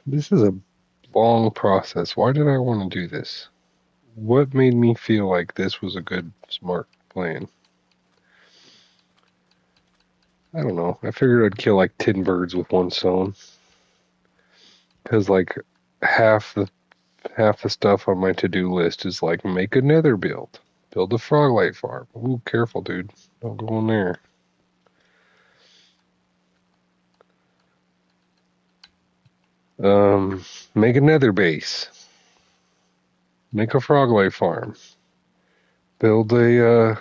This is a long process. Why did I want to do this? What made me feel like this was a good, smart plan? I don't know. I figured I'd kill like 10 birds with one stone. Because like half the half the stuff on my to-do list is like make a nether build. Build a frog farm. Ooh, careful, dude. Don't go in there. Make a nether base. Make a frog farm. Build a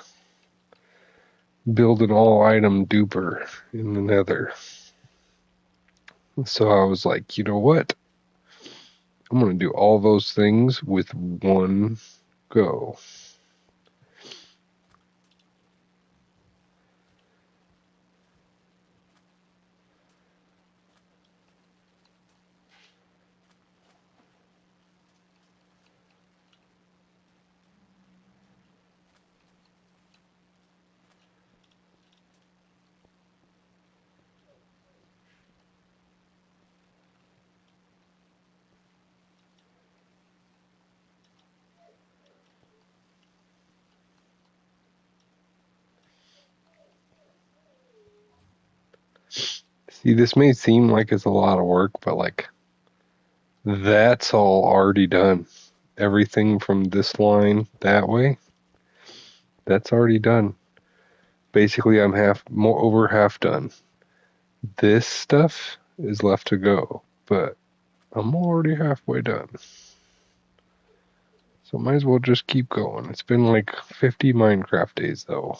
build an all item duper in the nether. So I was like, you know what? I'm gonna do all those things with one go. See, this may seem like it's a lot of work, but like that's all already done. Everything from this line that way, that's already done. Basically, I'm over half done. This stuff is left to go, but I'm already halfway done. So might as well just keep going. It's been like 50 Minecraft days though.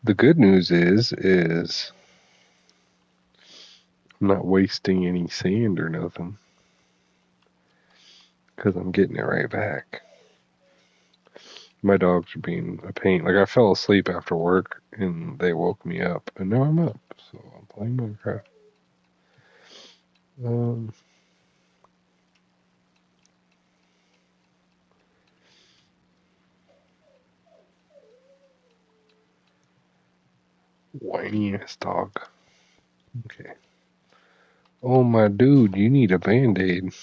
The good news is I'm not wasting any sand or nothing because I'm getting it right back. My dogs are being a pain. Like I fell asleep after work and they woke me up, and now I'm up. So I'm playing Minecraft. Um, Whiny ass dog. Okay. Oh my dude, you need a band-aid.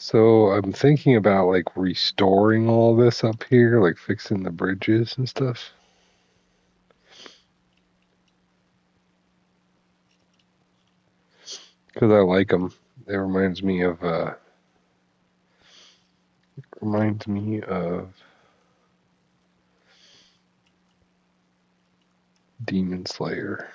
So I'm thinking about like restoring all this up here, like fixing the bridges and stuff. Because I like them. It reminds me of Demon Slayer.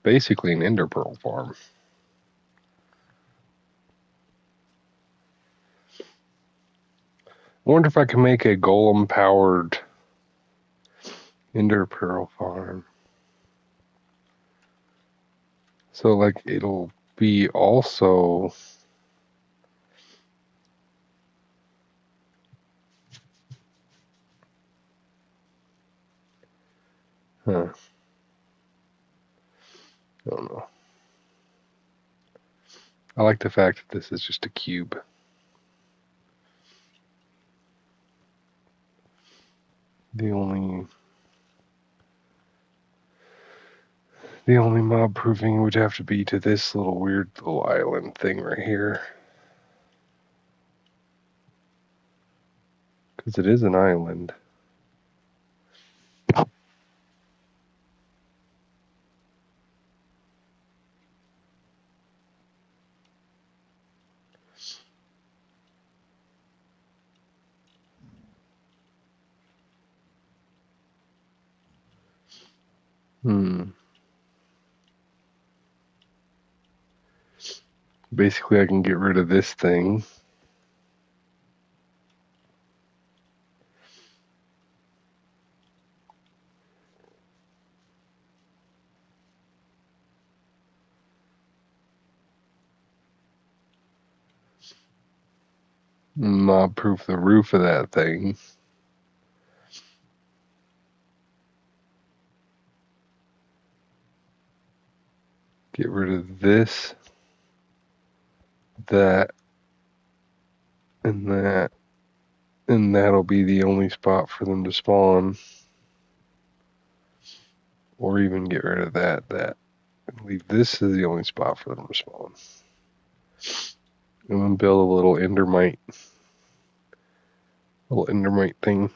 basically an ender pearl farm. I wonder if I can make a golem powered ender pearl farm. So like it'll be also I don't know. I like the fact that this is just a cube. The only mob proofing would have to be to this little weird little island thing right here. Because it is an island. Basically, I can get rid of this thing. Mob proof the roof of that thing. Get rid of this, that, and that. And that'll be the only spot for them to spawn. Or even get rid of that. And leave this as the only spot for them to spawn. And then build a little endermite thing.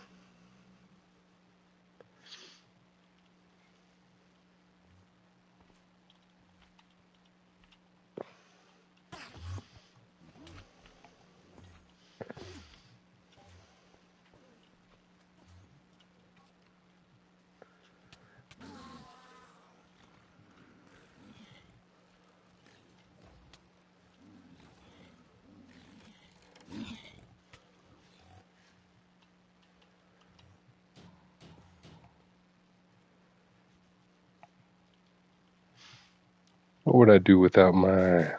What would I do without my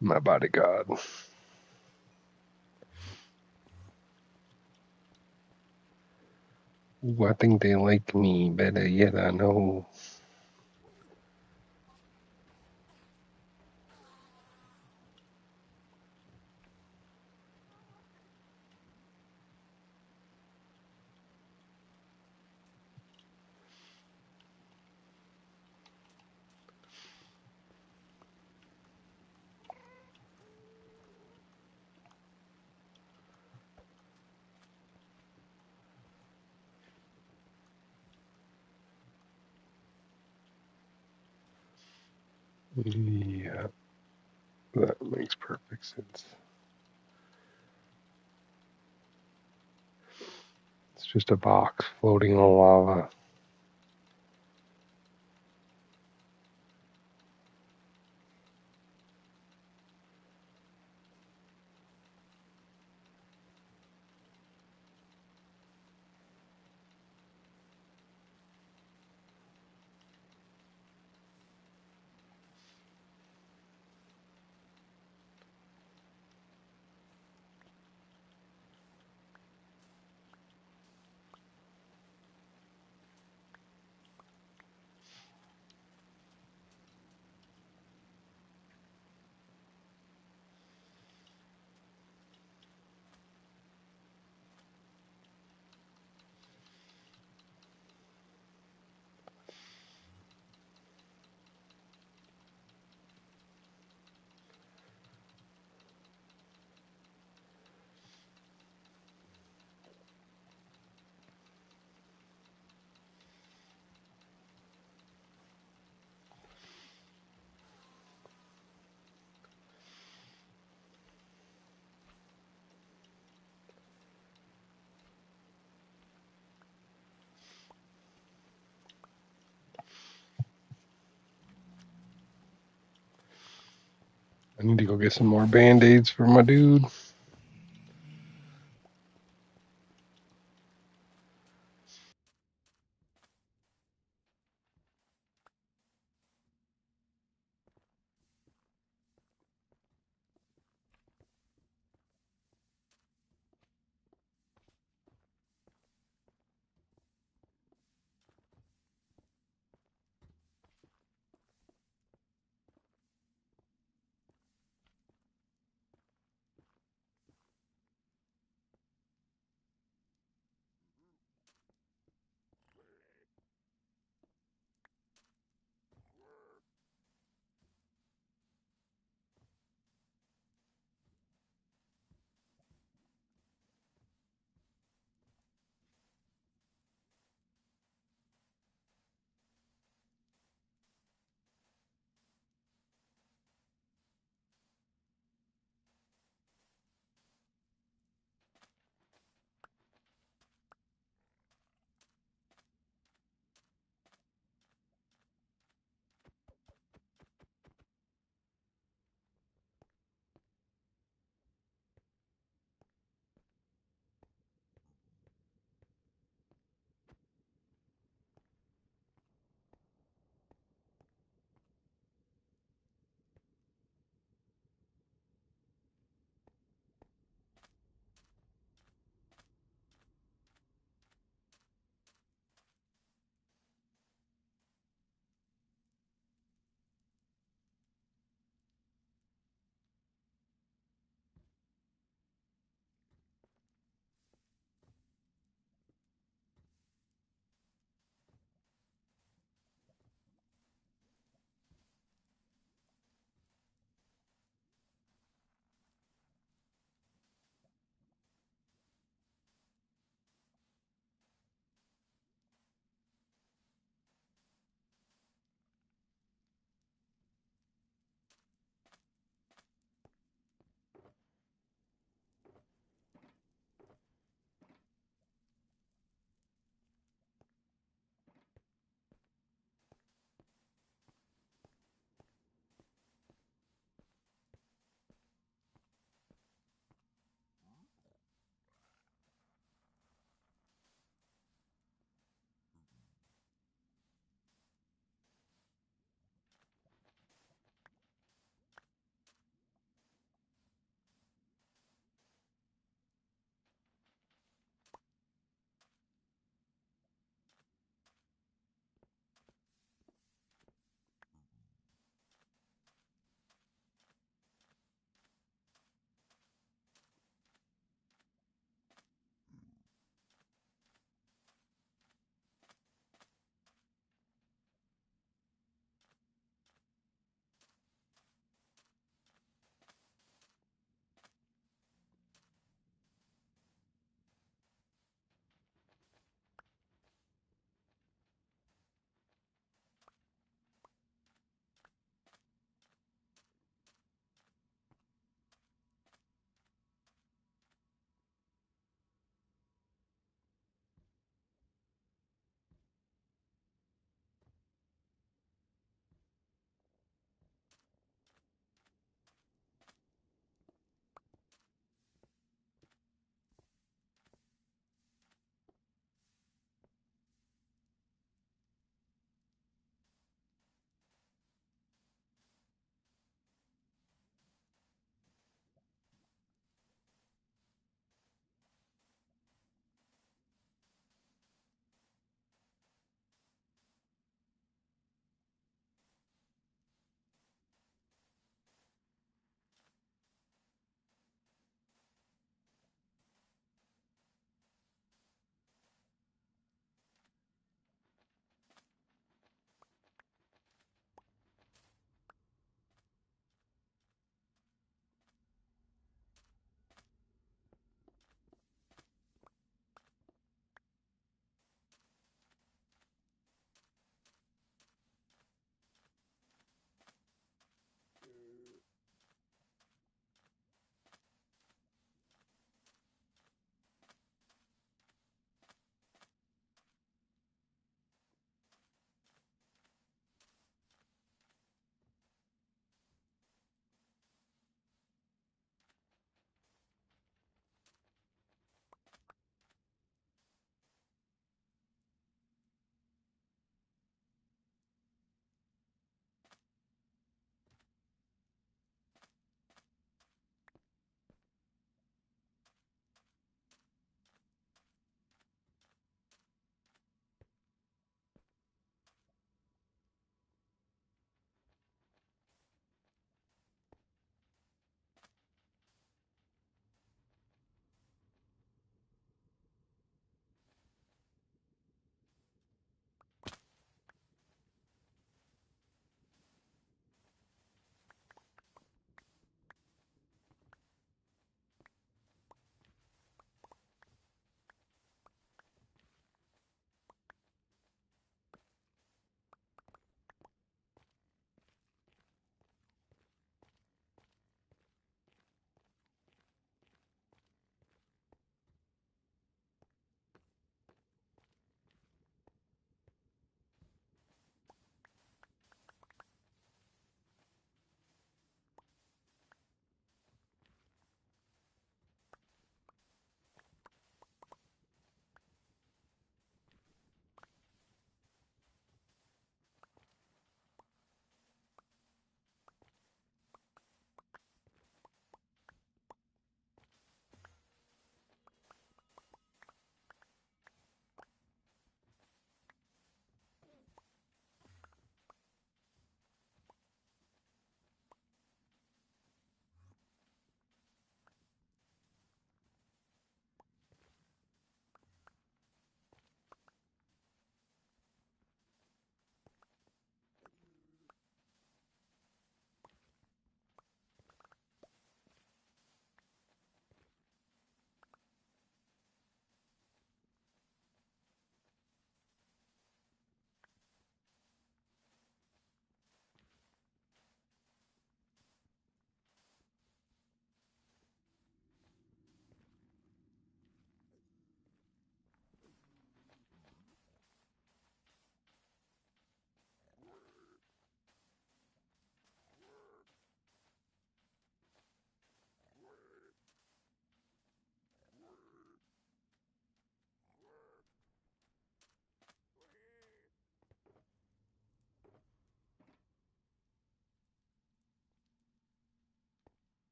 bodyguard? Ooh, I think they like me better yet, I know. Yeah, that makes perfect sense. It's just a box floating on lava. I need to go get some more band-aids for my dude.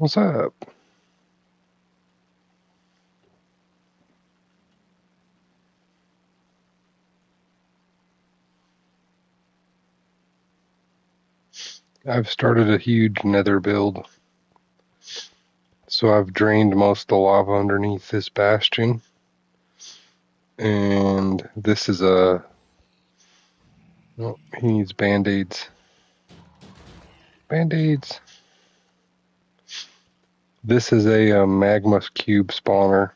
What's up? I've started a huge nether build. So I've drained most of the lava underneath this bastion. And this is a... Oh, he needs band-aids. Band-aids. This is a magma cube spawner.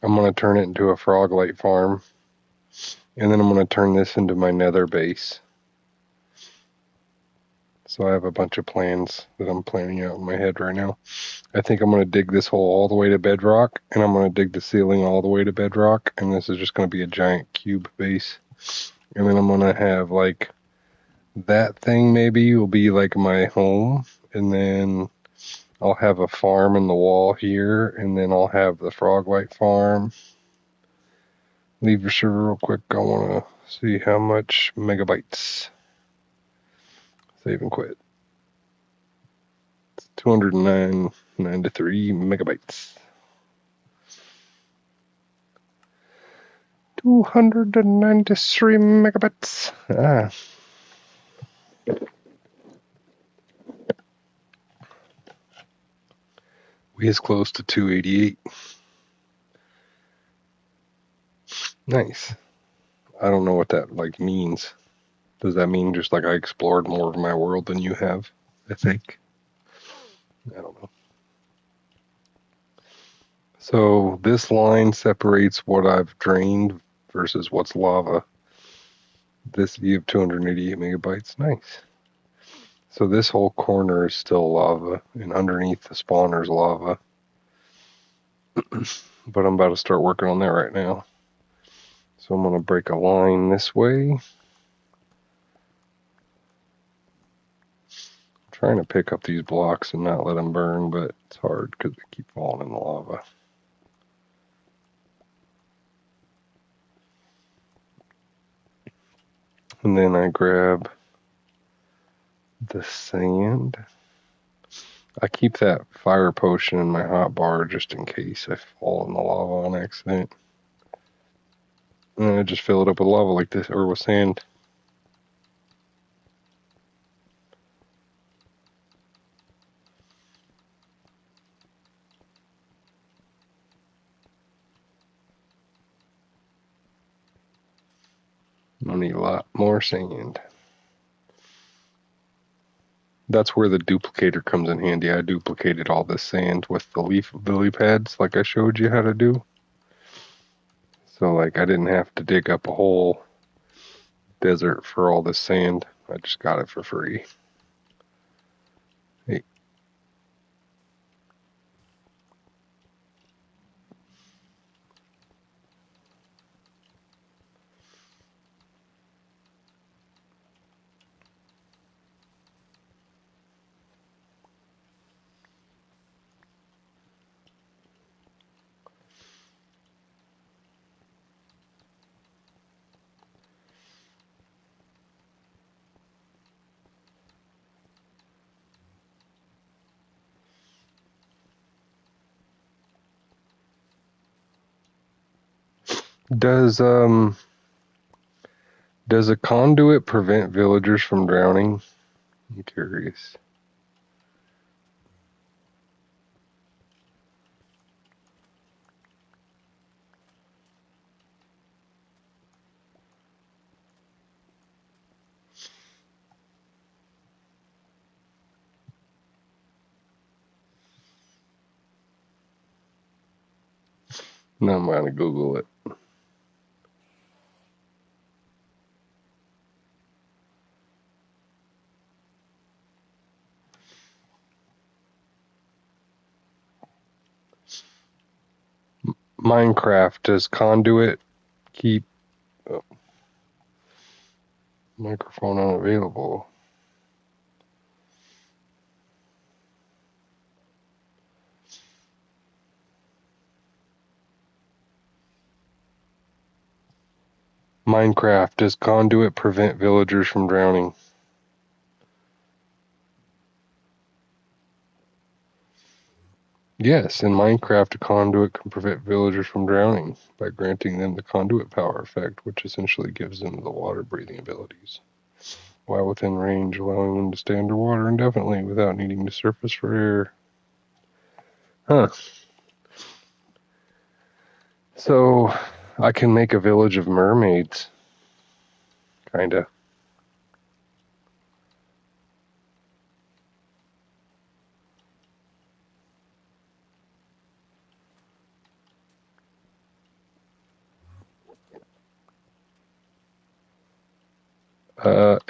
I'm going to turn it into a frog light farm. And then I'm going to turn this into my nether base. So I have a bunch of plans that I'm planning out in my head right now. I think I'm going to dig this hole all the way to bedrock, and I'm going to dig the ceiling all the way to bedrock, and this is just going to be a giant cube base. And then I'm going to have, like, that thing maybe will be, like, my home, and then I'll have a farm in the wall here, and then I'll have the frog light farm. Leave your server real quick. I want to see how much megabytes. Save and quit. 293 megabytes. 293 megabytes. We is close to 288. Nice. I don't know what that like means. Does that mean just like I explored more of my world than you have? I think. I don't know. So this line separates what I've drained versus what's lava. This you have 288 megabytes. Nice. So this whole corner is still lava, and underneath the spawner's lava. But I'm about to start working on that right now. So I'm going to break a line this way. I'm trying to pick up these blocks and not let them burn, but it's hard because they keep falling in the lava. And then I grab the sand. I keep that fire potion in my hot bar just in case I fall in the lava on accident. And then I just fill it up with lava like this, or with sand. I need a lot more sand. That's where the duplicator comes in handy. I duplicated all this sand with the lily pads like I showed you how to do. So like I didn't have to dig up a whole desert for all this sand. I just got it for free. Hey. Does a conduit prevent villagers from drowning? I'm curious. No, I'm gonna Google it. Minecraft, does conduit keep microphone unavailable? Minecraft, does conduit prevent villagers from drowning? Yes, in Minecraft, a conduit can prevent villagers from drowning by granting them the conduit power effect, which essentially gives them the water breathing abilities, while within range, allowing them to stay underwater indefinitely without needing to surface for air. Huh. So I can make a village of mermaids, kinda.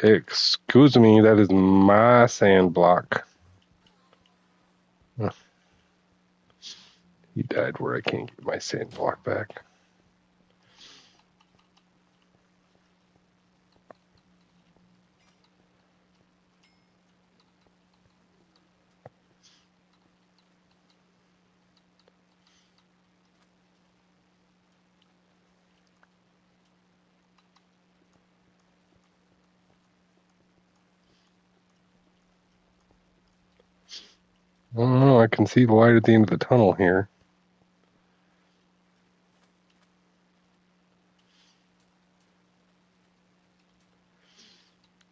Excuse me, that is my sand block. He died where I can't get my sand block back. I don't know, I can see the light at the end of the tunnel here.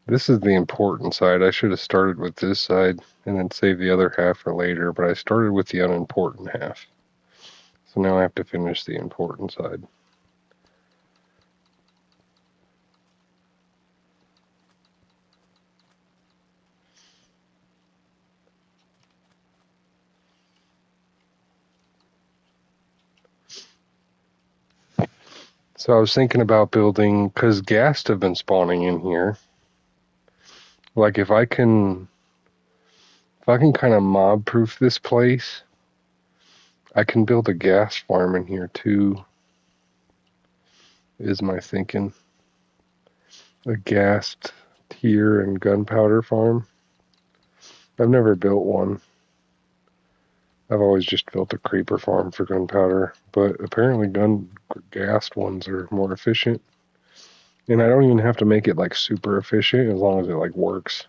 This is the important side. I should have started with this side and then saved the other half for later, but I started with the unimportant half. So now I have to finish the important side. So I was thinking about building, because ghasts have been spawning in here. Like if I can kind of mob proof this place, I can build a gas farm in here too, is my thinking. A gassed tier and gunpowder farm. I've never built one. I've always just built a creeper farm for gunpowder, but apparently gassed ones are more efficient. And I don't even have to make it like super efficient as long as it like works.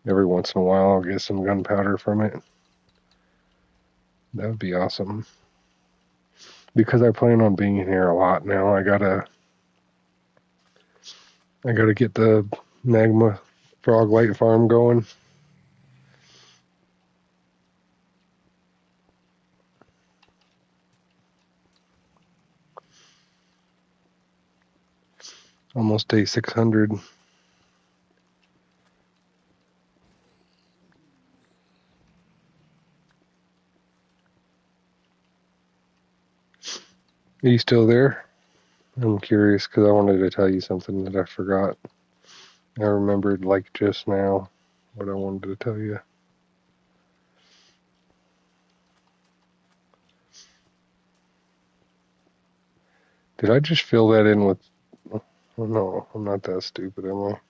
Every once in a while I'll get some gunpowder from it. That would be awesome. Because I plan on being here a lot now, I gotta get the magma frog light farm going. Almost day 600. Are you still there? I'm curious because I wanted to tell you something that I forgot. I remembered like just now what I wanted to tell you. Did I just fill that in with? Oh, no, I'm not that stupid, am I?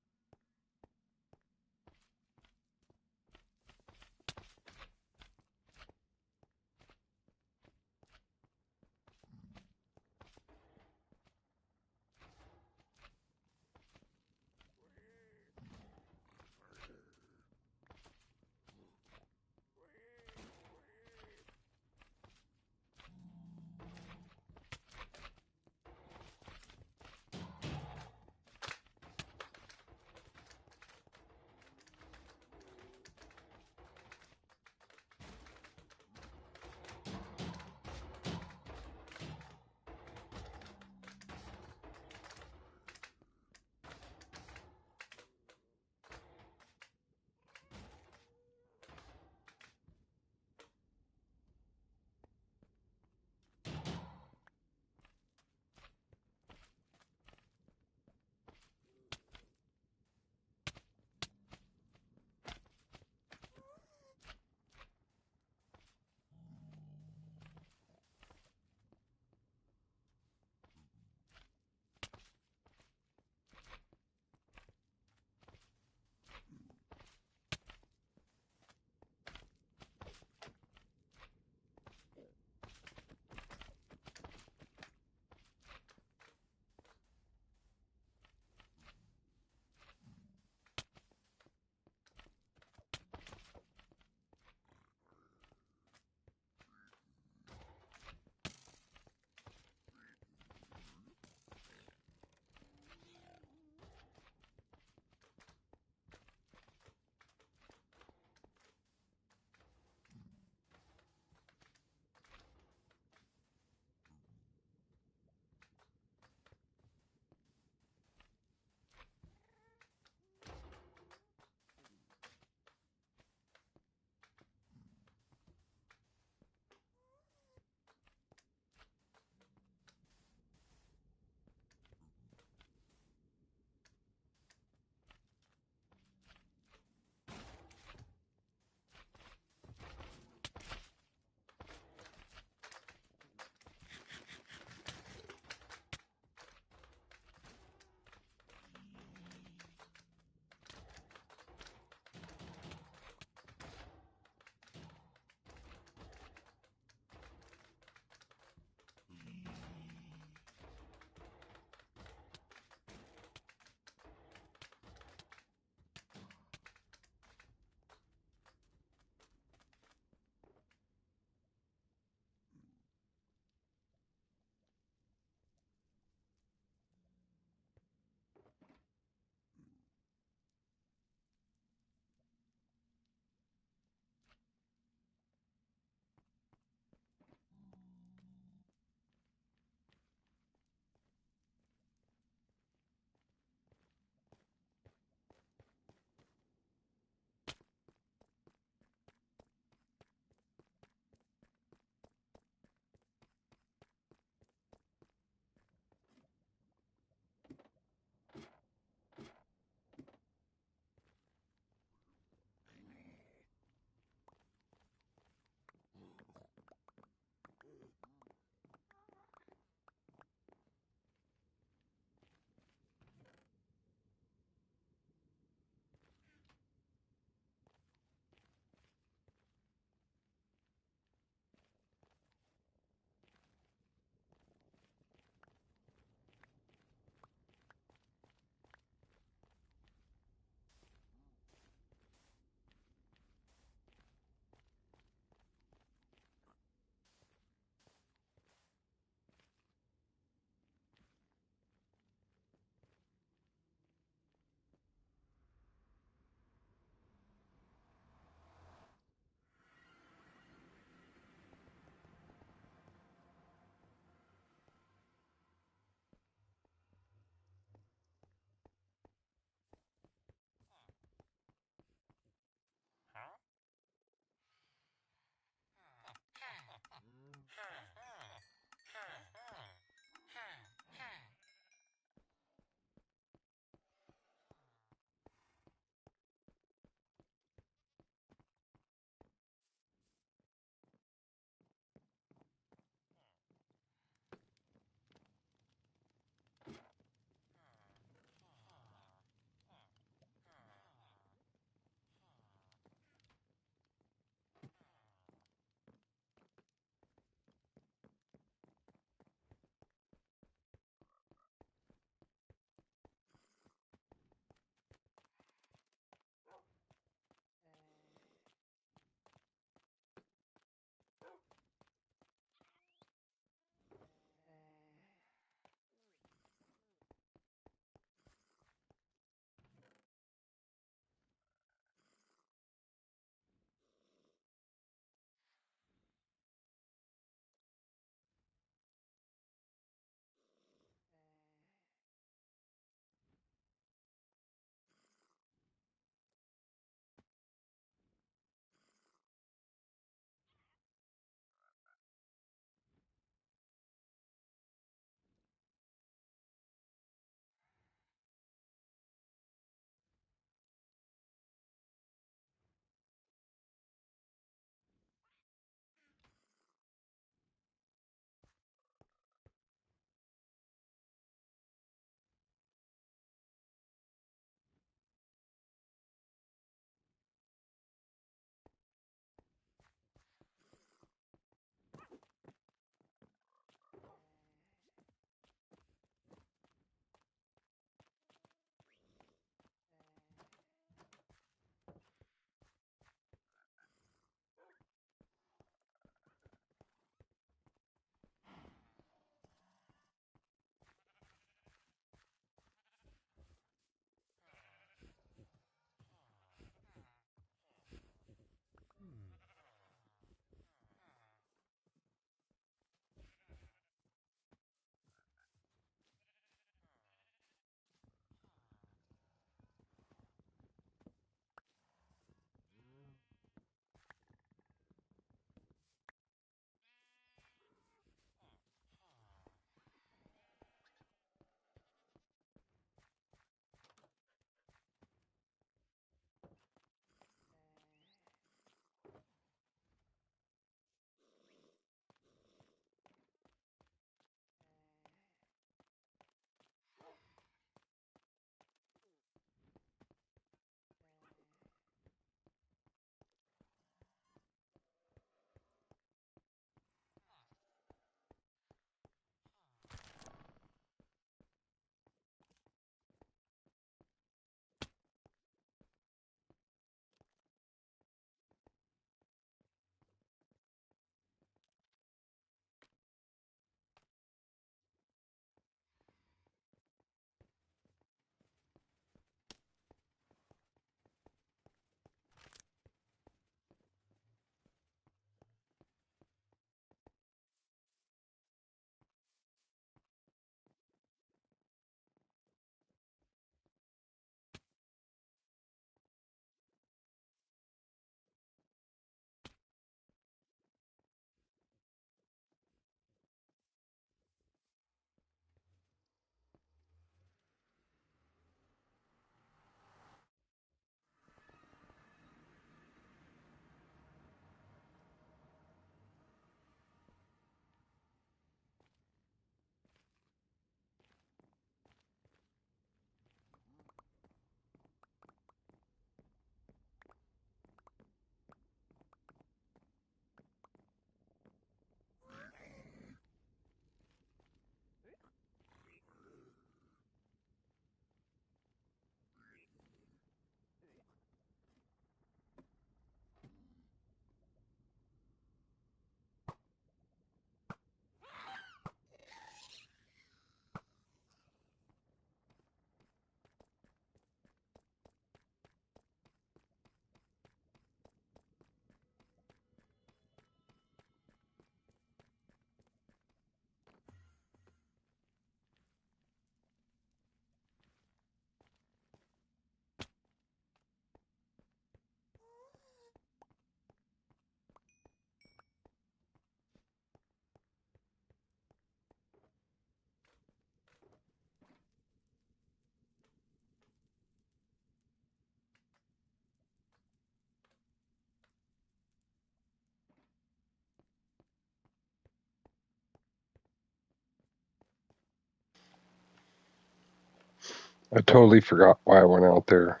I totally forgot why I went out there.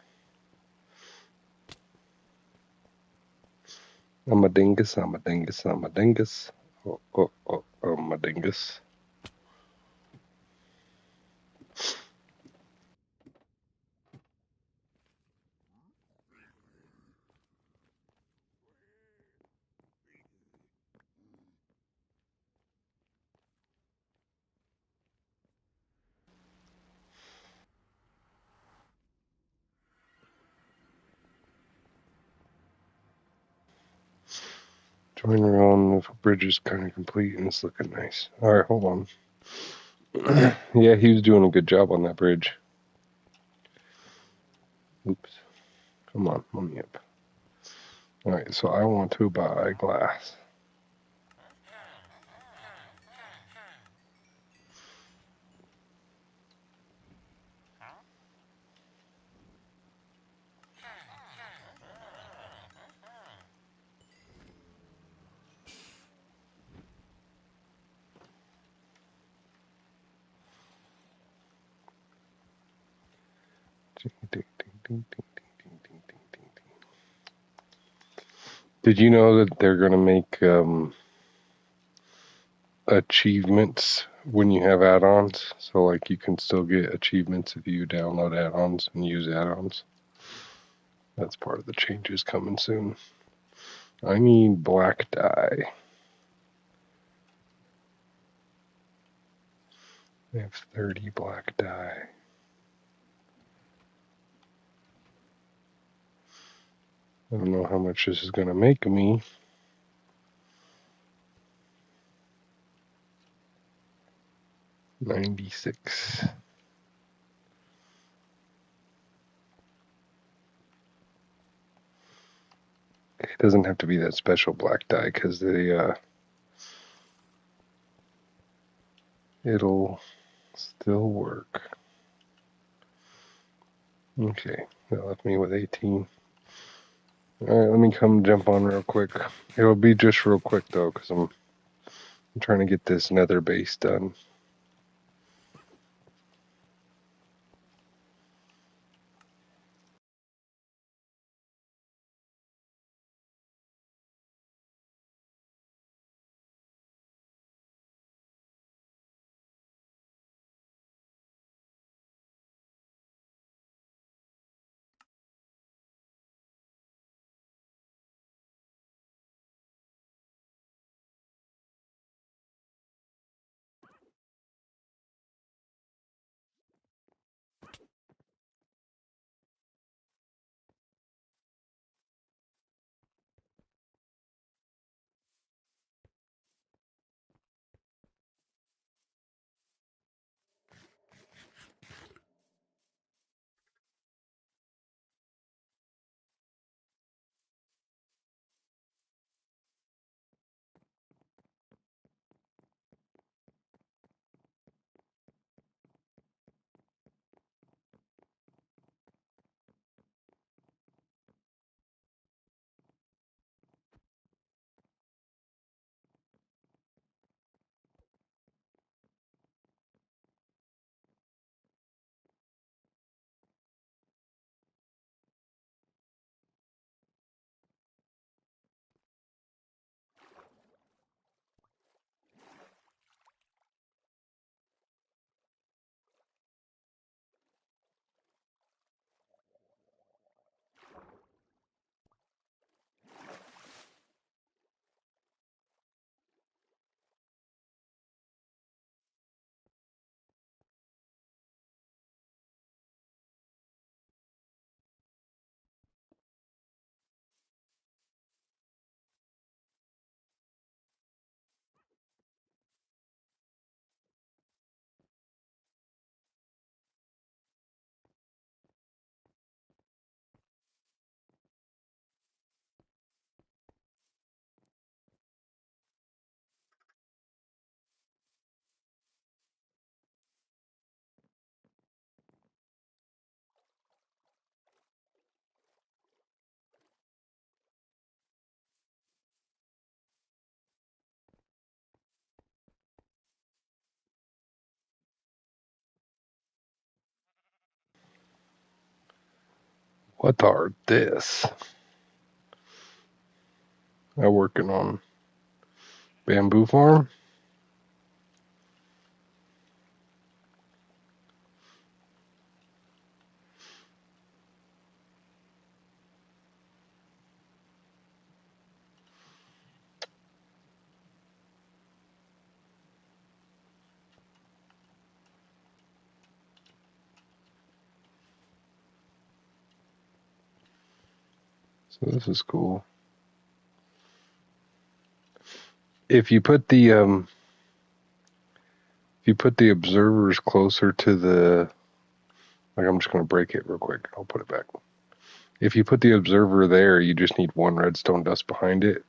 I'm a dingus, I'm a dingus, I'm a dingus. I'm a dingus. Join around, the bridge is kind of complete and it's looking nice. Alright, hold on. Yeah, he was doing a good job on that bridge. Oops. Come on, let me up. Alright, so I want to buy glass. Did you know that they're going to make achievements when you have add-ons? So, like, you can still get achievements if you download add-ons and use add-ons. That's part of the changes coming soon. I need black dye. I have 30 black dye. I don't know how much this is going to make me. $96. It doesn't have to be that special black dye because it'll still work. Okay, that left me with 18. Alright, let me come jump on real quick. It'll be just real quick though, because I'm trying to get this nether base done. What are this? I'm working on bamboo farm. So this is cool. If you put the observers closer to the, like, I'm just going to break it real quick. I'll put it back. If you put the observer there, you just need one redstone dust behind it.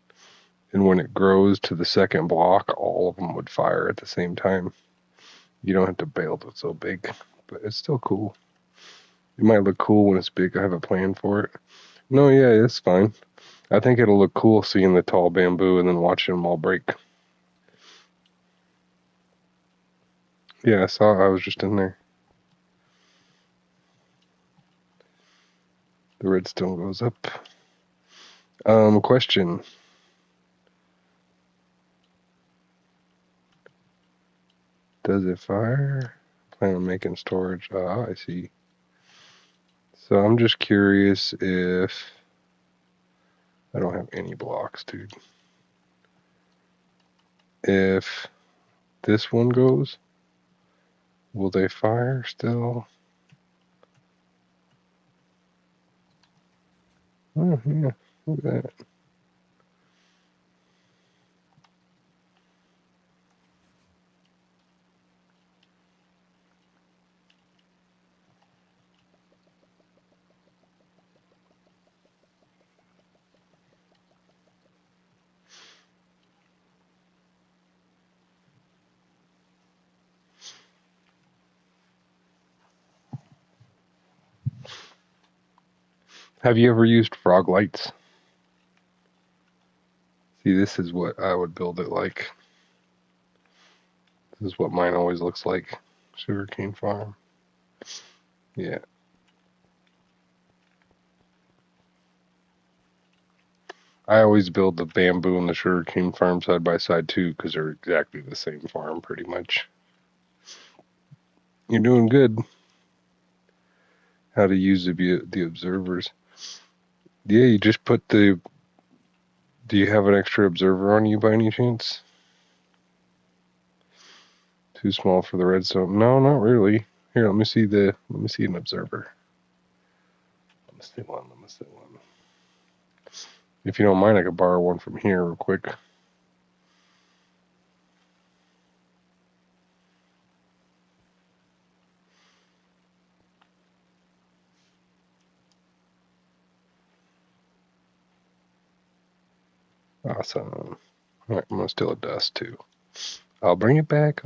And when it grows to the second block, all of them would fire at the same time. You don't have to build it so big, but it's still cool. It might look cool when it's big. I have a plan for it. No, yeah, it's fine. I think it'll look cool seeing the tall bamboo and then watching them all break. Yeah, I saw. I was just in there. The redstone goes up. Question. Does it fire? Plan on making storage. Ah, I see. So I'm just curious if I don't have any blocks, dude. If this one goes, will they fire still? Oh, yeah. Look at that. Have you ever used frog lights? See, this is what I would build it like. This is what mine always looks like. Sugarcane farm. Yeah. I always build the bamboo and the sugarcane farm side by side too, because they're exactly the same farm pretty much. You're doing good. How to use the observers. Yeah, you just put the. Do you have an extra observer on you by any chance? Too small for the redstone. No, not really. Here, let me see an observer. Let me see one. If you don't mind, I could borrow one from here real quick. Awesome. All right, I'm gonna steal a dust too. I'll bring it back.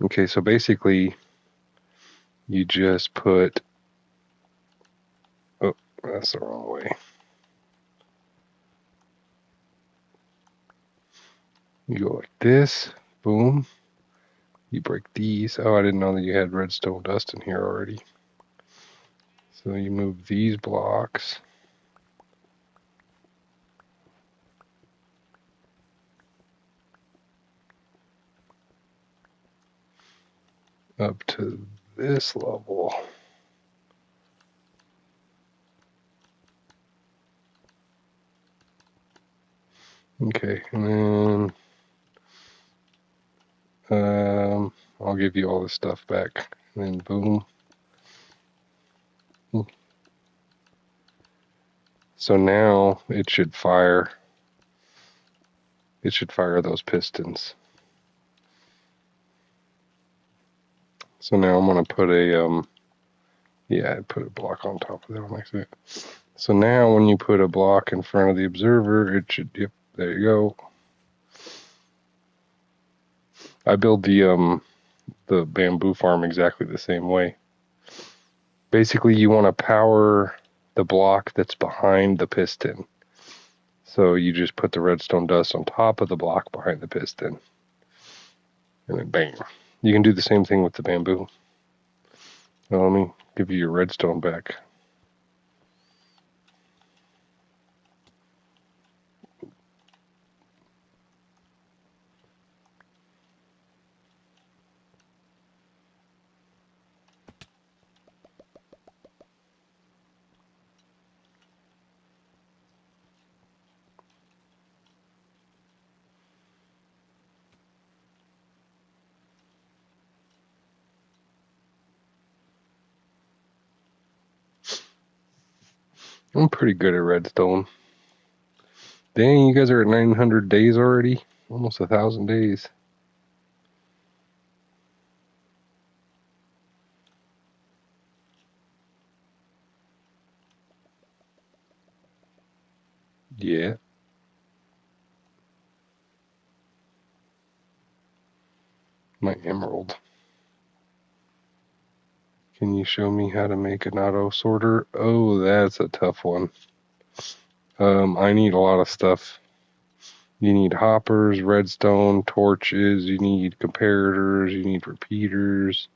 Okay, so basically, you just put. Oh, that's the wrong way. You go like this. Boom. You break these. Oh, I didn't know that you had redstone dust in here already. So you move these blocks. Up to this level. Okay, and then I'll give you all this stuff back. And then boom. So now it should fire. It should fire those pistons. So now I'm gonna put a yeah, I put a block on top of that one like that. So now when you put a block in front of the observer, it should, yep, there you go. I build the bamboo farm exactly the same way. Basically, you want to power the block that's behind the piston. So you just put the redstone dust on top of the block behind the piston. And then bam. You can do the same thing with the bamboo. Now let me give you your redstone back. I'm pretty good at redstone. Dang, you guys are at 900 days already? Almost 1,000 days. Yeah. My emerald. Can you show me how to make an auto sorter? Oh, that's a tough one. I need a lot of stuff. You need hoppers, redstone, torches, you need comparators, you need repeaters,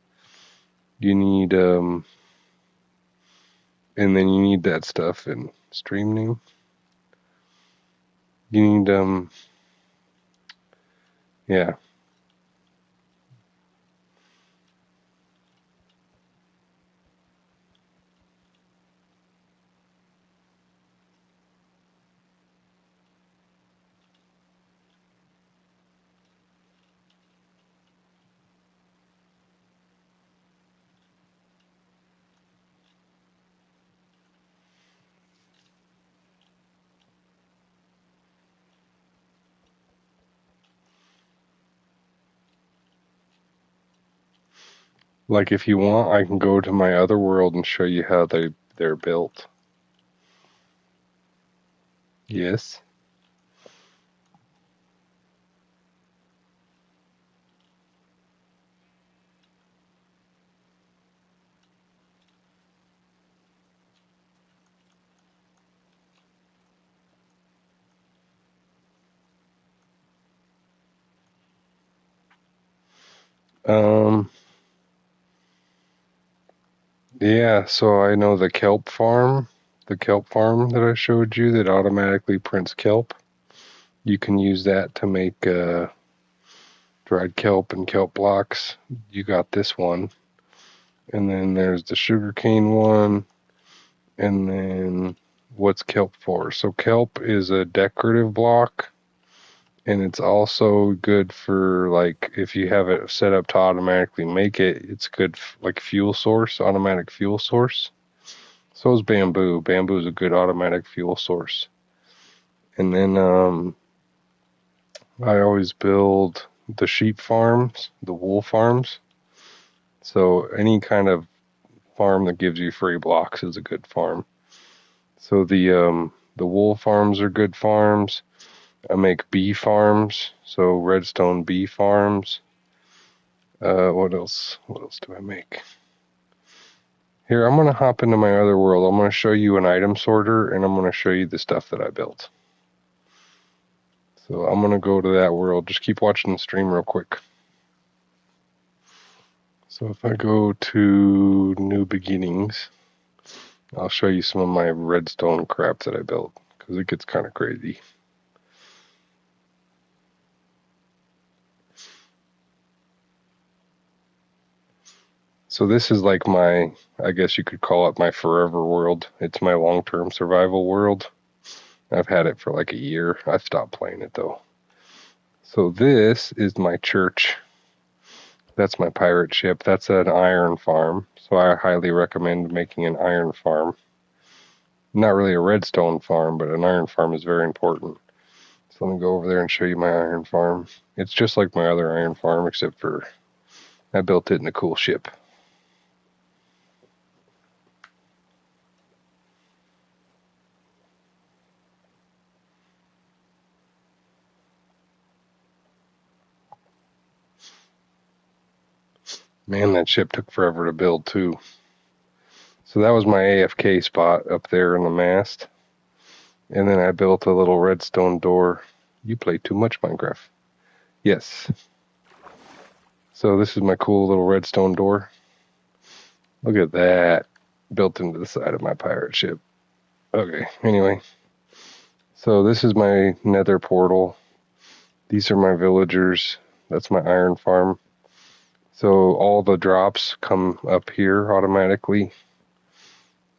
you need and then you need that stuff in stream name. You need yeah. Like if you want, I can go to my other world and show you how they're built. Yes. Um yeah, so I know the kelp farm that I showed you that automatically prints kelp. You can use that to make dried kelp and kelp blocks. You got this one. And then there's the sugarcane one. And then what's kelp for? So kelp is a decorative block, and it's also good for like if you have it set up to automatically make it, it's good like fuel source, automatic fuel source. So is bamboo. Bamboo is a good automatic fuel source. And then I always build the sheep farms, the wool farms. So any kind of farm that gives you free blocks is a good farm. So the wool farms are good farms. I make bee farms, so redstone bee farms. What else? What else do I make? Here, I'm gonna hop into my other world. I'm gonna show you an item sorter, and I'm gonna show you the stuff that I built. So I'm gonna go to that world. Just keep watching the stream real quick. So if I go to New Beginnings, I'll show you some of my redstone crap that I built because it gets kind of crazy. So this is like my, I guess you could call it my forever world. It's my long-term survival world. I've had it for like a year. I've stopped playing it though. So this is my church. That's my pirate ship. That's an iron farm. So I highly recommend making an iron farm. Not really a redstone farm, but an iron farm is very important. So let me go over there and show you my iron farm. It's just like my other iron farm, except for I built it in a cool ship. Man, that ship took forever to build too. So that was my AFK spot up there in the mast. And then I built a little redstone door. You play too much Minecraft. Yes. So this is my cool little redstone door. Look at that. Built into the side of my pirate ship. Okay, anyway. So this is my nether portal. These are my villagers. That's my iron farm. So all the drops come up here automatically.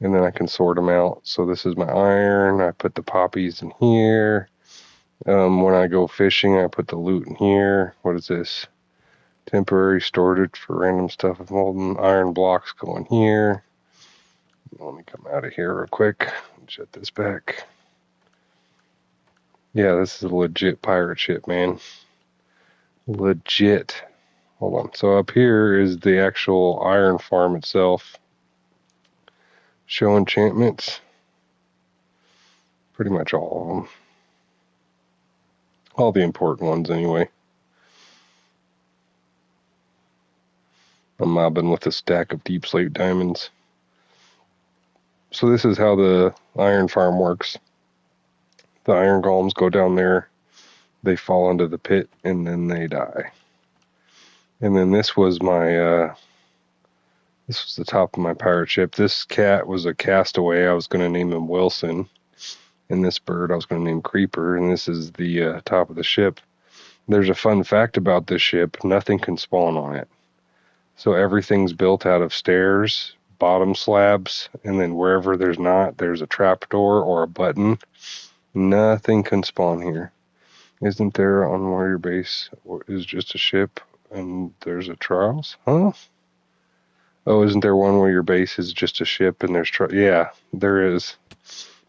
And then I can sort them out. So this is my iron. I put the poppies in here. When I go fishing, I put the loot in here. What is this? Temporary storage for random stuff. Molten iron blocks go in here. Let me come out of here real quick and shut this back. Yeah, this is a legit pirate ship, man. Legit. Hold on. So up here is the actual iron farm itself. Show enchantments. Pretty much all of them. All the important ones, anyway. I'm mobbing with a stack of deep slate diamonds. So this is how the iron farm works. The iron golems go down there, they fall into the pit, and then they die. And then this was my, this was the top of my pirate ship. This cat was a castaway. I was going to name him Wilson. And this bird I was going to name Creeper. And this is the top of the ship. There's a fun fact about this ship. Nothing can spawn on it. So everything's built out of stairs, bottom slabs, and then wherever there's not, there's a trapdoor or a button. Nothing can spawn here. Isn't there on warrior base is just a ship and there's a trials? Huh? Oh, isn't there one where your base is just a ship and there's yeah, there is.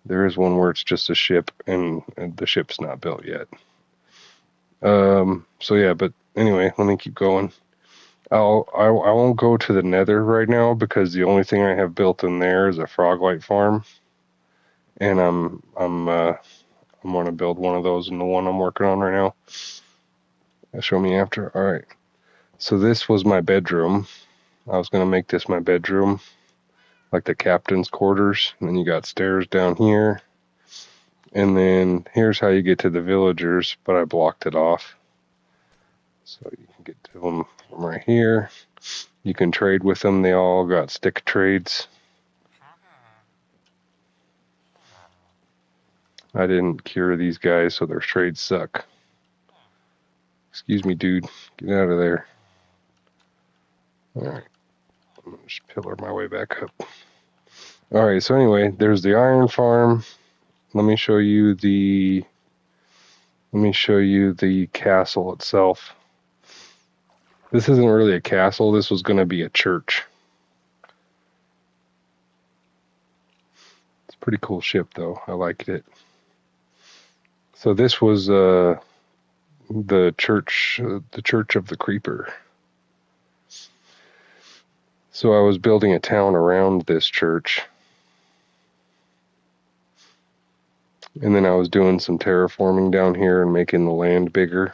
There is one where it's just a ship and the ship's not built yet. So yeah, but anyway, let me keep going. I won't go to the Nether right now because the only thing I have built in there is a froglight farm, and I'm going to build one of those in the one I'm working on right now. Show me after. All right. So this was my bedroom. I was going to make this my bedroom, like the captain's quarters. And then you got stairs down here. And then here's how you get to the villagers, but I blocked it off. So you can get to them from right here. You can trade with them. They all got stick trades. I didn't cure these guys, so their trades suck. Excuse me, dude. Get out of there. All right. I'm going to just pillar my way back up. All right, so anyway, there's the iron farm. Let me show you the castle itself. This isn't really a castle. This was going to be a church. It's a pretty cool ship, though. I liked it. So this was the church of the Creeper. So I was building a town around this church. And then I was doing some terraforming down here and making the land bigger.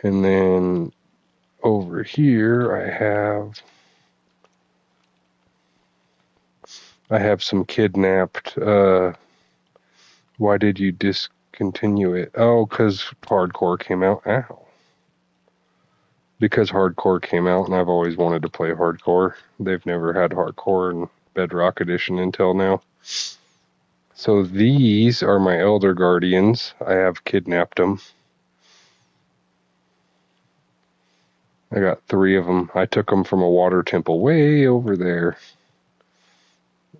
And then over here I have some kidnapped. Why did you discontinue it? Oh, because hardcore came out. Ow. Because hardcore came out, and I've always wanted to play hardcore. They've never had hardcore in Bedrock Edition until now. So these are my Elder Guardians. I have kidnapped them. I got 3 of them. I took them from a water temple way over there.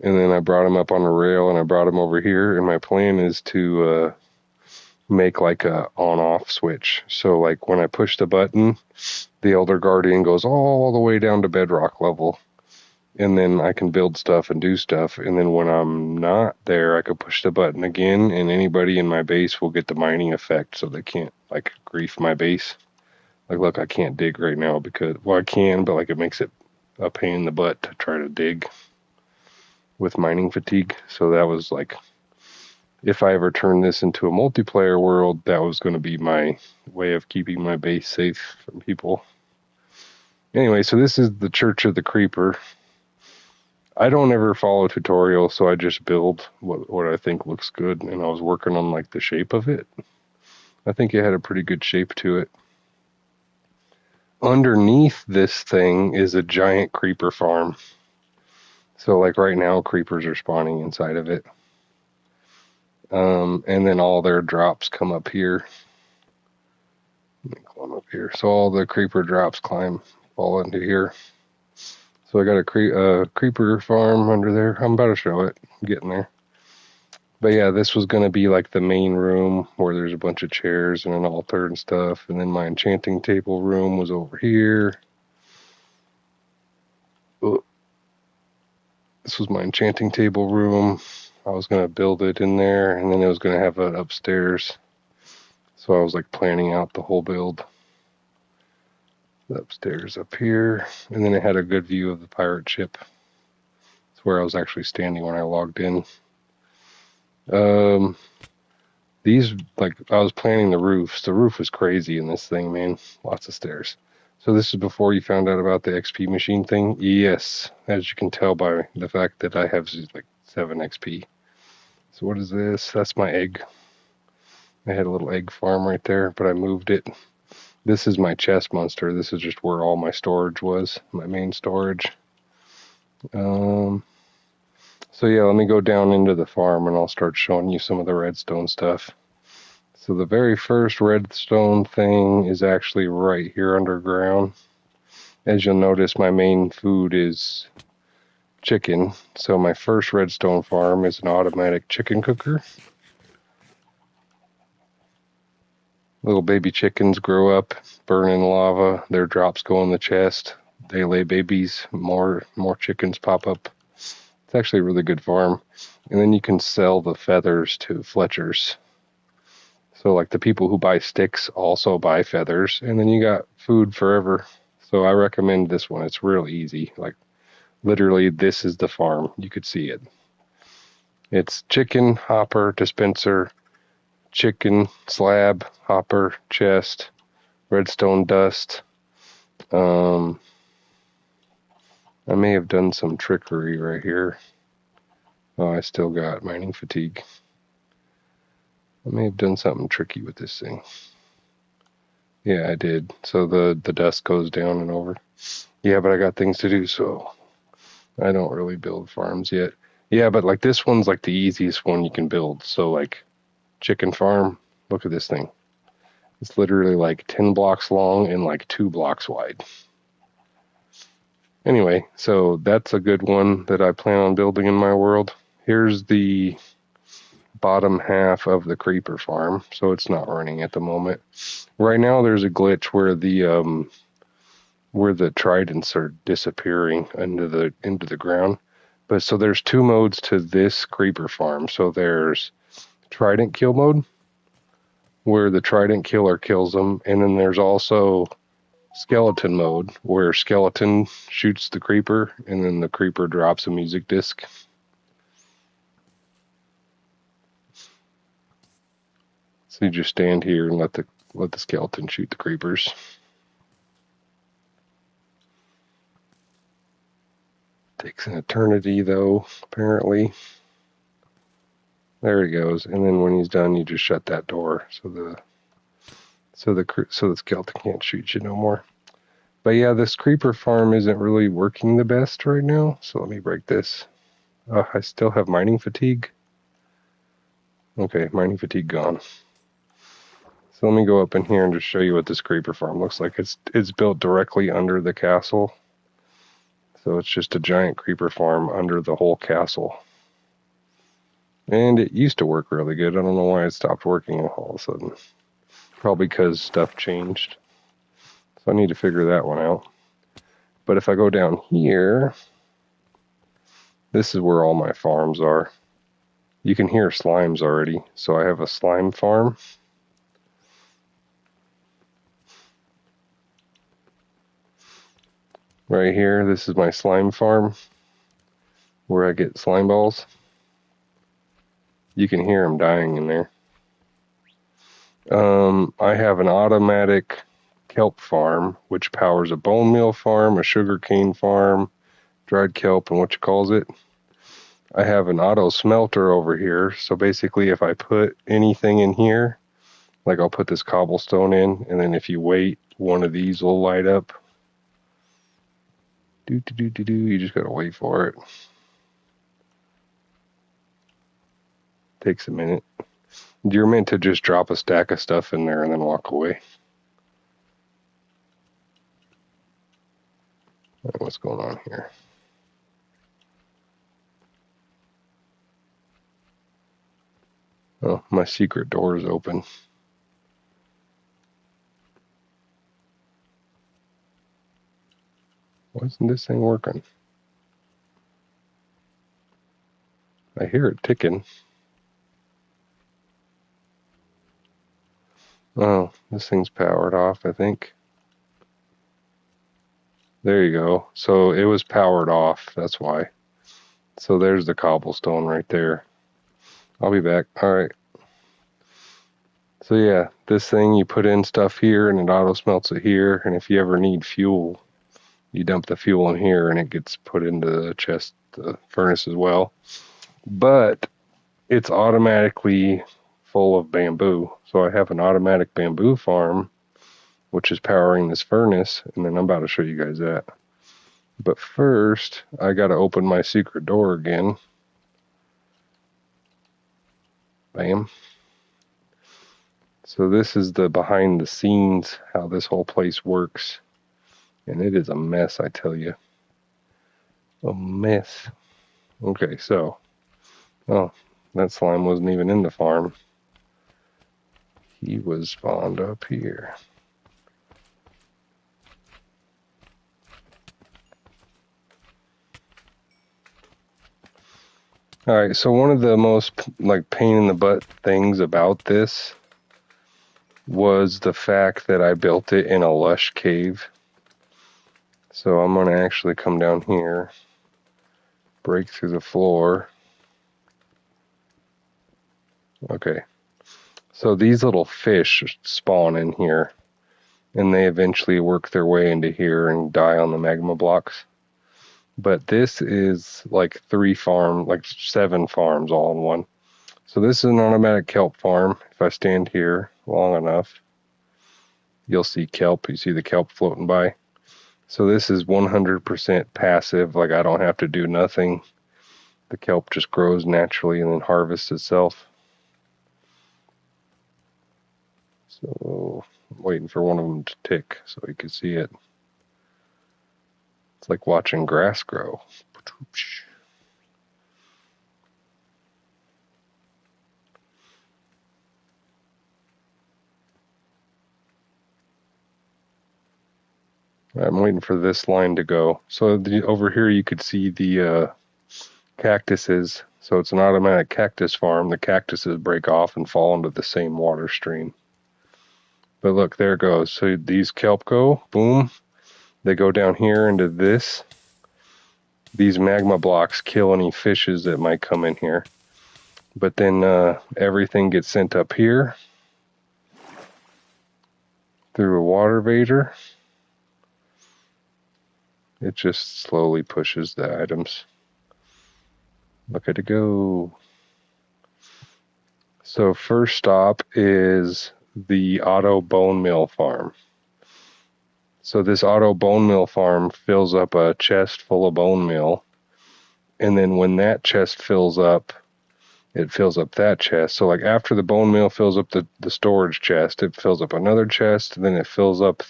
And then I brought them up on a rail, and I brought them over here. And my plan is to make like a on-off switch. So like when I push the button, the Elder Guardian goes all the way down to bedrock level. And then I can build stuff and do stuff. And then when I'm not there, I can push the button again, and anybody in my base will get the mining effect, so they can't like grief my base. Like, look, I can't dig right now because, well, I can, but like it makes it a pain in the butt to try to dig with mining fatigue. So that was like, if I ever turn this into a multiplayer world, that was going to be my way of keeping my base safe from people. Anyway, so this is the Church of the Creeper. I don't ever follow tutorials, so I just build what I think looks good, and I was working on like the shape of it. I think it had a pretty good shape to it. Underneath this thing is a giant creeper farm. So like right now, creepers are spawning inside of it. And then all their drops come up here. Let me climb up here. So all the creeper drops fall into here. So I got a creeper farm under there. I'm about to show it. I'm getting there. But yeah, this was going to be like the main room where there's a bunch of chairs and an altar and stuff. And then my enchanting table room was over here. This was my enchanting table room. I was going to build it in there, and then it was going to have it upstairs. So I was like planning out the whole build. The upstairs up here, and then it had a good view of the pirate ship. It's where I was actually standing when I logged in. These, like, I was planning the roofs. The roof was crazy in this thing, man. Lots of stairs. So this is before you found out about the XP machine thing? Yes, as you can tell by the fact that I have like 7 XP. So what is this? That's my egg. I had a little egg farm right there, but I moved it. This is my chest monster. This is just where all my storage was, my main storage. So yeah, let me go down into the farm and I'll start showing you some of the redstone stuff. So the very first redstone thing is actually right here underground. As you'll notice, my main food is chicken. So my first redstone farm is an automatic chicken cooker. Little baby chickens grow up, burn in lava. Their drops go in the chest. They lay babies. More chickens pop up. It's actually a really good farm. And then you can sell the feathers to Fletchers. So like the people who buy sticks also buy feathers, and then you got food forever. So I recommend this one. It's real easy. Like literally, this is the farm. You could see it. It's chicken, hopper, dispenser, chicken, slab, hopper, chest, redstone dust. I may have done some trickery right here. Oh, I still got mining fatigue. I may have done something tricky with this thing. Yeah, I did. So the dust goes down and over. Yeah, but I got things to do, so I don't really build farms yet. Yeah, but like this one's like the easiest one you can build. So like chicken farm, look at this thing. It's literally like 10 blocks long and like 2 blocks wide. Anyway, so that's a good one that I plan on building in my world. Here's the bottom half of the creeper farm, so it's not running at the moment. Right now there's a glitch where the tridents are disappearing into the ground. But so there's 2 modes to this creeper farm. So there's trident kill mode, where the trident killer kills them, and then there's also skeleton mode, where skeleton shoots the creeper, and then the creeper drops a music disc. So you just stand here and let the skeleton shoot the creepers. Takes an eternity though, apparently. There he goes, and then when he's done, you just shut that door so the skeleton can't shoot you no more. But yeah, this creeper farm isn't really working the best right now. So let me break this. I still have mining fatigue. Okay, mining fatigue gone. So let me go up in here and just show you what this creeper farm looks like. It's built directly under the castle. So it's just a giant creeper farm under the whole castle. And it used to work really good. I don't know why it stopped working all of a sudden. Probably because stuff changed. So I need to figure that one out. But if I go down here, this is where all my farms are. You can hear slimes already. So I have a slime farm. Right here, this is my slime farm where I get slime balls. You can hear them dying in there. I have an automatic kelp farm, which powers a bone meal farm, a sugarcane farm, dried kelp, and what you calls it. I have an auto smelter over here. So basically, if I put anything in here, like I'll put this cobblestone in, and then if you wait, one of these will light up. You just gotta wait for it. Takes a minute. You're meant to just drop a stack of stuff in there and then walk away. What's going on here? Oh, my secret door is open. Why isn't this thing working? I hear it ticking. Oh, this thing's powered off, I think. There you go. So it was powered off, that's why. So there's the cobblestone right there. I'll be back. All right. So yeah, this thing, you put in stuff here and it auto smelts it here. And if you ever need fuel, you dump the fuel in here and it gets put into the chest, the furnace as well. But it's automatically full of bamboo. So I have an automatic bamboo farm, which is powering this furnace. And then I'm about to show you guys that. But first, I got to open my secret door again. Bam. So this is the behind the scenes, how this whole place works. And it is a mess, I tell you. A mess. Okay, so, oh, that slime wasn't even in the farm. He was spawned up here. All right, so one of the most like pain in the butt things about this was the fact that I built it in a lush cave. So I'm going to actually come down here, break through the floor. Okay, so these little fish spawn in here, and they eventually work their way into here and die on the magma blocks. But this is like 7 farms all in one. So this is an automatic kelp farm. If I stand here long enough, you'll see kelp. You see the kelp floating by. So this is 100% passive. Like I don't have to do nothing. The kelp just grows naturally and then harvests itself. So I'm waiting for one of them to tick so you can see it. It's like watching grass grow. I'm waiting for this line to go. So over here you could see the cactuses. So it's an automatic cactus farm. The cactuses break off and fall into the same water stream. But look, there it goes. So these kelp go, boom. They go down here into this. These magma blocks kill any fishes that might come in here. But then everything gets sent up here through a water vader. It just slowly pushes the items. Look at it go. So first stop is the auto bone mill farm. So this auto bone mill farm fills up a chest full of bone meal. And then when that chest fills up, it fills up that chest. So like after the bone meal fills up the storage chest, it fills up another chest. Then it fills up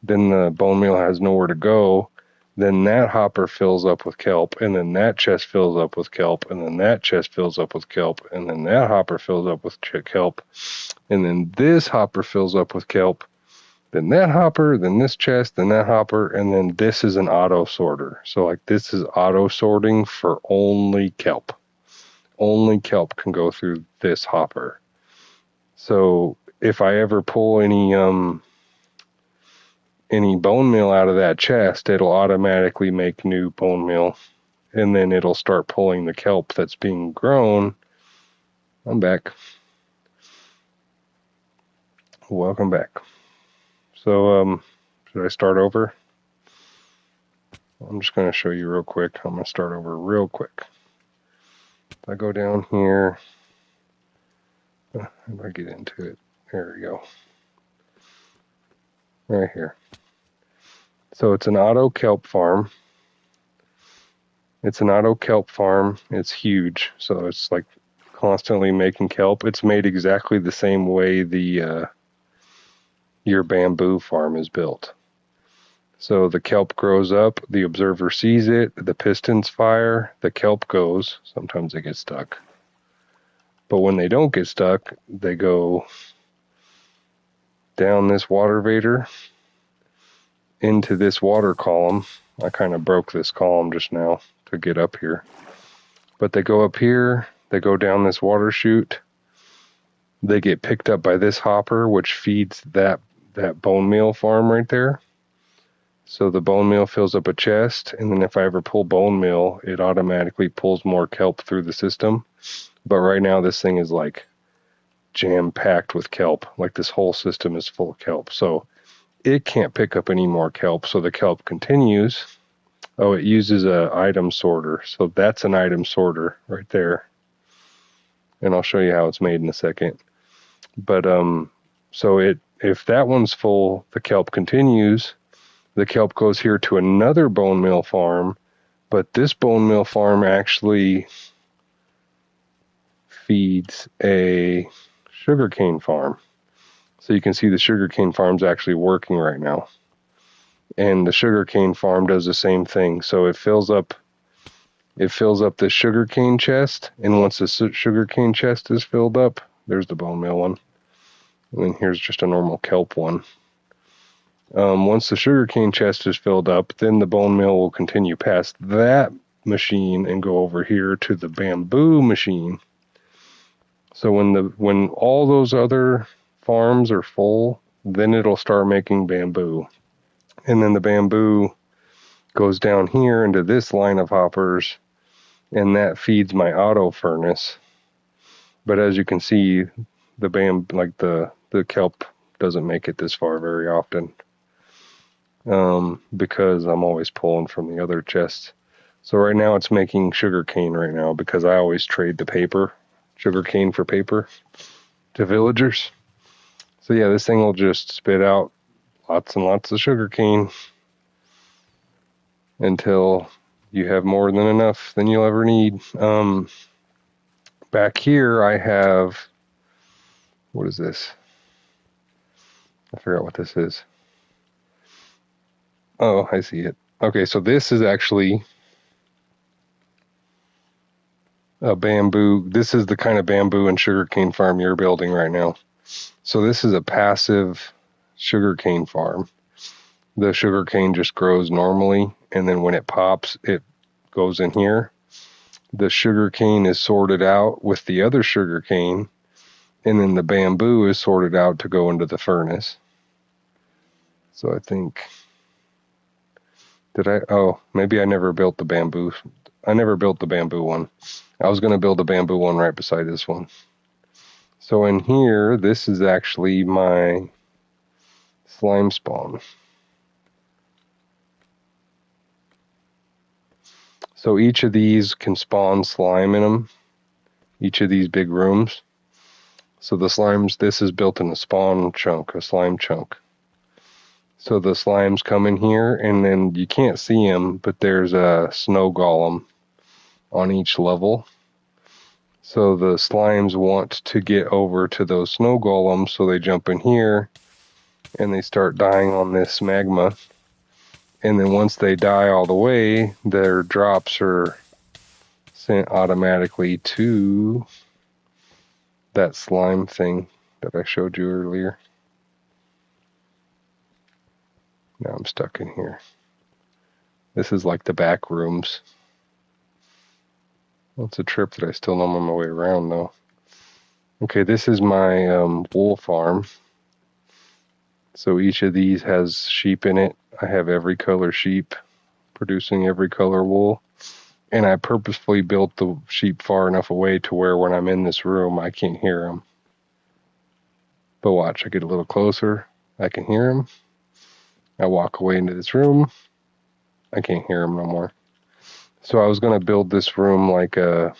then the bone meal has nowhere to go. Then that hopper fills up with kelp, and then that chest fills up with kelp, and then that chest fills up with kelp, and then that hopper fills up with kelp, and then this hopper fills up with kelp, then that hopper, then this chest, then that hopper, and then this is an auto sorter. So like this is auto sorting for only kelp. Only kelp can go through this hopper. So if I ever pull any bone meal out of that chest, it'll automatically make new bone meal, and then it'll start pulling the kelp that's being grown. I'm back. Welcome back. So should I start over? I'm just going to show you real quick. I'm going to start over real quick. If I go down here, if I get into it, there we go. Right here. So it's an auto kelp farm. It's an auto kelp farm. It's huge. So it's like constantly making kelp. It's made exactly the same way your bamboo farm is built. So the kelp grows up, the observer sees it, the pistons fire, the kelp goes. Sometimes they get stuck. But when they don't get stuck, they go down this water vader into this water column. I kind of broke this column just now to get up here. But they go up here, they go down this water chute, they get picked up by this hopper, which feeds that bone meal farm right there. So the bone meal fills up a chest, and then if I ever pull bone meal, it automatically pulls more kelp through the system. But right now this thing is like jam-packed with kelp. Like this whole system is full of kelp. So it can't pick up any more kelp, so the kelp continues. Oh, it uses a item sorter. So that's an item sorter right there. And I'll show you how it's made in a second. But so if that one's full, the kelp continues. The kelp goes here to another bone meal farm, but this bone meal farm actually feeds a sugarcane farm. So you can see the sugarcane farm's actually working right now. And the sugarcane farm does the same thing. So it fills up the sugarcane chest, and once the sugarcane chest is filled up, there's the bone meal one. And then here's just a normal kelp one. Once the sugarcane chest is filled up, then the bone meal will continue past that machine and go over here to the bamboo machine. So when all those other farms are full, then it'll start making bamboo. And then the bamboo goes down here into this line of hoppers, and that feeds my auto furnace. But as you can see, the kelp doesn't make it this far very often, because I'm always pulling from the other chests. So right now it's making sugarcane right now, because I always trade the sugarcane for paper to villagers. So yeah, this thing will just spit out lots and lots of sugarcane until you have more than enough than you'll ever need. Back here I have, what is this? I forgot what this is. Oh, I see it. Okay, so this is actually a bamboo. This is the kind of bamboo and sugarcane farm you're building right now. So this is a passive sugarcane farm. The sugarcane just grows normally, and then when it pops, it goes in here. The sugarcane is sorted out with the other sugarcane, and then the bamboo is sorted out to go into the furnace. So I think, maybe I never built the bamboo. I never built the bamboo one. I was going to build a bamboo one right beside this one. So in here, this is actually my slime spawn. So each of these can spawn slime in them, each of these big rooms. So the slimes, this is built in a spawn chunk, a slime chunk. So the slimes come in here, and then you can't see them, but there's a snow golem on each level. So the slimes want to get over to those snow golems, so they jump in here, and they start dying on this magma. And then once they die all the way, their drops are sent automatically to that slime thing that I showed you earlier. Now I'm stuck in here. This is like the back rooms. Well, it's a trip that I still know my way around though. Okay, this is my wool farm. So each of these has sheep in it. I have every color sheep producing every color wool. And I purposefully built the sheep far enough away to where when I'm in this room, I can't hear them. But watch, I get a little closer, I can hear them. I walk away into this room, I can't hear them no more. So I was going to build this room like a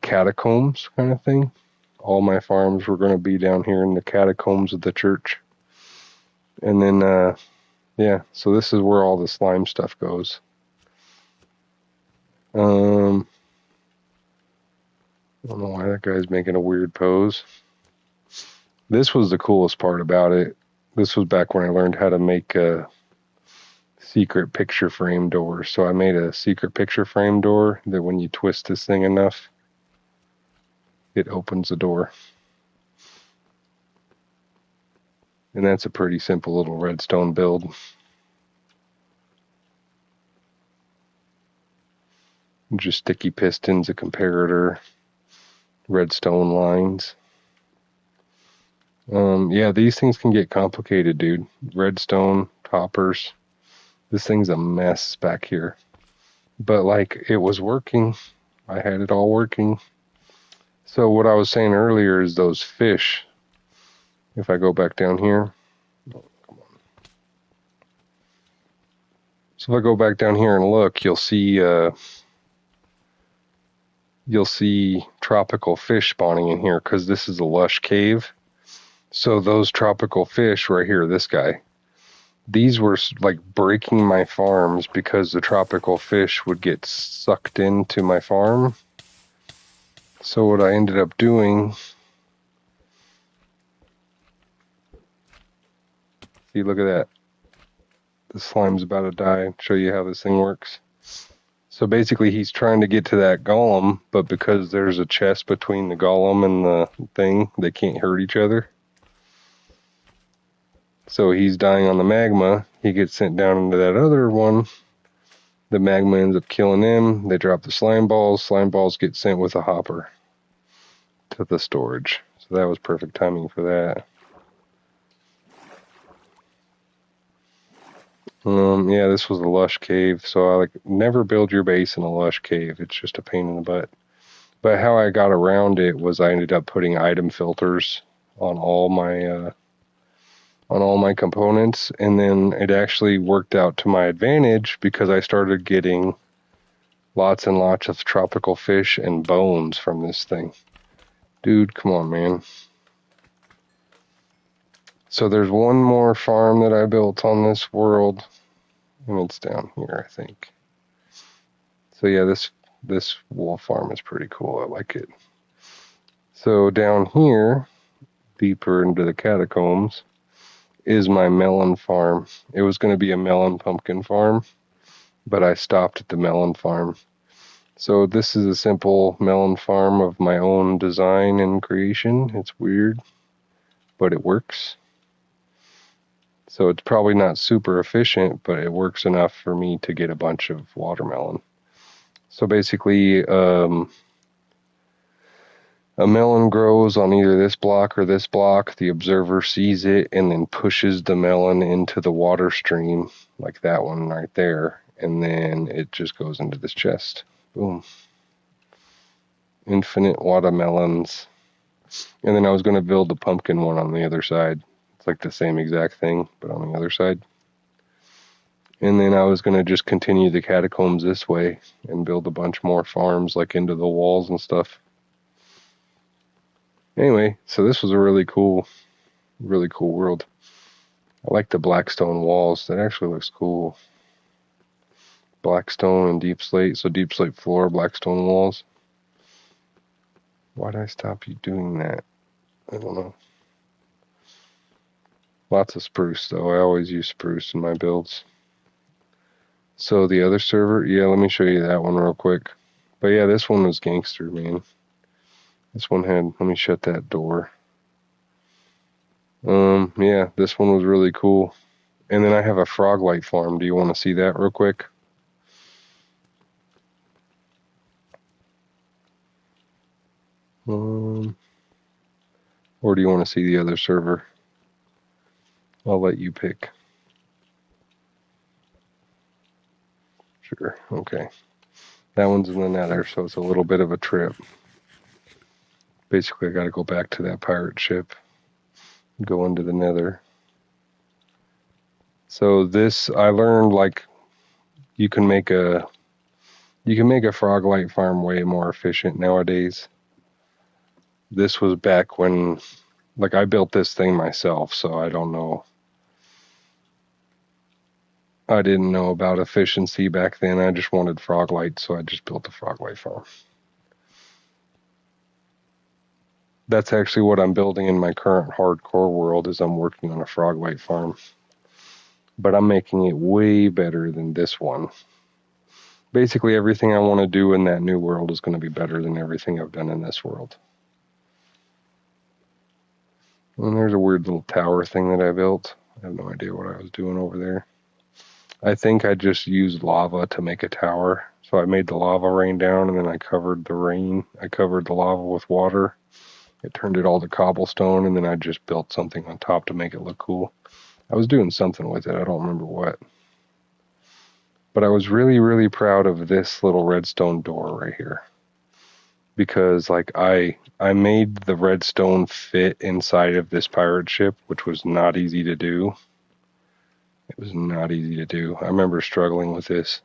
catacombs kind of thing. All my farms were going to be down here in the catacombs of the church. And then, yeah, so this is where all the slime stuff goes. I don't know why that guy's making a weird pose. This was the coolest part about it. This was back when I learned how to make a secret picture frame door. So I made a secret picture frame door that when you twist this thing enough, it opens the door. And that's a pretty simple little redstone build. Just sticky pistons, a comparator, redstone lines. Yeah, these things can get complicated, dude. Redstone, hoppers. This thing's a mess back here. But like, it was working. I had it all working. So what I was saying earlier is those fish. If I go back down here. Oh, come on. So if I go back down here and look, you'll see tropical fish spawning in here because this is a lush cave. So those tropical fish right here, this guy, these were like breaking my farms because the tropical fish would get sucked into my farm. So what I ended up doing, see, look at that. The slime's about to die. Show you how this thing works. So basically he's trying to get to that golem, but because there's a chest between the golem and the thing, they can't hurt each other. So he's dying on the magma. He gets sent down into that other one. The magma ends up killing him. They drop the slime balls. Slime balls get sent with a hopper to the storage. So that was perfect timing for that. Yeah, this was a lush cave. So I like never build your base in a lush cave. It's just a pain in the butt. But how I got around it was I ended up putting item filters on all my components, and then it actually worked out to my advantage because I started getting lots and lots of tropical fish and bones from this thing. Dude, come on, man. So there's one more farm that I built on this world, and it's down here, I think. So yeah, this wool farm is pretty cool. I like it. So down here, deeper into the catacombs, is my melon farm. It was going to be a melon pumpkin farm, but I stopped at the melon farm. So this is a simple melon farm of my own design and creation. It's weird, but it works. So it's probably not super efficient, but it works enough for me to get a bunch of watermelon. So basically, a melon grows on either this block or this block. The observer sees it and then pushes the melon into the water stream, like that one right there. And then it just goes into this chest. Boom. Infinite watermelons. And then I was going to build the pumpkin one on the other side. It's like the same exact thing, but on the other side. And then I was going to just continue the catacombs this way and build a bunch more farms like into the walls and stuff. Anyway, so this was a really cool world. I like the blackstone walls. That actually looks cool. Blackstone and deep slate. So deep slate floor, blackstone walls. Why'd I stop you doing that? I don't know. Lots of spruce though. I always use spruce in my builds. So the other server, yeah, let me show you that one real quick. But yeah, this one was gangster, man. This one had, let me shut that door. Yeah, this one was really cool. And then I have a frog light farm. Do you want to see that real quick? Or do you want to see the other server? I'll let you pick. Sure, okay. That one's in the nether, so it's a little bit of a trip. Basically, I got to go back to that pirate ship, go into the nether. So this, I learned like you can make a frog light farm way more efficient nowadays. This was back when, like, I built this thing myself, so I don't know. I didn't know about efficiency back then. I just wanted frog light, so I just built a frog light farm. That's actually what I'm building in my current hardcore world is I'm working on a frog light farm. But I'm making it way better than this one. Basically, everything I want to do in that new world is going to be better than everything I've done in this world. And there's a weird little tower thing that I built. I have no idea what I was doing over there. I think I just used lava to make a tower. So I made the lava rain down, and then I covered the lava with water. It turned it all to cobblestone, and then I just built something on top to make it look cool. I was doing something with it. I don't remember what. But I was really, really proud of this little redstone door right here. Because like I made the redstone fit inside of this pirate ship, which was not easy to do. It was not easy to do. I remember struggling with this,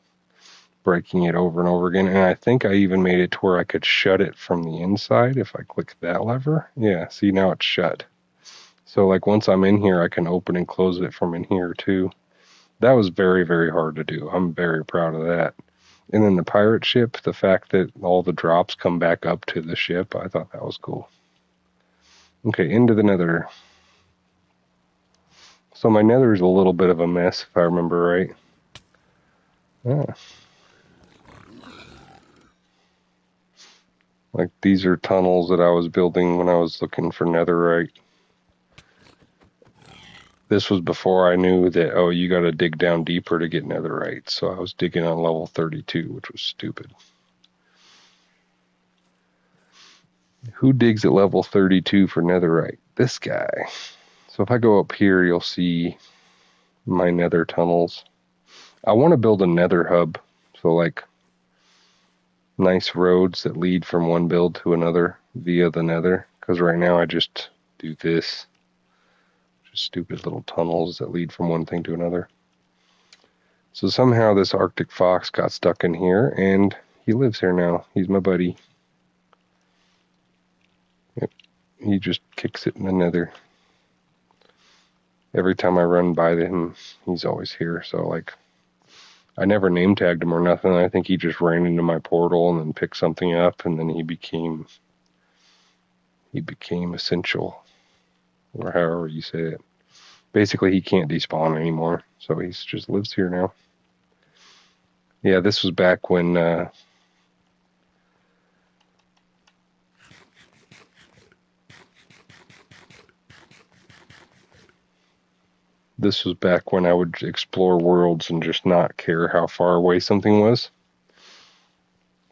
breaking it over and over again. And I think I even made it to where I could shut it from the inside if I click that lever. Yeah, see, now it's shut. So like once I'm in here, I can open and close it from in here too. That was very, very hard to do. I'm very proud of that. And then the pirate ship, the fact that all the drops come back up to the ship, I thought that was cool. Okay, into the nether. So my nether is a little bit of a mess, if I remember right. Yeah. Like these are tunnels that I was building when I was looking for netherite. This was before I knew that, oh, you got to dig down deeper to get netherite. So I was digging on level 32, which was stupid. Who digs at level 32 for netherite? This guy. So if I go up here, you'll see my nether tunnels. I want to build a nether hub. So like nice roads that lead from one build to another via the nether. Because right now I just do this. Just stupid little tunnels that lead from one thing to another. So somehow this Arctic fox got stuck in here and he lives here now. He's my buddy. Yep. He just kicks it in the nether. Every time I run by him, he's always here. So like I never name tagged him or nothing. I think he just ran into my portal and then picked something up, and then he became essential, or however you say it. Basically, he can't despawn anymore, so he just lives here now. Yeah, this was back when I would explore worlds and just not care how far away something was.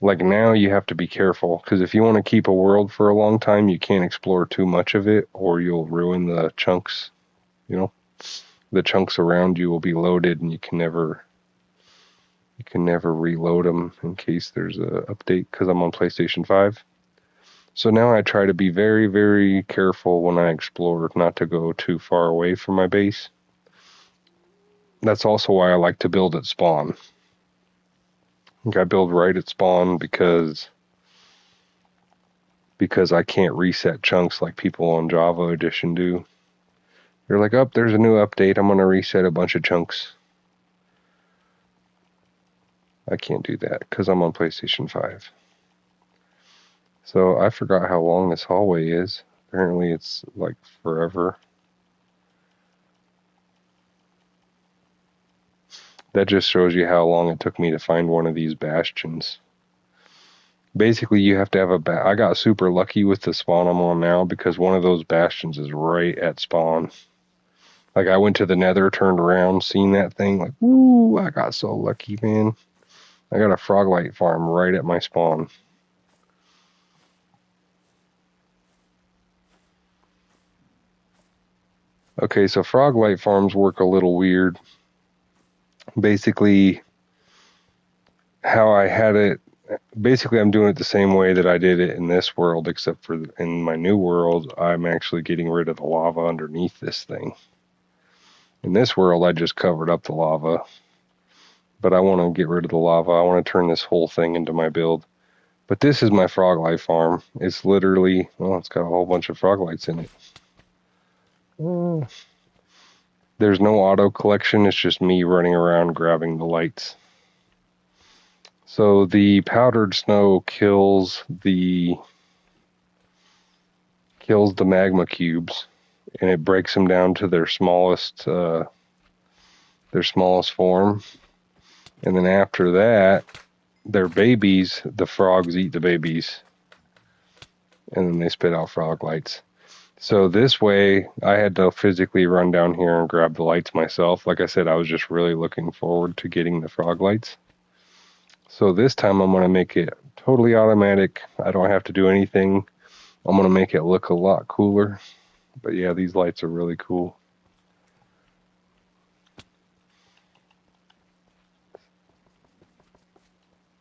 Like now you have to be careful, because if you want to keep a world for a long time, you can't explore too much of it or you'll ruin the chunks. You know, the chunks around you will be loaded and you can never reload them in case there's a update, because I'm on PlayStation 5. So now I try to be very, very careful when I explore, not to go too far away from my base. That's also why I like to build at spawn. I build right at spawn because I can't reset chunks like people on Java Edition do. They're like, oh, there's a new update. I'm going to reset a bunch of chunks. I can't do that because I'm on PlayStation 5. So I forgot how long this hallway is. Apparently it's like forever. That just shows you how long it took me to find one of these bastions. Basically, you have to have I got super lucky with the spawn I'm on now because one of those bastions is right at spawn. Like I went to the nether, turned around, seen that thing, like, woo, I got so lucky, man. I got a froglight farm right at my spawn. Okay, so froglight farms work a little weird. Basically, how I had it, I'm doing it the same way that I did it in this world, except for in my new world, I'm actually getting rid of the lava underneath this thing. In this world, I just covered up the lava, but I want to get rid of the lava. I want to turn this whole thing into my build. But this is my froglight farm. It's literally, well, it's got a whole bunch of froglights in it. There's no auto collection. It's just me running around grabbing the lights. So the powdered snow kills the magma cubes, and it breaks them down to their smallest form. And then after that, their babies, the frogs eat the babies, and then they spit out frog lights. So this way, I had to physically run down here and grab the lights myself. Like I said, I was just really looking forward to getting the frog lights. So this time I'm going to make it totally automatic. I don't have to do anything. I'm going to make it look a lot cooler. But yeah, these lights are really cool.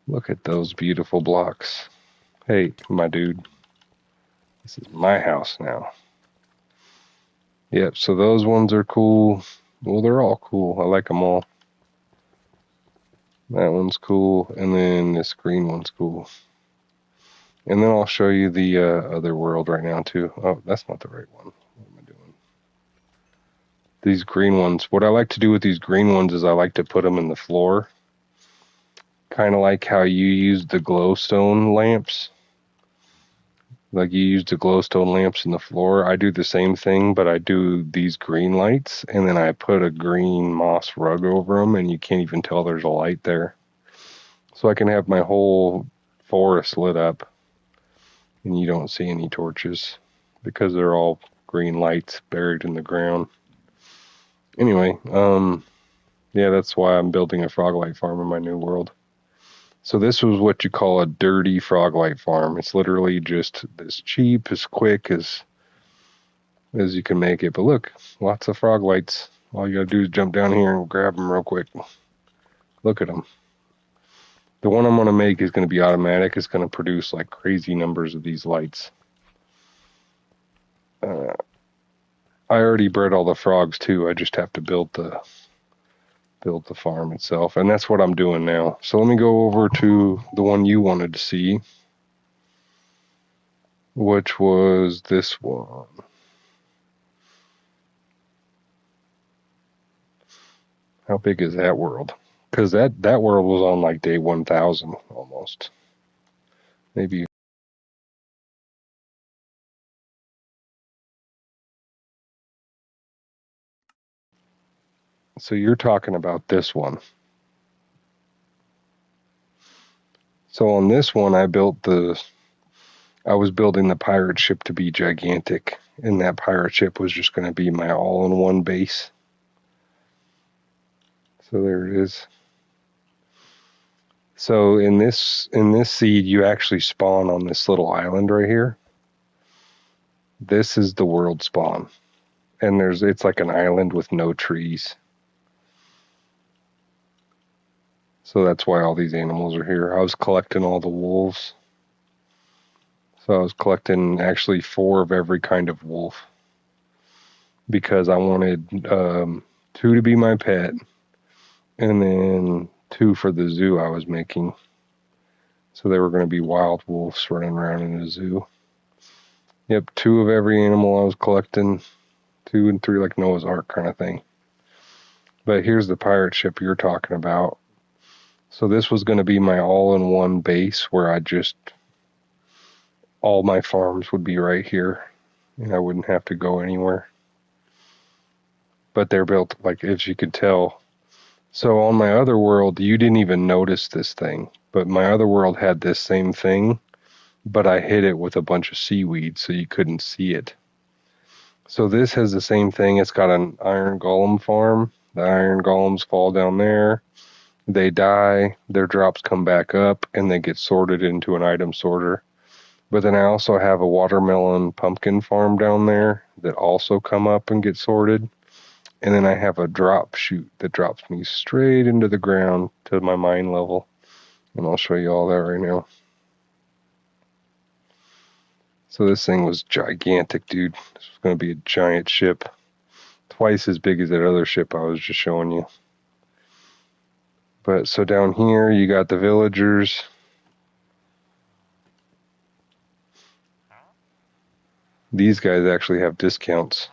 Look at those beautiful blocks. Hey, my dude, this is my house now. Yep, so those ones are cool. Well, they're all cool. I like them all. That one's cool, and then this green one's cool. And then I'll show you the other world right now, too. Oh, that's not the right one. What am I doing? These green ones. What I like to do with these green ones is I like to put them in the floor. Kind of like how you use the glowstone lamps. Like you use the glowstone lamps in the floor. I do the same thing, but I do these green lights, and then I put a green moss rug over them, and you can't even tell there's a light there. So I can have my whole forest lit up, and you don't see any torches because they're all green lights buried in the ground. Anyway, yeah, that's why I'm building a frog light farm in my new world. So this was what you call a dirty frog light farm. It's literally just as cheap, as quick as you can make it. But look, lots of frog lights. All you gotta do is jump down here and grab them real quick. Look at them. The one I'm gonna make is gonna be automatic. It's gonna produce like crazy numbers of these lights. I already bred all the frogs too. I just have to build the farm itself, and that's what I'm doing now. So let me go over to the one you wanted to see, which was this one. How big is that world? Because that world was on like day 1000 almost. Maybe. So you're talking about this one. So on this one, I was building the pirate ship to be gigantic, and that pirate ship was just going to be my all-in-one base. So there it is. So in this seed, you actually spawn on this little island right here. This is the world spawn, and it's like an island with no trees. So that's why all these animals are here. I was collecting all the wolves. So I was collecting actually 4 of every kind of wolf because I wanted 2 to be my pet and then 2 for the zoo I was making. So they were going to be wild wolves running around in a zoo. Yep, 2 of every animal I was collecting, 2 and 3 like Noah's Ark kind of thing. But here's the pirate ship you're talking about. So this was going to be my all-in-one base where all my farms would be right here, and I wouldn't have to go anywhere. But they're built, like, as you could tell. So on my other world, you didn't even notice this thing, but my other world had this same thing, but I hid it with a bunch of seaweed so you couldn't see it. So this has the same thing. It's got an iron golem farm. The iron golems fall down there. They die, their drops come back up, and they get sorted into an item sorter. But then I also have a watermelon pumpkin farm down there that also come up and get sorted. And then I have a drop chute that drops me straight into the ground to my mine level. And I'll show you all that right now. So this thing was gigantic, dude. This was going to be a giant ship. Twice as big as that other ship I was just showing you. But so down here, you got the villagers. These guys actually have discounts.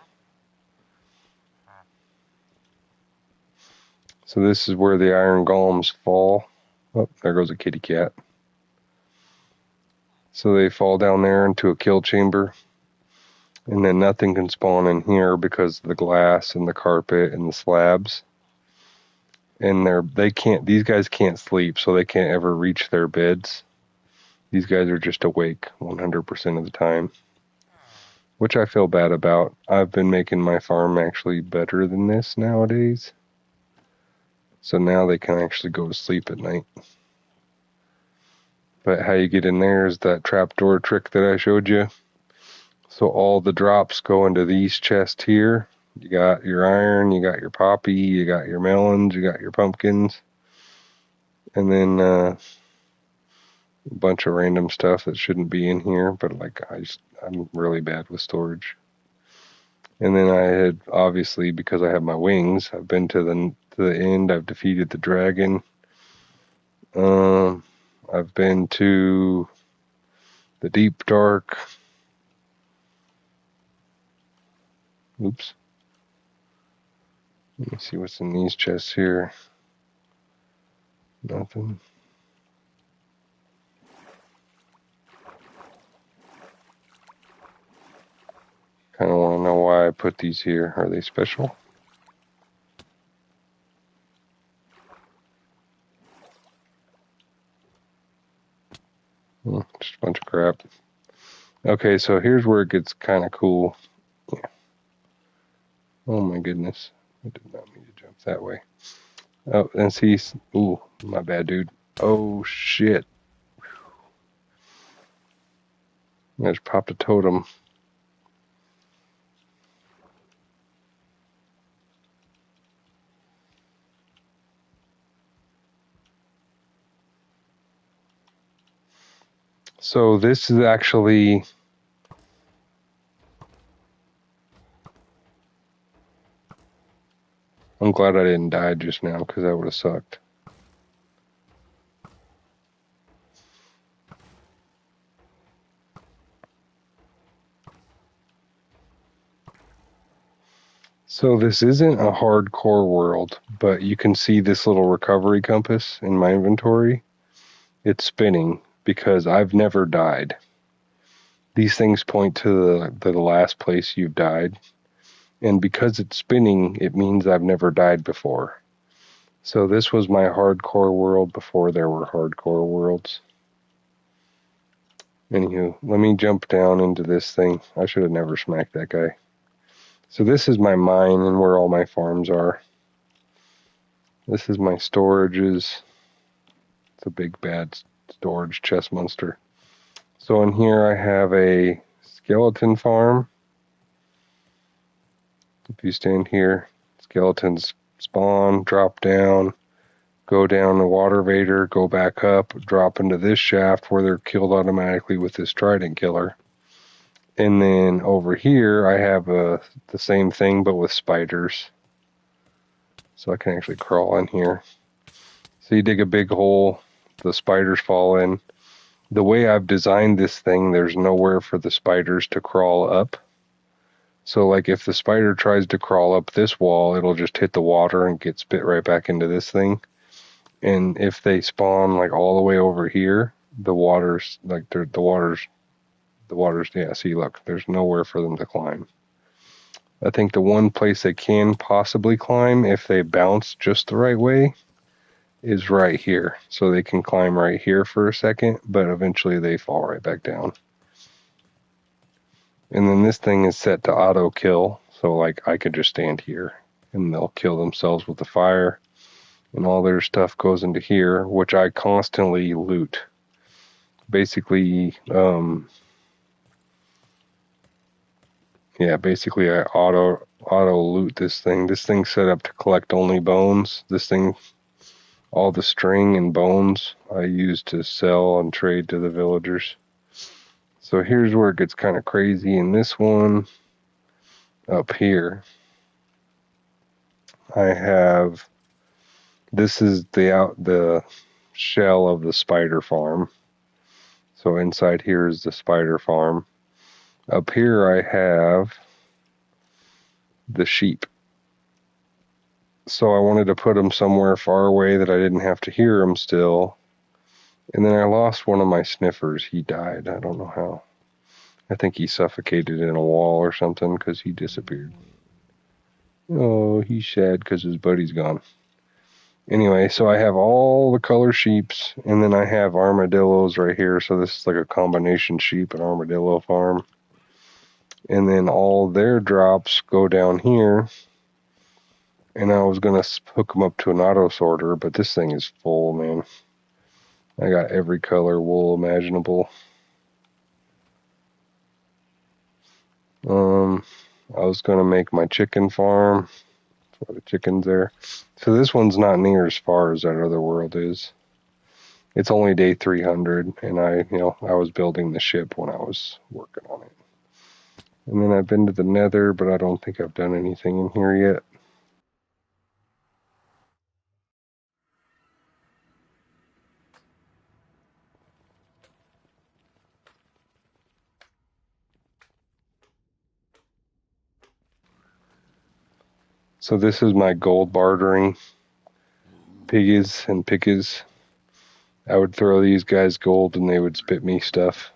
So this is where the iron golems fall. Oh, there goes a kitty cat. So they fall down there into a kill chamber. And then nothing can spawn in here because of the glass and the carpet and the slabs. And these guys can't sleep, so they can't ever reach their beds. These guys are just awake 100% of the time. which I feel bad about. I've been making my farm actually better than this nowadays. So now they can actually go to sleep at night. But how you get in there is that trapdoor trick that I showed you. So all the drops go into these chests here. You got your iron, you got your poppy, you got your melons, you got your pumpkins, and then a bunch of random stuff that shouldn't be in here. But like I'm really bad with storage. And then I had, obviously, because I have my wings, I've been to the end. I've defeated the dragon. I've been to the deep dark. Oops. Let me see what's in these chests here. Nothing. Kind of want to know why I put these here. Are they special? Just a bunch of crap. Okay, so here's where it gets kind of cool. Yeah. Oh my goodness. I did not mean to jump that way. Oh, and see, ooh, my bad, dude. Oh shit. I just popped a totem. So this is actually, I'm glad I didn't die just now because that would have sucked. So this isn't a hardcore world, but you can see this little recovery compass in my inventory. It's spinning because I've never died. These things point to the last place you've died. And because it's spinning, it means I've never died before. So this was my hardcore world before there were hardcore worlds. Anywho, let me jump down into this thing. I should have never smacked that guy. So this is my mine and where all my farms are. This is my storages. It's a big bad storage chest monster. So in here I have a skeleton farm. If you stand here, skeletons spawn, drop down, go down the water vader, go back up, drop into this shaft where they're killed automatically with this trident killer. And then over here I have the same thing but with spiders. So I can actually crawl in here. So you dig a big hole, the spiders fall in. The way I've designed this thing, there's nowhere for the spiders to crawl up. So like if the spider tries to crawl up this wall, it'll just hit the water and get spit right back into this thing. And if they spawn like all the way over here, the water's, yeah, see, look, there's nowhere for them to climb. I think the one place they can possibly climb if they bounce just the right way is right here. So they can climb right here for a second, but eventually they fall right back down. And then this thing is set to auto kill. So like I could just stand here and they'll kill themselves with the fire. And all their stuff goes into here, which I constantly loot. Basically, basically I auto loot this thing. This thing's set up to collect only bones. This thing, all the string and bones I use to sell and trade to the villagers. So here's where it gets kind of crazy. In this one up here, I have, this is the shell of the spider farm. So inside here is the spider farm. Up here I have the sheep. So I wanted to put them somewhere far away that I didn't have to hear them still. And then I lost one of my sniffers. He died. I don't know how. I think he suffocated in a wall or something because he disappeared. Oh, he's sad because his buddy's gone. Anyway, so I have all the color sheeps, and then I have armadillos right here. So this is like a combination sheep and armadillo farm. and then all their drops go down here. And I was gonna hook them up to an auto sorter, but this thing is full, man. I got every color wool imaginable. I was gonna make my chicken farm for the chickens there. So this one's not near as far as that other world is. It's only day 300, and I was building the ship when I was working on it. And then I've been to the Nether, but I don't think I've done anything in here yet. So this is my gold bartering piggies and pickies. I would throw these guys gold and they would spit me stuff.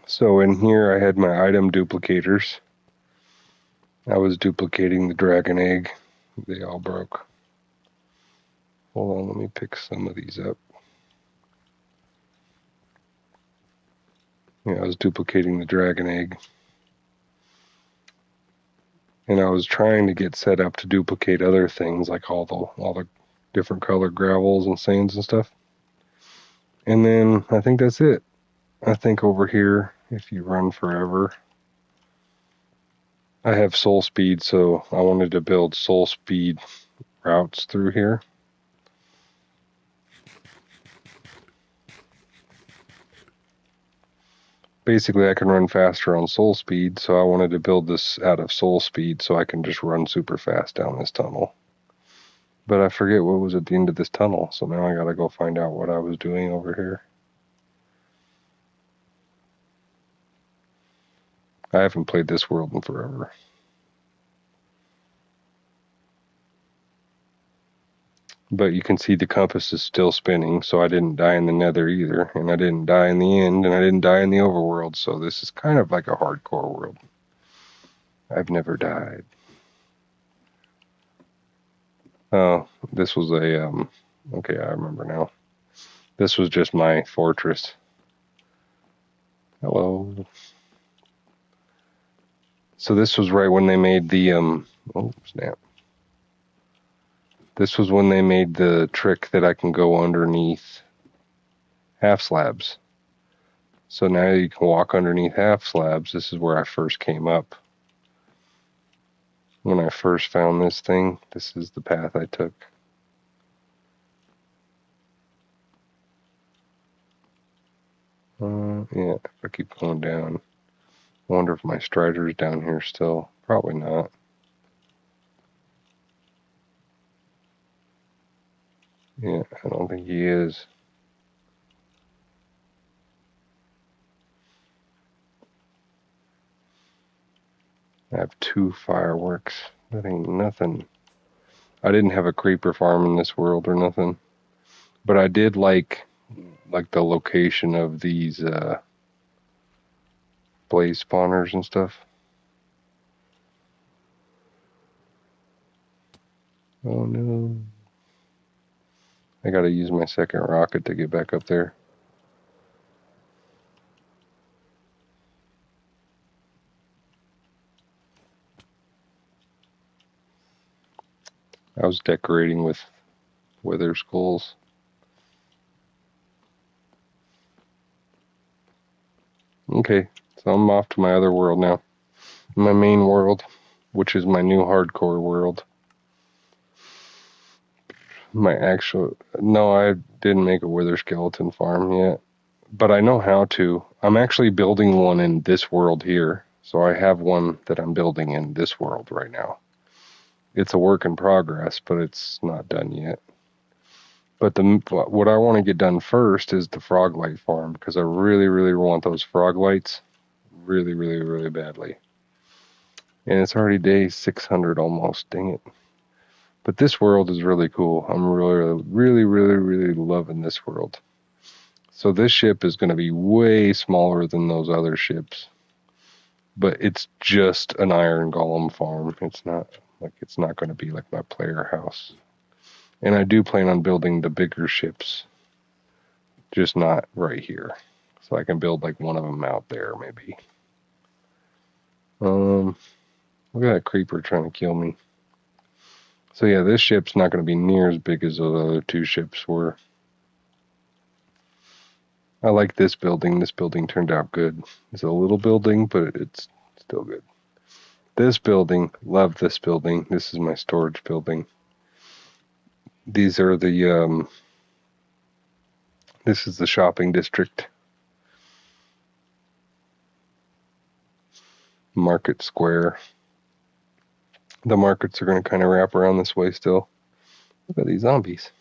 So in here I had my item duplicators. I was duplicating the dragon egg. They all broke. Hold on, let me pick some of these up. Yeah, I was duplicating the dragon egg. And I was trying to get set up to duplicate other things like all the different colored gravels and sands and stuff. And then I think that's it. I think over here, if you run forever, I have soul speed, so I wanted to build soul speed routes through here. Basically, I can run faster on soul speed, so I wanted to build this out of soul speed so I can just run super fast down this tunnel. But I forget what was at the end of this tunnel, so now I gotta go find out what I was doing over here. I haven't played this world in forever. But you can see the compass is still spinning, so I didn't die in the nether either, and I didn't die in the end, and I didn't die in the overworld, so this is kind of like a hardcore world. I've never died. Oh, this was okay, I remember now. This was just my fortress. Hello. So this was right when they made the, oh, snap. This was when they made the trick that I can go underneath half slabs. So now you can walk underneath half slabs. This is where I first came up. When I first found this thing, this is the path I took. Yeah, if I keep going down. I wonder if my strider's down here still. Probably not. Yeah, I don't think he is. I have 2 fireworks. That ain't nothing. I didn't have a creeper farm in this world or nothing. But I did like the location of these blaze spawners and stuff. Oh no. I gotta use my second rocket to get back up there. I was decorating with wither skulls. Okay, so I'm off to my other world now. My main world, which is my new hardcore world. No, I didn't make a wither skeleton farm yet, but I know how to. I'm actually building one in this world here. So I have one that I'm building in this world right now. It's a work in progress, but it's not done yet. But what I want to get done first is the frog light farm because I really, really want those frog lights really, really, really badly. And it's already day 600 almost, dang it. But this world is really cool. I'm really, really, really, really loving this world. So this ship is going to be way smaller than those other ships. But it's just an iron golem farm. It's not going to be like my player house. And I do plan on building the bigger ships, just not right here. So I can build like one of them out there, maybe. Look at that creeper trying to kill me. So yeah, this ship's not going to be near as big as those other two ships were. I like this building. This building turned out good. It's a little building, but it's still good. This building, love this building. This is my storage building. These are the, this is the shopping district. Market Square. The markets are going to kind of wrap around this way still. Look at these zombies.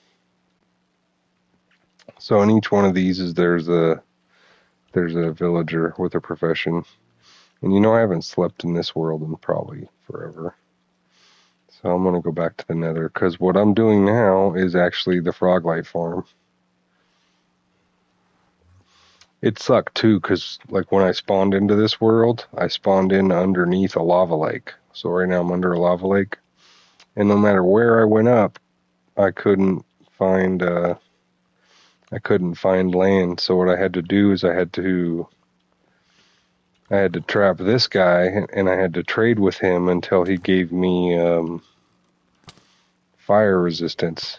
So in each one of these is there's a villager with a profession. And you know I haven't slept in this world in probably forever. So I'm going to go back to the nether because what I'm doing now is actually the frog life farm. It sucked too because like when I spawned into this world, I spawned in underneath a lava lake. So right now I'm under a lava lake. And no matter where I went up, I couldn't find land. So what I had to do is I had to trap this guy and I had to trade with him until he gave me fire resistance.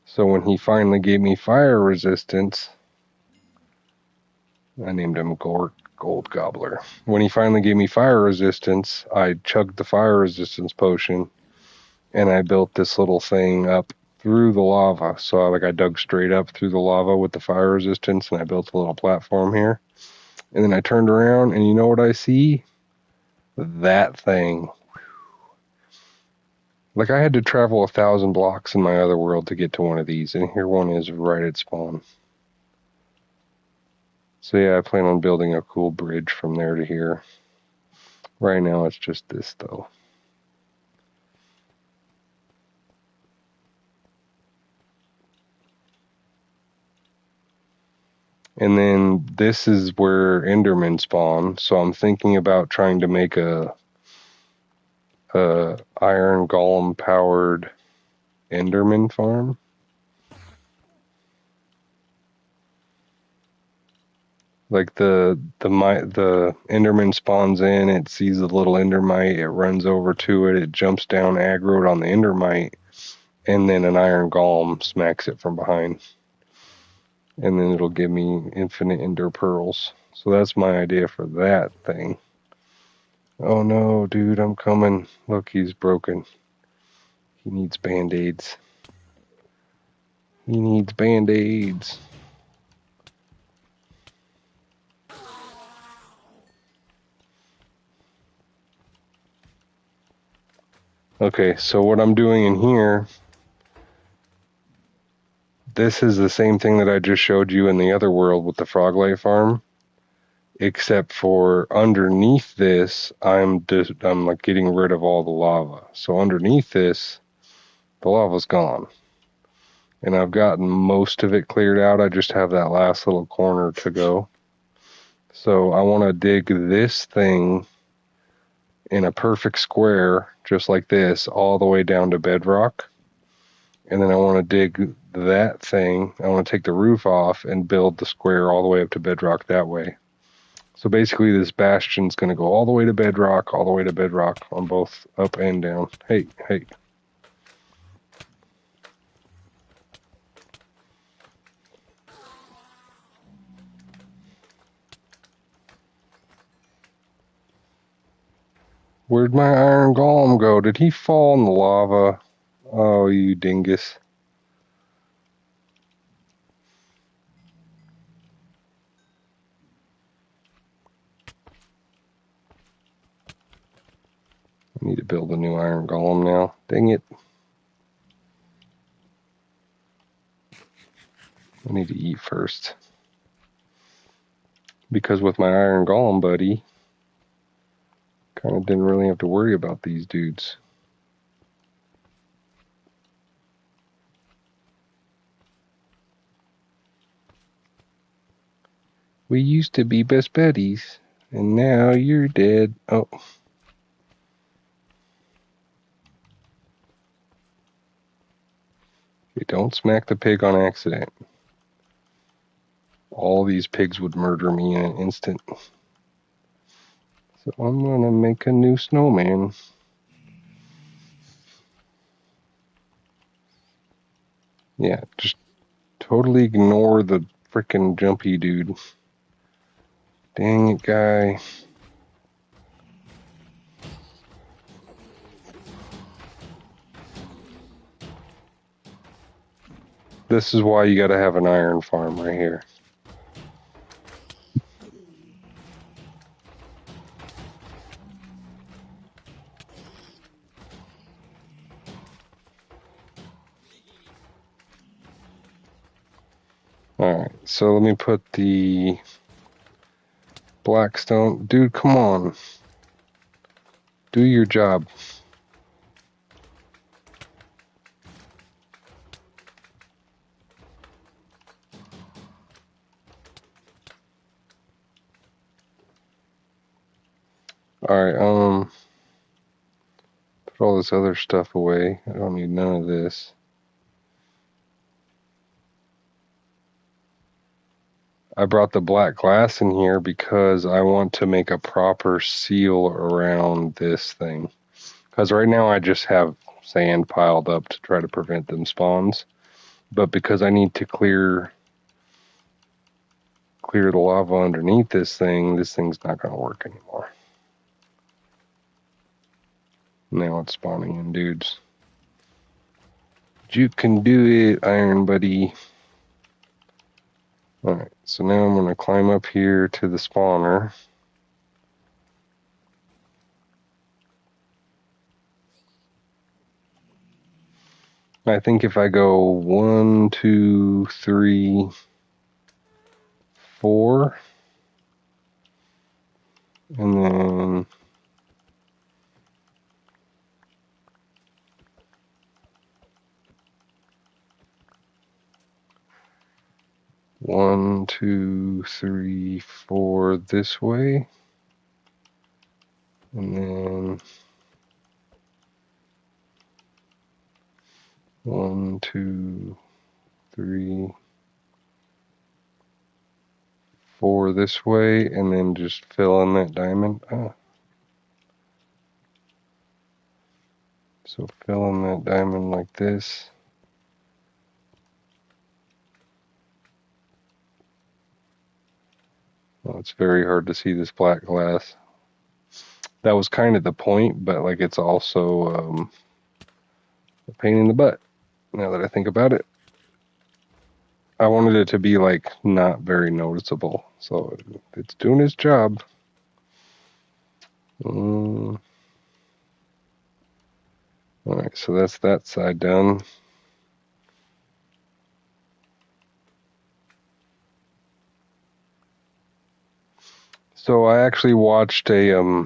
So when he finally gave me fire resistance, I named him Gold Gobbler. When he finally gave me fire resistance, I chugged the fire resistance potion and I built this little thing up through the lava. So I dug straight up through the lava with the fire resistance and I built a little platform here. And then I turned around and you know what I see? That thing. Like I had to travel 1,000 blocks in my other world to get to one of these, and here one is right at spawn. So yeah, I plan on building a cool bridge from there to here. Right now it's just this though. And then this is where Endermen spawn, so I'm thinking about trying to make a iron golem powered Enderman farm. Like the Enderman spawns in, it sees the little Endermite, it runs over to it, it jumps down aggroed on the Endermite, and then an iron golem smacks it from behind. And then it'll give me infinite ender pearls. So that's my idea for that thing. Oh no, dude, I'm coming. Look, he's broken. He needs band-aids. He needs band-aids. Okay, so what I'm doing in here, this is the same thing that I just showed you in the other world with the frog life farm, except for underneath this, I'm like getting rid of all the lava. So underneath this, the lava's gone. And I've gotten most of it cleared out. I just have that last little corner to go. So I want to dig this thing in a perfect square, just like this, all the way down to bedrock. And then I want to dig that thing. I want to take the roof off and build the square all the way up to bedrock that way. So basically this bastion's going to go all the way to bedrock on both up and down. Hey. Where'd my iron golem go? Did he fall in the lava? Oh, you dingus. I need to build a new iron golem now. Dang it. I need to eat first. Because with my iron golem buddy, kind of didn't really have to worry about these dudes. We used to be best buddies, and now you're dead. Oh. Okay, don't smack the pig on accident. all these pigs would murder me in an instant. So I'm gonna make a new snowman. Yeah, just totally ignore the frickin' jumpy dude. Dang it, guy. This is why you gotta have an iron farm right here. Alright, so let me put the blackstone. Dude, come on. Do your job. Alright, put all this other stuff away. I don't need none of this. I brought the black glass in here because I want to make a proper seal around this thing. Because right now I just have sand piled up to try to prevent them spawns. But because I need to clear the lava underneath this thing's not going to work anymore. Now it's spawning in dudes. You can do it, Iron Buddy. Alright, so now I'm going to climb up here to the spawner. I think if I go 1, 2, 3, 4, and then 1, 2, 3, 4 this way, and then 1, 2, 3, 4 this way, and then just fill in that diamond. So fill in that diamond like this. Well, it's very hard to see this black glass. That was kind of the point, but like it's also a pain in the butt. Now that I think about it, I wanted it to be like not very noticeable, so it's doing its job. All right, so that's that side done. So I actually watched a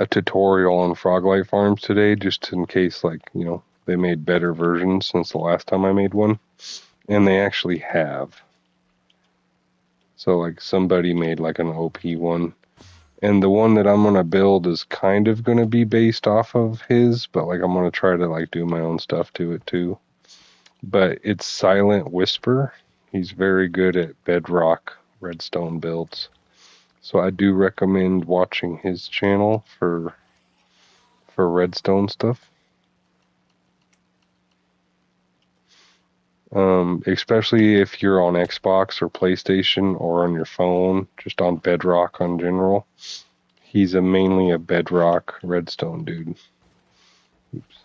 tutorial on Froglight Farms today, just in case, like, you know, they made better versions since the last time I made one, and they actually have. So like somebody made like an OP one, and the one that I'm gonna build is kind of gonna be based off of his, but like I'm gonna try to like do my own stuff to it too. But it's Silent Whisper. He's very good at bedrock redstone builds. So I do recommend watching his channel for redstone stuff. Especially if you're on Xbox or PlayStation or on your phone, just on Bedrock on general. He's mainly a Bedrock redstone dude. Oops.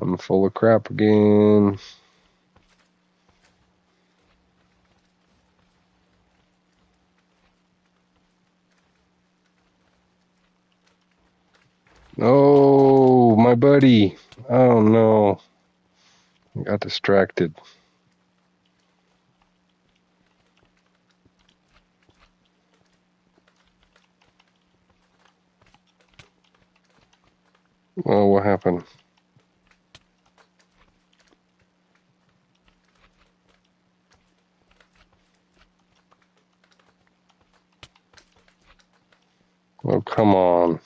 I'm full of crap again. Oh, my buddy. Oh no. I got distracted. Oh, what happened? Oh, come on.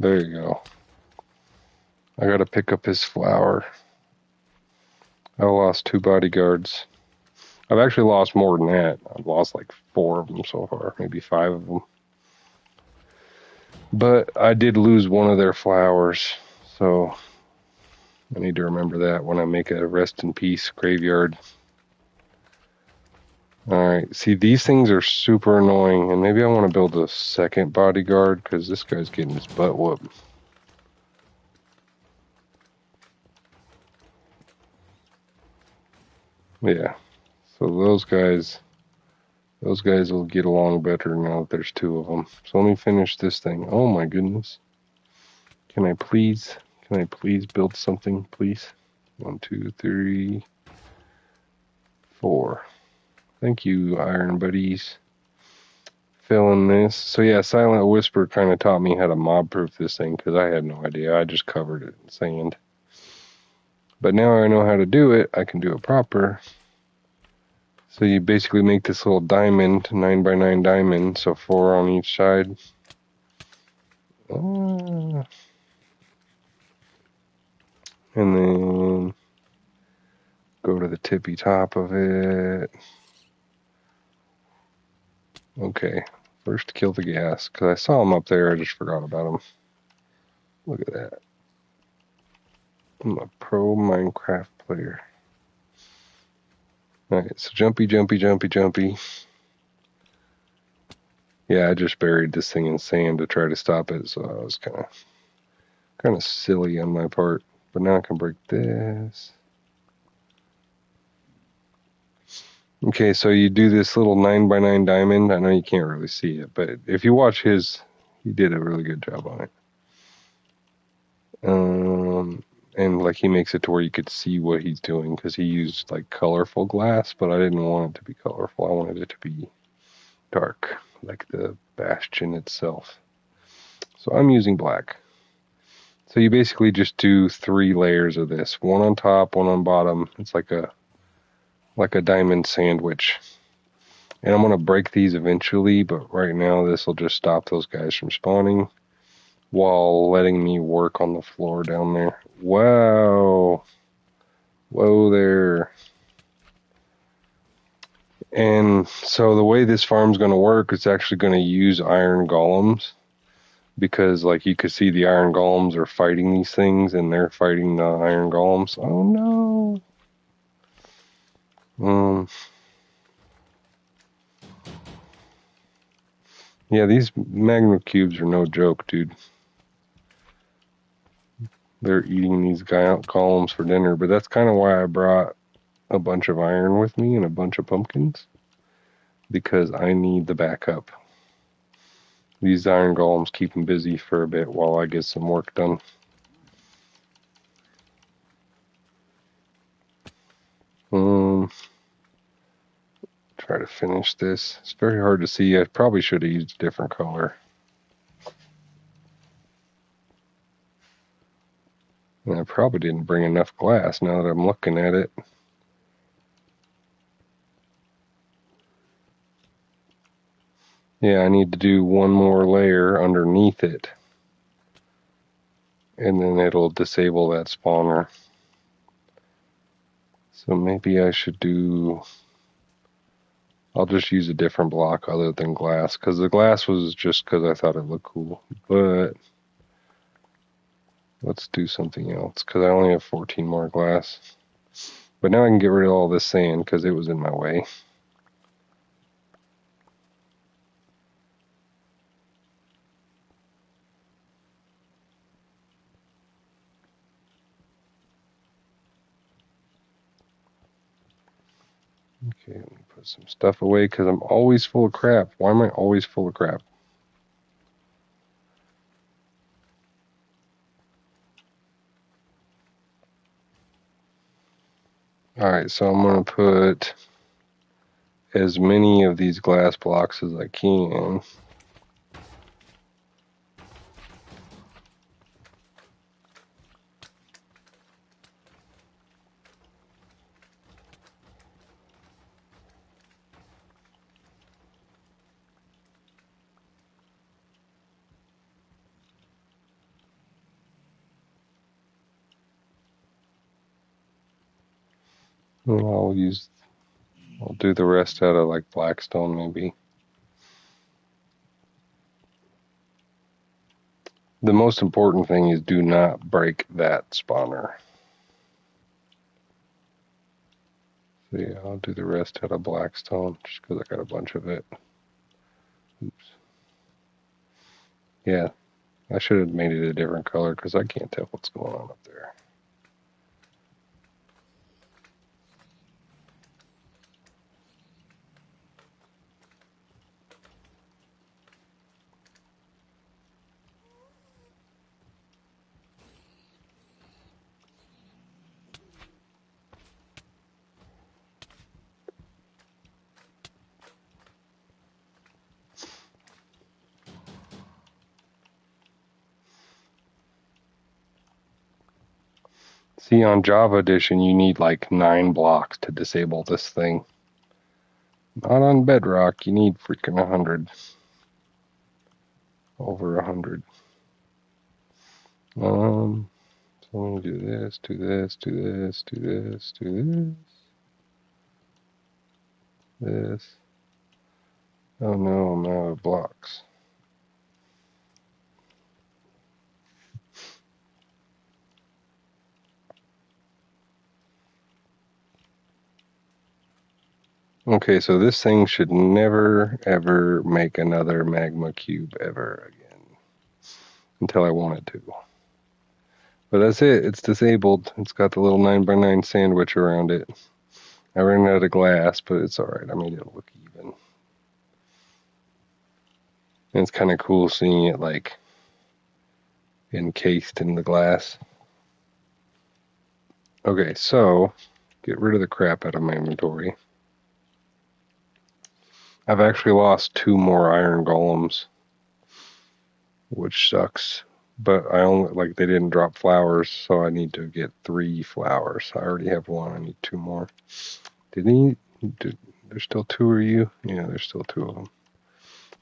There you go. I gotta pick up his flower. I lost 2 bodyguards. I've actually lost more than that. I've lost like 4 of them so far, maybe 5 of them. But I did lose one of their flowers, so I need to remember that when I make a rest in peace graveyard. Alright, see, these things are super annoying, and maybe I want to build a second bodyguard, because this guy's getting his butt whooped. Yeah, so those guys will get along better now that there's 2 of them. So let me finish this thing. Oh my goodness. Can I please build something, please? 1, 2, 3, 4. Thank you, Iron Buddies. Filling this. So yeah, Silent Whisper kind of taught me how to mob-proof this thing, because I had no idea. I just covered it in sand. But now I know how to do it. I can do it proper. So you basically make this little diamond, 9x9 diamond, so 4 on each side. And then go to the tippy top of it. Okay, first kill the gas, because I saw him up there, I just forgot about him. Look at that. I'm a pro Minecraft player. Alright, so jumpy, jumpy, jumpy, jumpy. Yeah, I just buried this thing in sand to try to stop it, so I was kind of silly on my part. But now I can break this. Okay, so you do this little 9x9 diamond. I know you can't really see it, but if you watch his, he did a really good job on it. And like he makes it to where you could see what he's doing, because he used like colorful glass, but I didn't want it to be colorful. I wanted it to be dark, like the bastion itself. So I'm using black. So you basically just do 3 layers of this, 1 on top, 1 on bottom. It's like a diamond sandwich. And I'm going to break these eventually, but right now this will just stop those guys from spawning while letting me work on the floor down there. Wow. Whoa there. And so the way this farm's going to work, it's actually going to use iron golems, because like you could see the iron golems are fighting these things, and they're fighting the iron golems. Oh no. Yeah, these magma cubes are no joke, dude. They're eating these golems for dinner, but that's kind of why I brought a bunch of iron with me and a bunch of pumpkins, because I need the backup. These iron golems keep them busy for a bit while I get some work done. Try to finish this. It's very hard to see. I probably should have used a different color. And I probably didn't bring enough glass now that I'm looking at it. Yeah, I need to do 1 more layer underneath it, and then it'll disable that spawner. So maybe I should do... I'll just use a different block other than glass, because the glass was just because I thought it looked cool. But let's do something else, because I only have 14 more glass. But now I can get rid of all this sand, because it was in my way. Okay, let me put some stuff away, because I'm always full of crap. Why am I always full of crap? Alright, so I'm going to put as many of these glass blocks as I can. And I'll do the rest out of like blackstone maybe. The most important thing is do not break that spawner. So yeah, I'll do the rest out of blackstone just because I got a bunch of it. Oops. Yeah, I should have made it a different color because I can't tell what's going on up there. See, on Java Edition, you need like 9 blocks to disable this thing. Not on Bedrock, you need freaking 100. Over 100. So let me do this, do this, do this, do this, do this. Oh no, I'm out of blocks. Okay, so this thing should never ever make another magma cube ever again. Until I want it to. But that's it, it's disabled. It's got the little 9x9 sandwich around it. I ran out of glass, but it's alright. I made it look even. And it's kind of cool seeing it like encased in the glass. Okay, so get rid of the crap out of my inventory. I've actually lost 2 more iron golems, which sucks. But I only like they didn't drop flowers, so I need to get 3 flowers. I already have 1. I need 2 more. There's still 2 of you? Yeah, there's still 2 of them.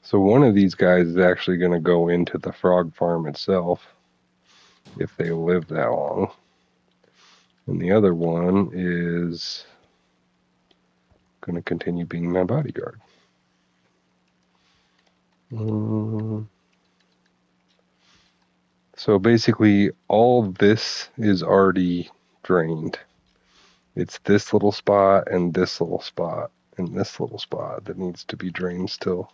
So one of these guys is actually going to go into the frog farm itself if they live that long. And the other one is going to continue being my bodyguard. So basically, all this is already drained. It's this little spot and this little spot and this little spot that needs to be drained still.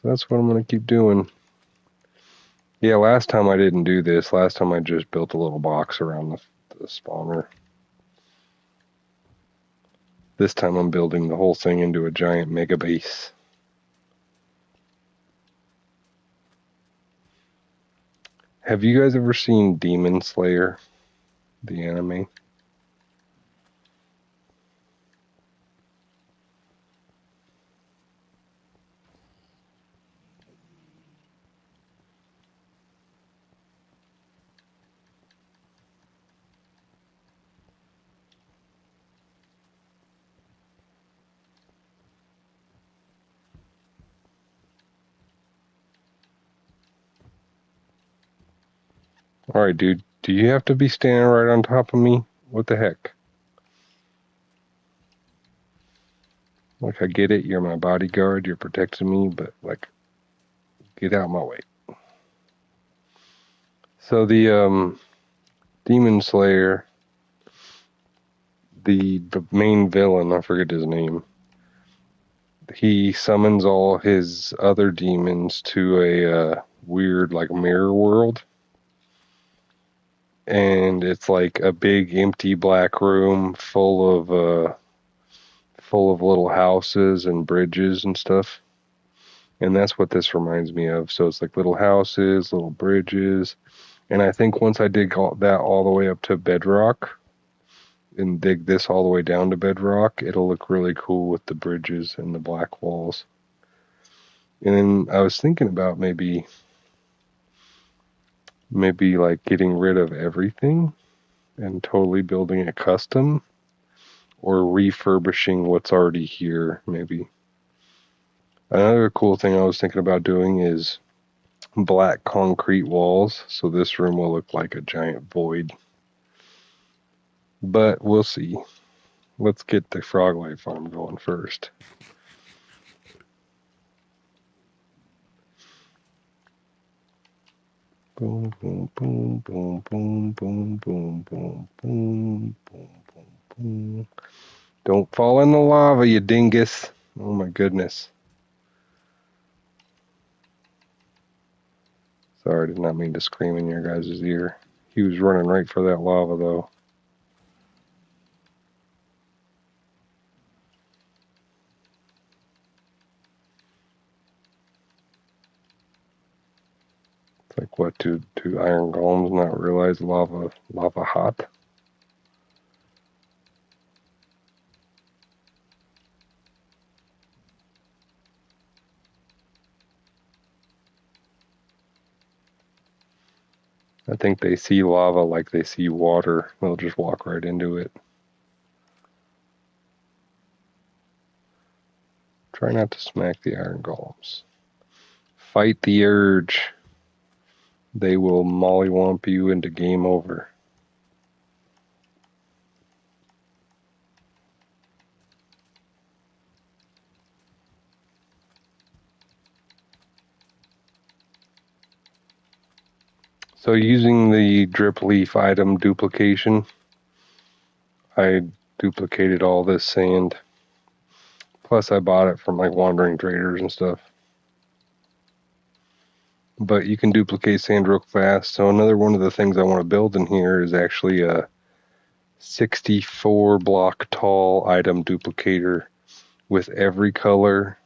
So that's what I'm going to keep doing. Yeah, last time I didn't do this. Last time I just built a little box around the spawner. This time I'm building the whole thing into a giant mega base. Have you guys ever seen Demon Slayer, the anime? Alright, dude, do you have to be standing right on top of me? What the heck? Like, I get it, you're my bodyguard, you're protecting me, but, like, get out of my way. So the Demon Slayer, the main villain, I forget his name, he summons all his other demons to a weird, like, mirror world. And it's like a big empty black room full of little houses and bridges and stuff. And that's what this reminds me of. So it's like little houses, little bridges. And I think once I dig that all the way up to bedrock and dig this all the way down to bedrock, it'll look really cool with the bridges and the black walls. And then I was thinking about maybe like getting rid of everything and totally building it custom or refurbishing what's already here, maybe. Another cool thing I was thinking about doing is black concrete walls, so this room will look like a giant void. But we'll see. let's get the frog life farm going first. Boom, boom, boom, boom, boom, boom, boom, boom, boom, boom, boom, boom. Don't fall in the lava, you dingus. Oh my goodness. Sorry, I did not mean to scream in your guys' ear. He was running right for that lava, though. It's like, what, do iron golems not realize lava hot? I think they see lava like they see water. They'll just walk right into it. Try not to smack the iron golems. Fight the urge. They will mollywomp you into game over. So using the drip leaf item duplication, I duplicated all this sand. Plus I bought it from like wandering traders and stuff. But you can duplicate sand real fast. So another one of the things I want to build in here is actually a 64 block tall item duplicator with every color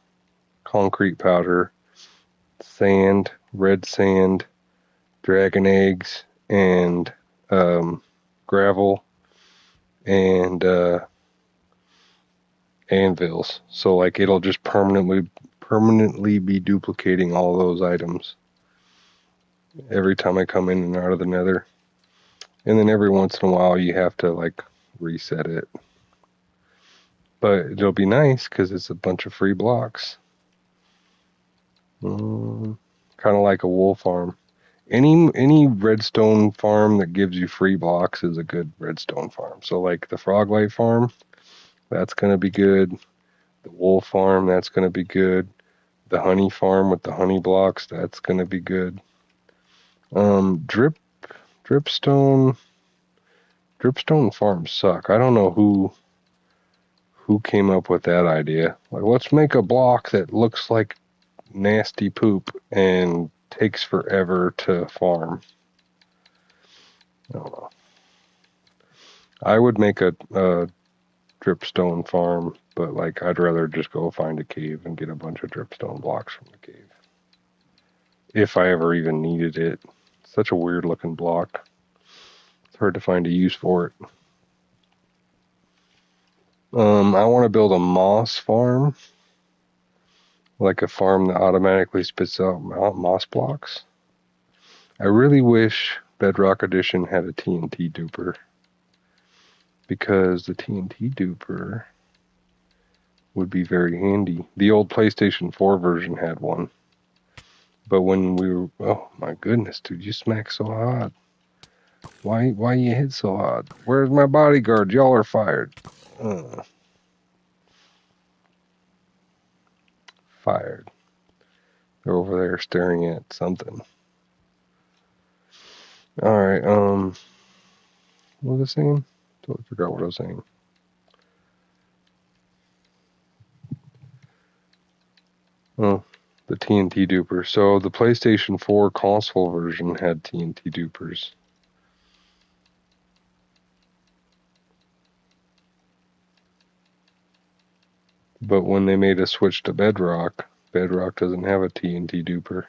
concrete powder, sand, red sand, dragon eggs, and gravel, and anvils. So like it'll just permanently be duplicating all those items every time I come in and out of the nether. And then every once in a while you have to like reset it. But it'll be nice because it's a bunch of free blocks. Kind of like a wool farm. Any redstone farm that gives you free blocks is a good redstone farm. So like the Froglight farm, that's going to be good. The wool farm, that's going to be good. The honey farm with the honey blocks, that's going to be good. Dripstone farms suck. I don't know who came up with that idea. Like, let's make a block that looks like nasty poop and takes forever to farm. I don't know. I would make a dripstone farm, but like I'd rather just go find a cave and get a bunch of dripstone blocks from the cave. If I ever even needed it. Such a weird looking block. It's hard to find a use for it. I want to build a moss farm. Like a farm that automatically spits out moss blocks. I really wish Bedrock Edition had a TNT duper. Because the TNT duper would be very handy. The old PlayStation 4 version had one. But when we were, oh my goodness, dude, you smack so hard. Why you hit so hard? Where's my bodyguard? Y'all are fired. Fired. They're over there staring at something. Alright, what was I saying? Totally forgot what I was saying. Oh, the TNT duper. So the PlayStation 4 console version had TNT dupers. But when they made a switch to Bedrock, Bedrock doesn't have a TNT duper.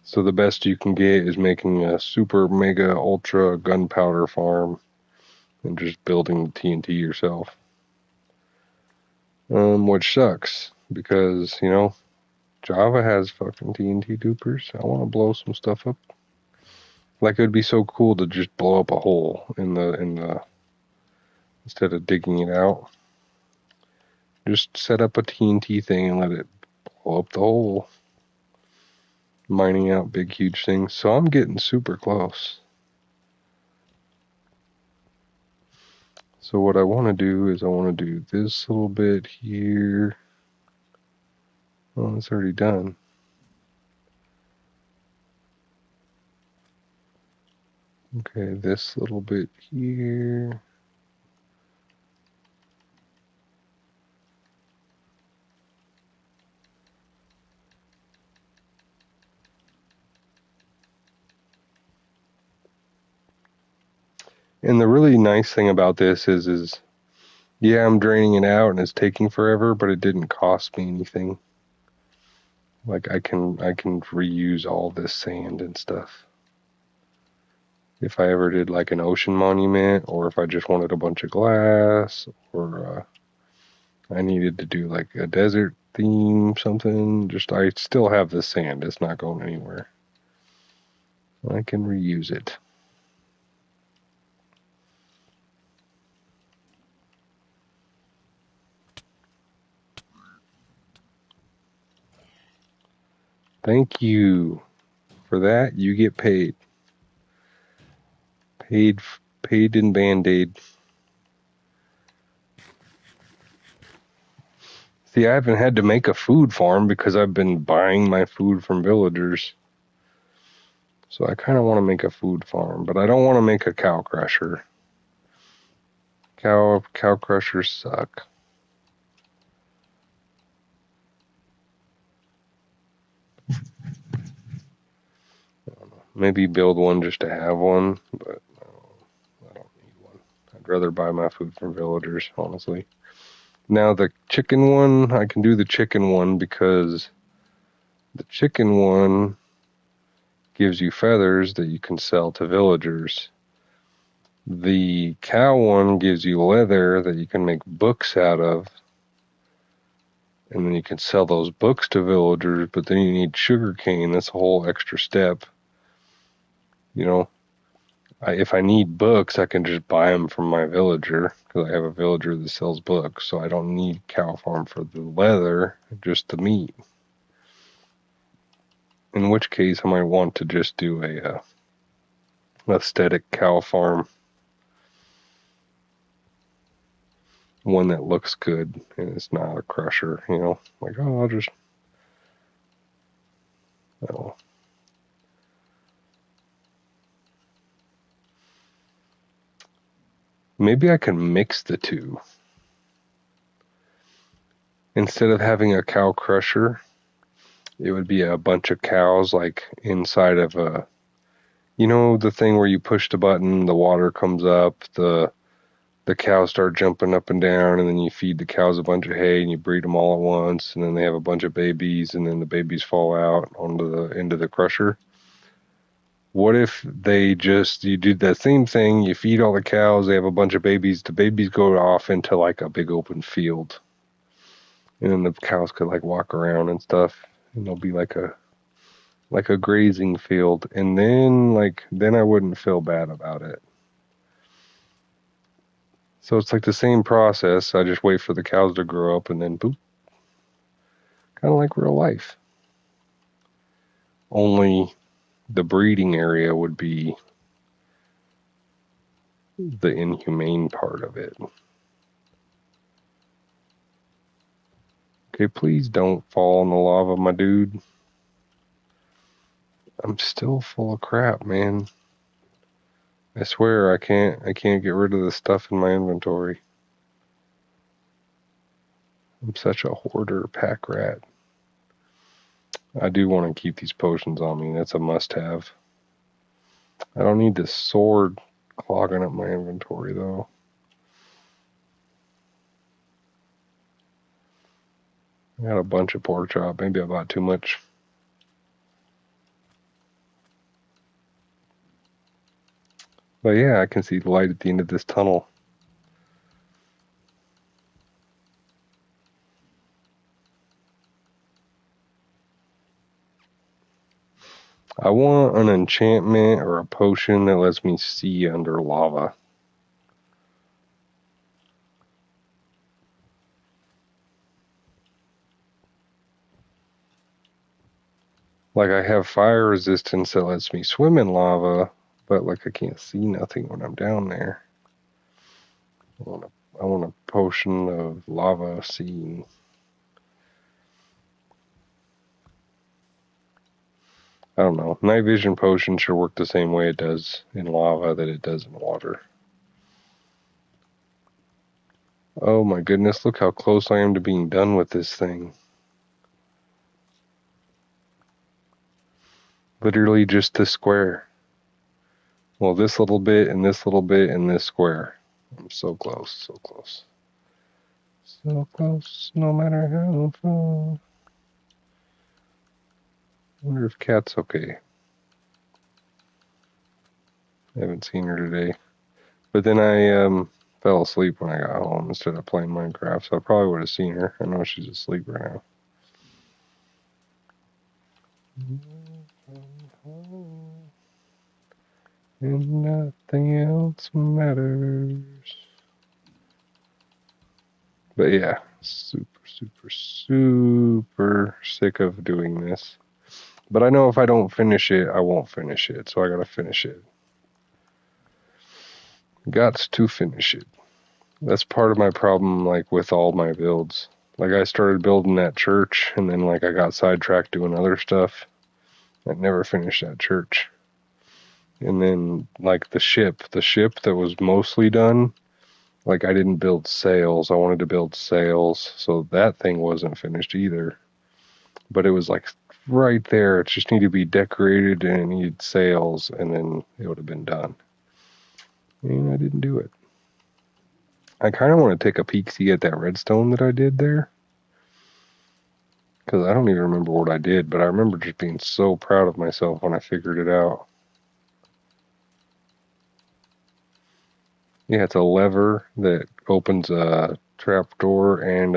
So the best you can get is making a super mega ultra gunpowder farm and just building the TNT yourself. Which sucks because, you know, Java has fucking TNT dupers. I want to blow some stuff up. Like it would be so cool to just blow up a hole in the instead of digging it out. Just set up a TNT thing and let it blow up the hole. Mining out big huge things. So I'm getting super close. So what I want to do is I want to do this little bit here. Oh, it's already done. Okay, this little bit here. And the really nice thing about this is yeah, I'm draining it out and it's taking forever, but it didn't cost me anything. Like I can reuse all this sand and stuff. If I ever did like an ocean monument, or if I just wanted a bunch of glass, or I needed to do like a desert theme, something, just I still have the sand. It's not going anywhere. I can reuse it. Thank you for that. You get paid. Paid in Band-Aid. See, I haven't had to make a food farm because I've been buying my food from villagers. So I kind of want to make a food farm, but I don't want to make a cow crusher. Cow crushers suck. Maybe build one just to have one, but I don't need one. I'd rather buy my food from villagers, honestly. Now the chicken one, I can do the chicken one because the chicken one gives you feathers that you can sell to villagers. The cow one gives you leather that you can make books out of, and then you can sell those books to villagers, but then you need sugar cane. That's a whole extra step. You know, if I need books, I can just buy them from my villager because I have a villager that sells books. So I don't need cow farm for the leather, just the meat. In which case, I might want to just do a aesthetic cow farm, one that looks good and it's not a crusher. You know, like oh, I'll just oh. Maybe I can mix the two. Instead of having a cow crusher, it would be a bunch of cows like inside of a, you know, the thing where you push the button, the water comes up, the cows start jumping up and down, and then you feed the cows a bunch of hay and you breed them all at once, and then they have a bunch of babies, and then the babies fall out onto the into the crusher. What if they just you do that same thing, you feed all the cows, they have a bunch of babies, the babies go off into like a big open field. And then the cows could like walk around and stuff, and there'll be like a grazing field, and then I wouldn't feel bad about it. So it's like the same process. I just wait for the cows to grow up, and then boop, kind of like real life. Only the breeding area would be the inhumane part of it. Okay, please don't fall in the lava, my dude. I'm still full of crap, man. I swear I can't get rid of the stuff in my inventory. I'm such a hoarder pack rat. I do want to keep these potions on me. That's a must-have. I don't need this sword clogging up my inventory, though. I got a bunch of pork chop. Maybe I bought too much. But yeah, I can see the light at the end of this tunnel. I want an enchantment or a potion that lets me see under lava. Like I have fire resistance that lets me swim in lava, but like I can't see nothing when I'm down there. I want a potion of lava sea. I don't know. Night vision potion should work the same way it does in lava that it does in water. Oh my goodness, look how close I am to being done with this thing. Literally just this square. Well, this little bit and this little bit and this square. I'm so close, so close. So close, no matter how far. I wonder if Cat's okay. I haven't seen her today. But then I fell asleep when I got home instead of playing Minecraft, so I probably would have seen her. I know she's asleep right now. And nothing else matters. But yeah, super sick of doing this. But I know if I don't finish it, I won't finish it. So I gotta finish it. Gots to finish it. That's part of my problem, like with all my builds. Like I started building that church, and then like I got sidetracked doing other stuff. I never finished that church. And then like the ship that was mostly done, like I didn't build sails. I wanted to build sails, so that thing wasn't finished either. But it was like right there. It just needed to be decorated and it needed sails, and then it would have been done. And I didn't do it. I kind of want to take a peek see at that redstone that I did there, because I don't even remember what I did, but I remember just being so proud of myself when I figured it out. Yeah, it's a lever that opens a trapdoor, and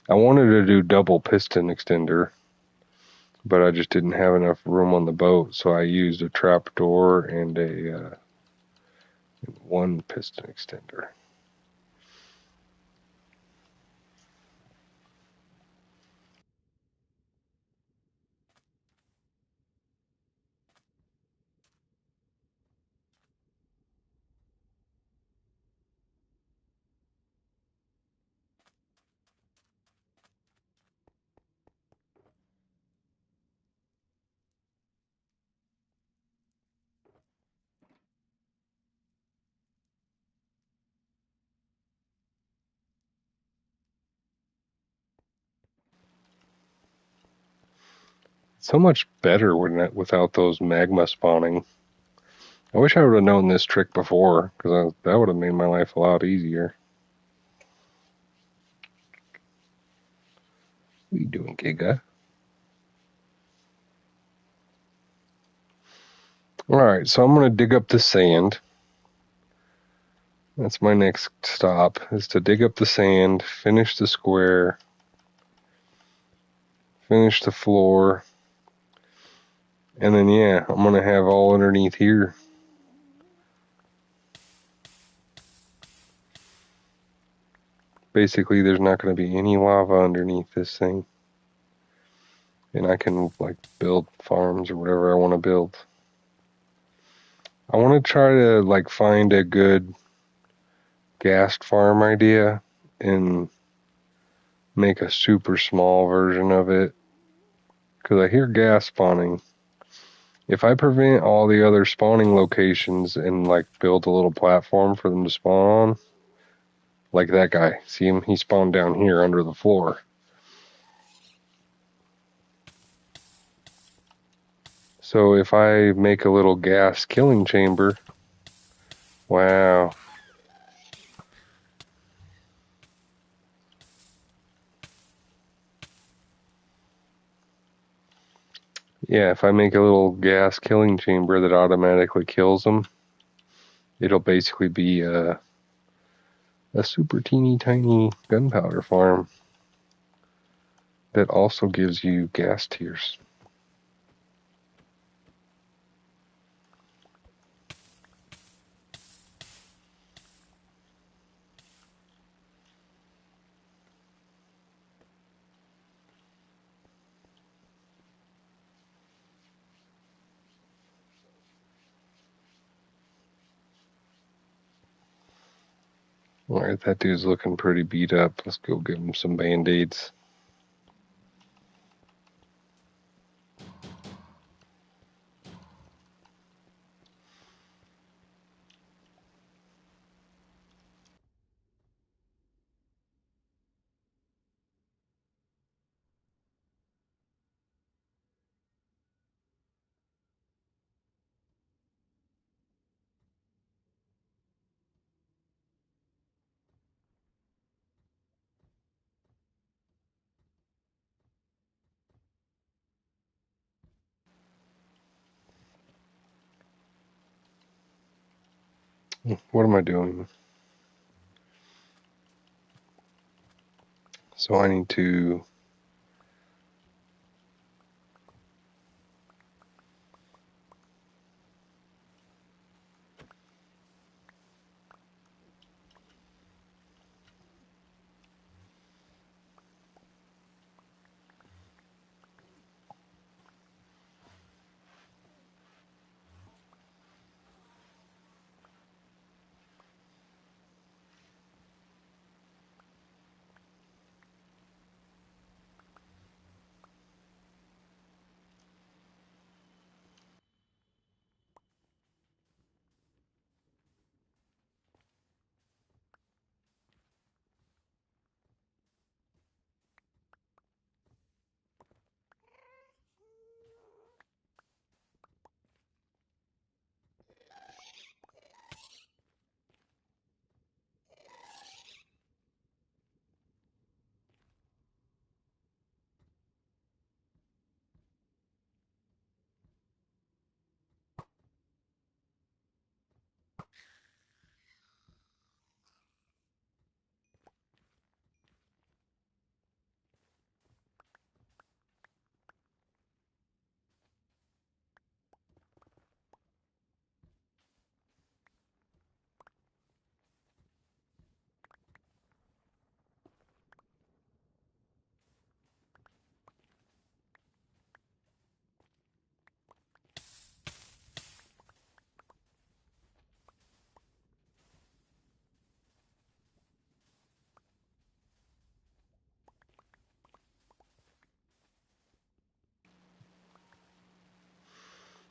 I wanted to do double piston extender, but I just didn't have enough room on the boat, so I used a trapdoor and a one piston extender. So much better without those magma spawning. I wish I would have known this trick before, because that would have made my life a lot easier. What are you doing, Giga? Alright, so I'm going to dig up the sand. That's my next stop, is to dig up the sand, finish the square, finish the floor, and then yeah, I'm going to have all underneath here. Basically, there's not going to be any lava underneath this thing. And I can like build farms or whatever I want to build. I want to try to like find a good ghast farm idea and make a super small version of it, because I hear gas spawning. If I prevent all the other spawning locations and like build a little platform for them to spawn on, like that guy, see him? He spawned down here under the floor. So if I make a little gas killing chamber, wow. Yeah, if I make a little gas killing chamber that automatically kills them, it'll basically be a super teeny tiny gunpowder farm that also gives you gas tiers. Alright, that dude's looking pretty beat up. Let's go give him some band-aids. What am I doing? So I need to...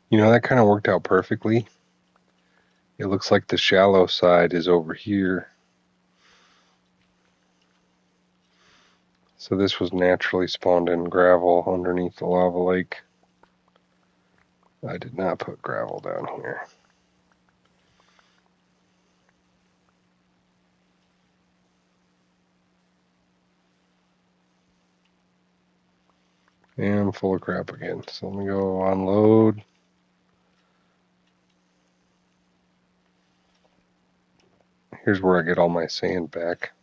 You know, that kind of worked out perfectly. It looks like the shallow side is over here. So this was naturally spawned in gravel underneath the lava lake. I did not put gravel down here. And I'm full of crap again. So let me go unload. Here's where I get all my sand back.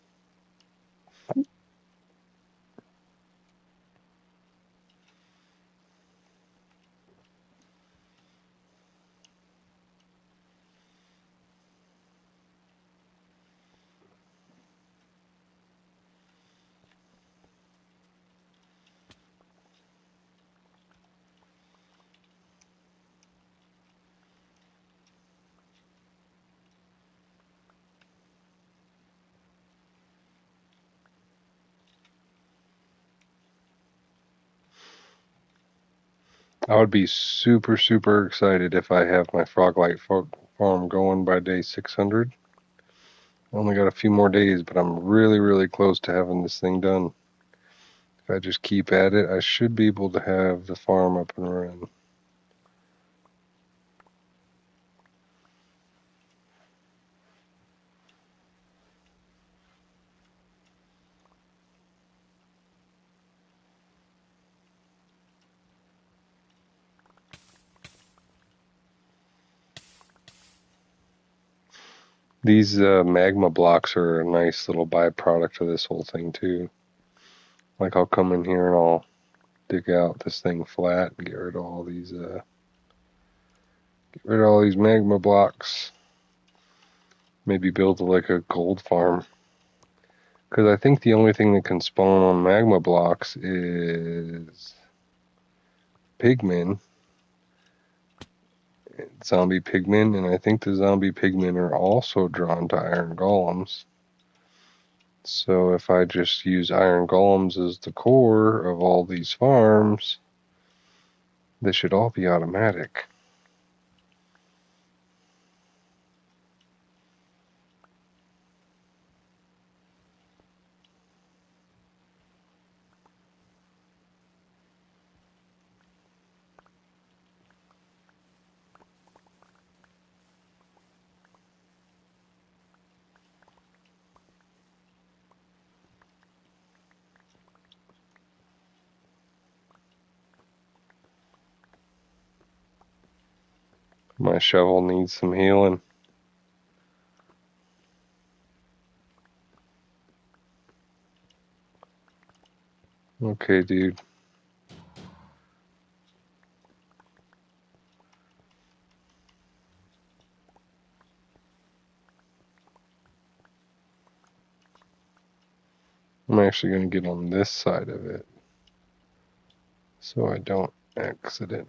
I would be super, super excited if I have my Froglight farm going by day 600. I only got a few more days, but I'm really, really close to having this thing done. If I just keep at it, I should be able to have the farm up and running. These magma blocks are a nice little byproduct of this whole thing too. Like I'll come in here and I'll dig out this thing flat and get rid of all these magma blocks. Maybe build like a gold farm. Because I think the only thing that can spawn on magma blocks is pigmen, zombie pigmen, and I think the zombie pigmen are also drawn to iron golems. So if I just use iron golems as the core of all these farms, they should all be automatic. My shovel needs some healing. Okay, dude. I'm actually going to get on this side of it so I don't accidentally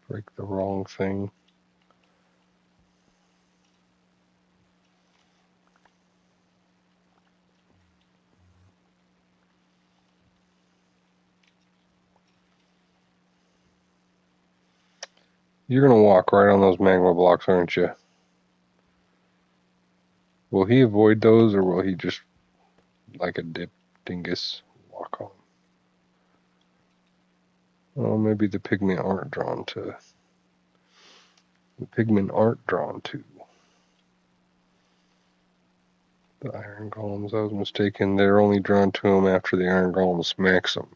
break the wrong thing. You're going to walk right on those magma blocks, aren't you? Will he avoid those, or will he just, like a dingus, walk on? Oh, maybe the pigmen aren't drawn to. The pigmen aren't drawn to the iron golems. I was mistaken. They're only drawn to them after the iron golem smacks them.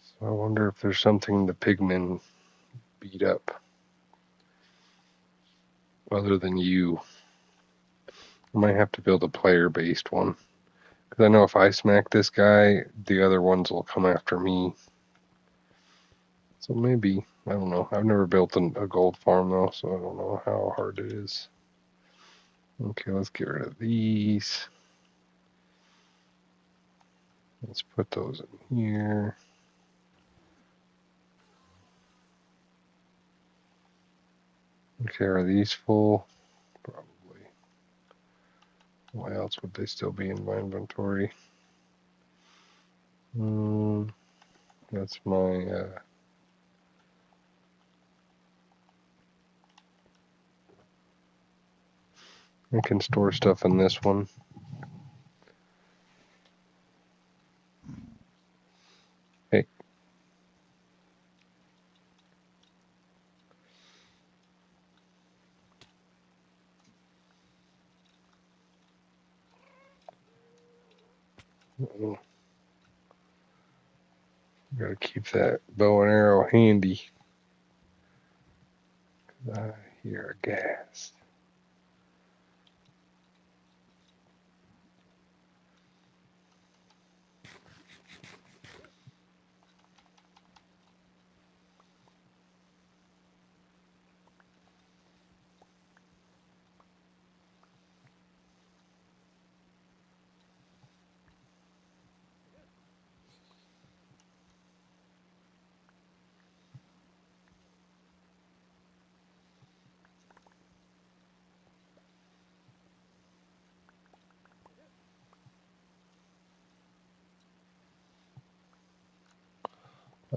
So I wonder if there's something the pigmen beat up other than you. I might have to build a player-based one. Because I know if I smack this guy, the other ones will come after me. So maybe, I don't know. I've never built a gold farm though, so I don't know how hard it is. Okay, let's get rid of these. Let's put those in here. Okay, are these full? Probably. Why else would they still be in my inventory? That's my I can store stuff in this one. Hey. Gotta keep that bow and arrow handy. I hear a gas.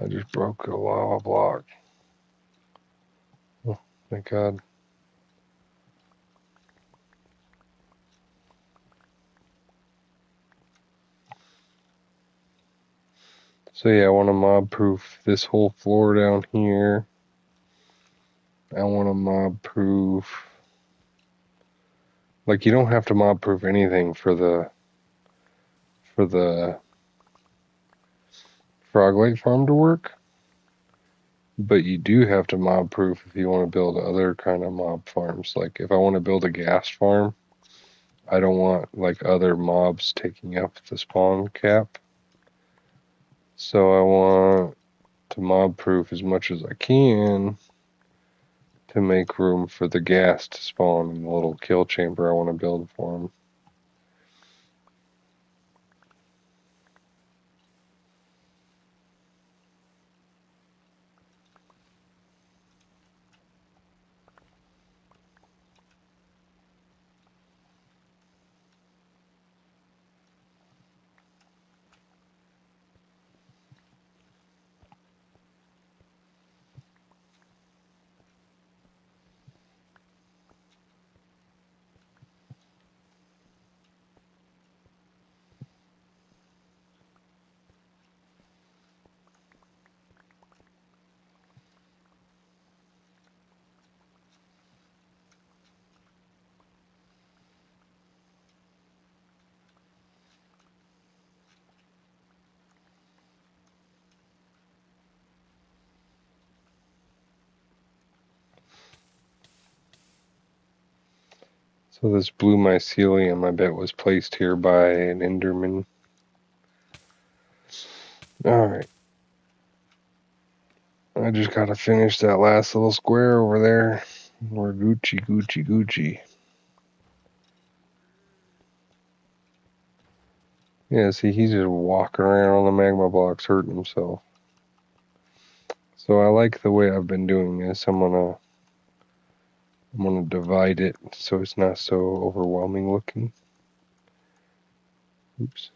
I just broke a lava block. Oh, thank God. So yeah, I want to mob proof this whole floor down here. I want to mob proof. Like, you don't have to mob proof anything for the frog leg farm to work, but you do have to mob proof if you want to build other kind of mob farms. Like if I want to build a ghast farm, I don't want like other mobs taking up the spawn cap. So I want to mob proof as much as I can to make room for the gas to spawn in the little kill chamber I want to build for them. So this blue mycelium, I bet, was placed here by an Enderman. Alright. I just gotta finish that last little square over there. We're Gucci, Gucci, Gucci. Yeah, see, he's just walking around on the magma blocks hurting himself. So I like the way I've been doing this. I'm gonna divide it so it's not so overwhelming looking. Oops.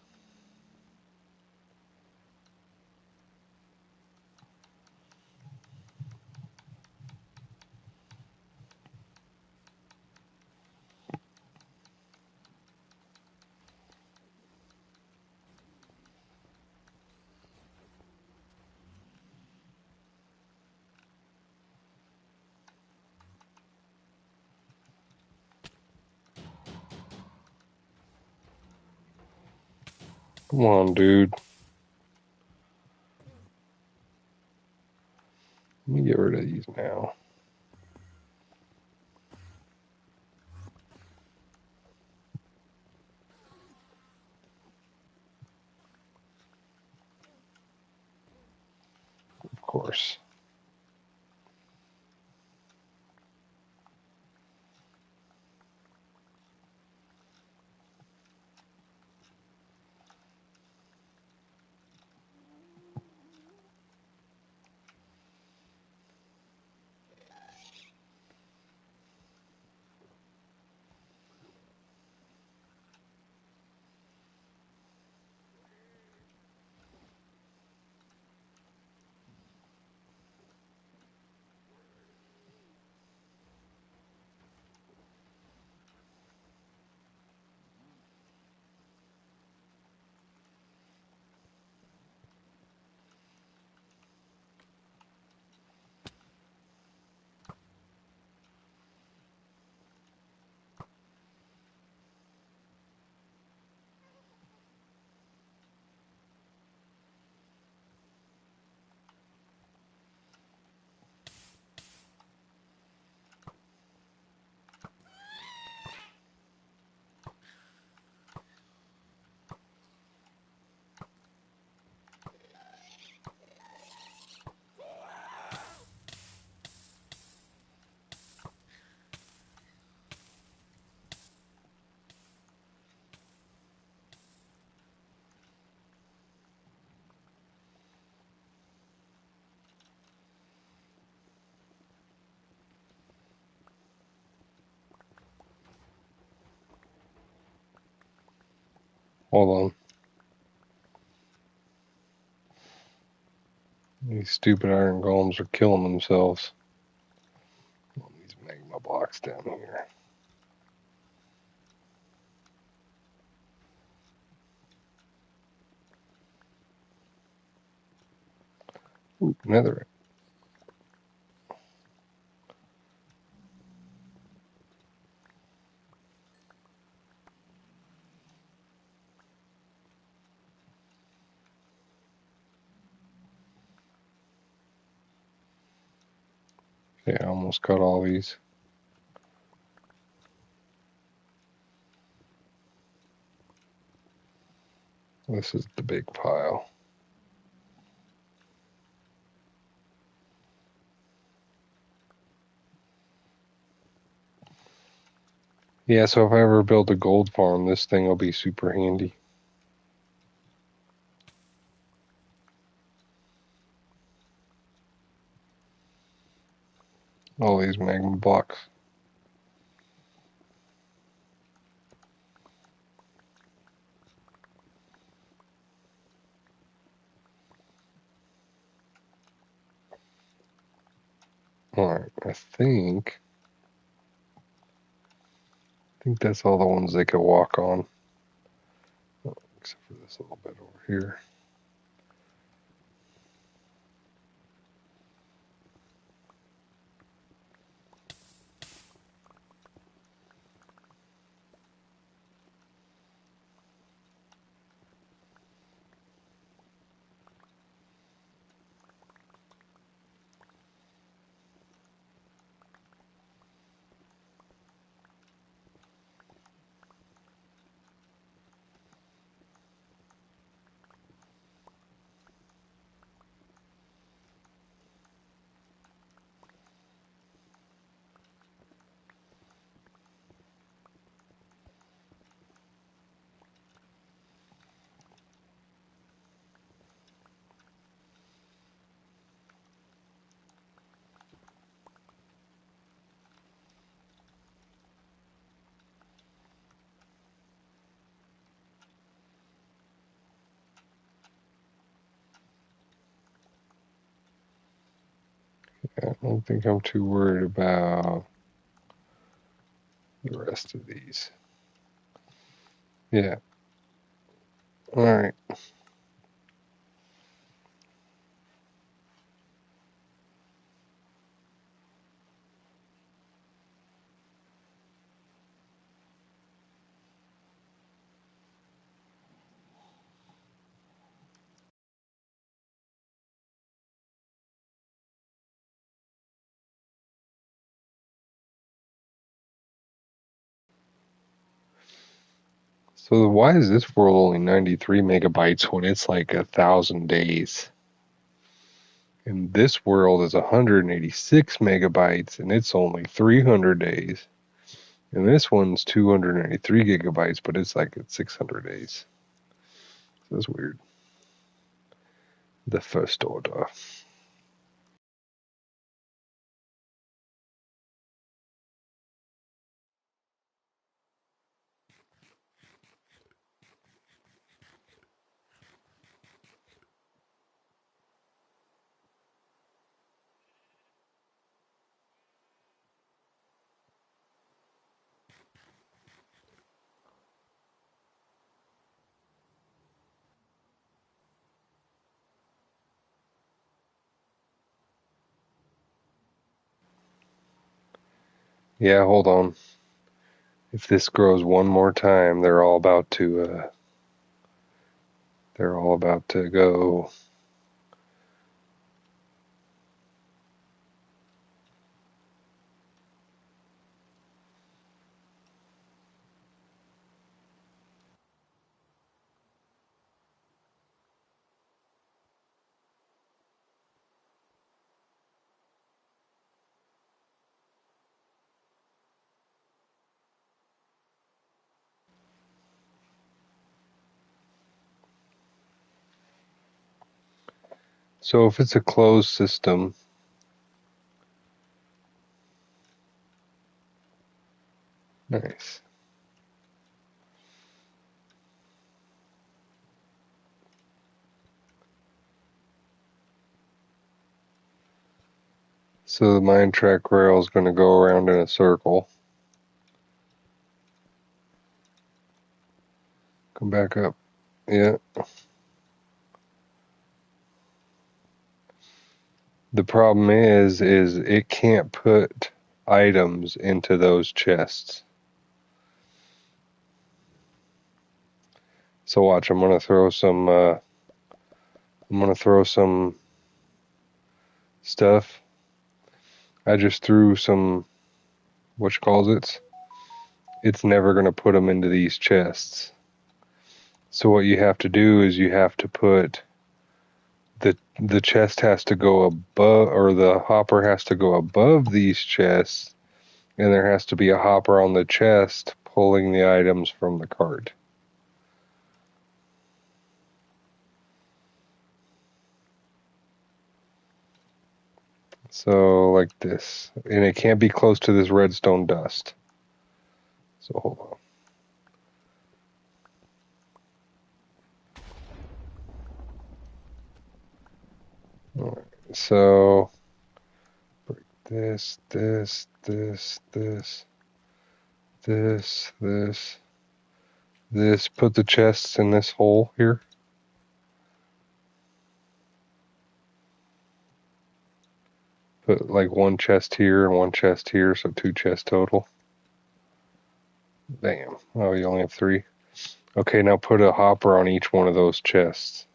Come on, dude. Let me get rid of these now. Of course. Hold on. These stupid iron golems are killing themselves. These magma blocks down here. Ooh, netherite. Okay, I almost got all these. This is the big pile. Yeah, so if I ever build a gold farm, this thing will be super handy. All these magma blocks. Alright, I think that's all the ones they could walk on. Oh, except for this little bit over here. I don't think I'm too worried about the rest of these. Yeah. All right. So why is this world only 93 megabytes when it's like 1,000 days? And this world is 186 megabytes and it's only 300 days. And this one's 293 gigabytes, but it's like at 600 days. So that's weird. The first order. Yeah, hold on. If this grows one more time, they're all about to go. So if it's a closed system, nice. So the mine track rail is going to go around in a circle. Come back up. Yeah. The problem is it can't put items into those chests. So watch, I'm gonna throw some stuff. I just threw some what you calls it. It's never gonna put them into these chests. So what you have to do is you have to put the chest has to go above, or the hopper has to go above these chests, and there has to be a hopper on the chest pulling the items from the cart. So like this, and it can't be close to this redstone dust. So hold on. All right. So break this. Put the chests in this hole here. Put like one chest here and one chest here, so two chests total. Damn. Oh, you only have three. Okay, now put a hopper on each one of those chests.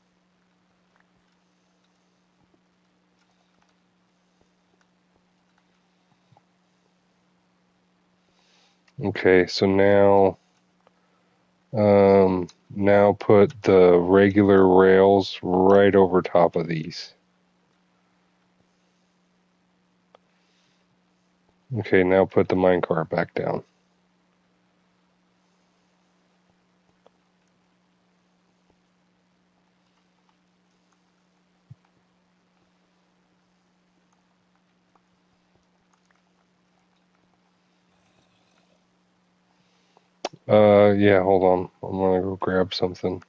Okay, so now put the regular rails right over top of these. Okay, now put the minecart back down. Yeah, hold on. I'm gonna go grab something.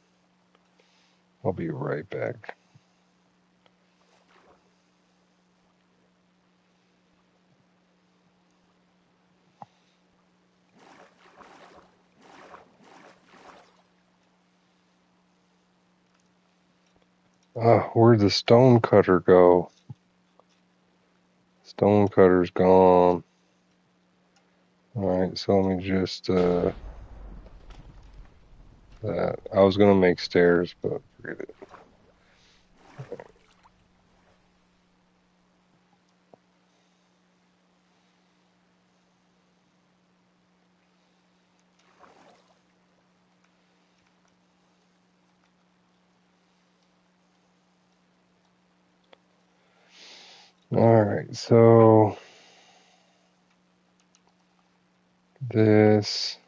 I'll be right back. Where'd the stone cutter go? Stone cutter's gone. Alright, so let me just, that. I was gonna make stairs, but forget it. Alright, so this.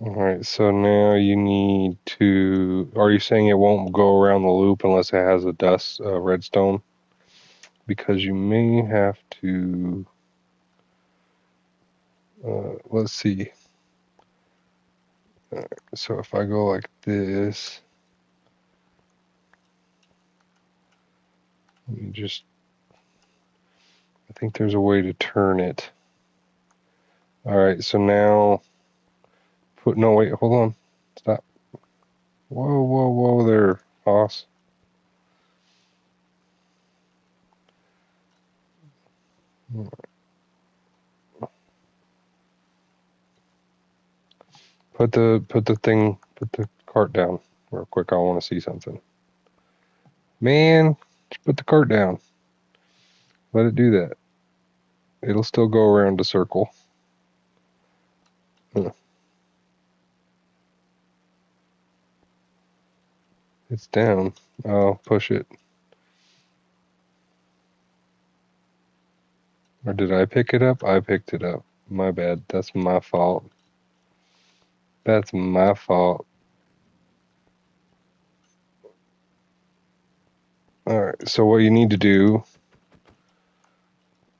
Alright, so now you need to. Are you saying it won't go around the loop unless it has a redstone? Because you may have to. Let's see. So if I go like this, let me just. I think there's a way to turn it. Alright, so now. No, wait, hold on. Stop. Whoa, whoa, whoa there, boss. Put the cart down real quick. I want to see something. Man, just put the cart down. Let it do that. It'll still go around a circle. It's down. Oh, push it. Or did I pick it up? I picked it up. My bad. That's my fault. That's my fault. Alright, so what you need to do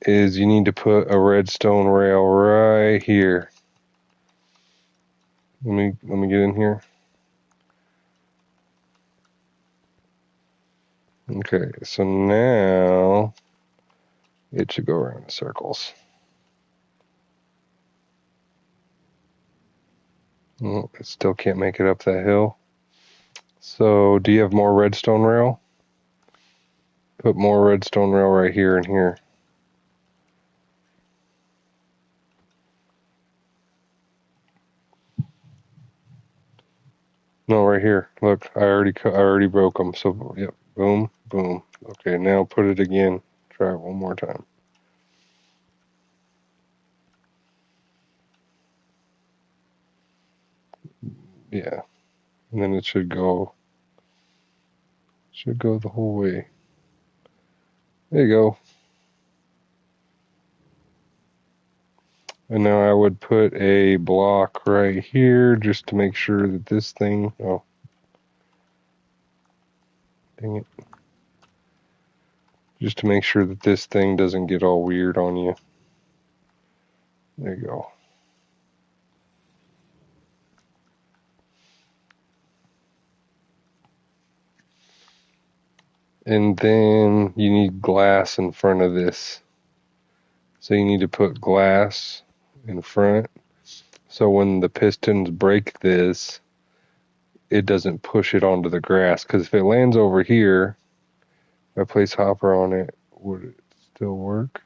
is you need to put a redstone rail right here. Let me get in here. Okay, so now it should go around in circles. Oh, it still can't make it up that hill. So, do you have more redstone rail? Put more redstone rail right here and here. No, right here. Look, I already broke them. So, yep, boom, boom. Okay, now put it again. Try it one more time. Yeah, and then it should go the whole way. There you go. And now I would put a block right here just to make sure that this thing. Oh, dang it. Just to make sure that this thing doesn't get all weird on you. There you go. And then you need glass in front of this. So you need to put glass in front. So when the pistons break this, it doesn't push it onto the grass. Because if it lands over here, if I place hopper on it, would it still work?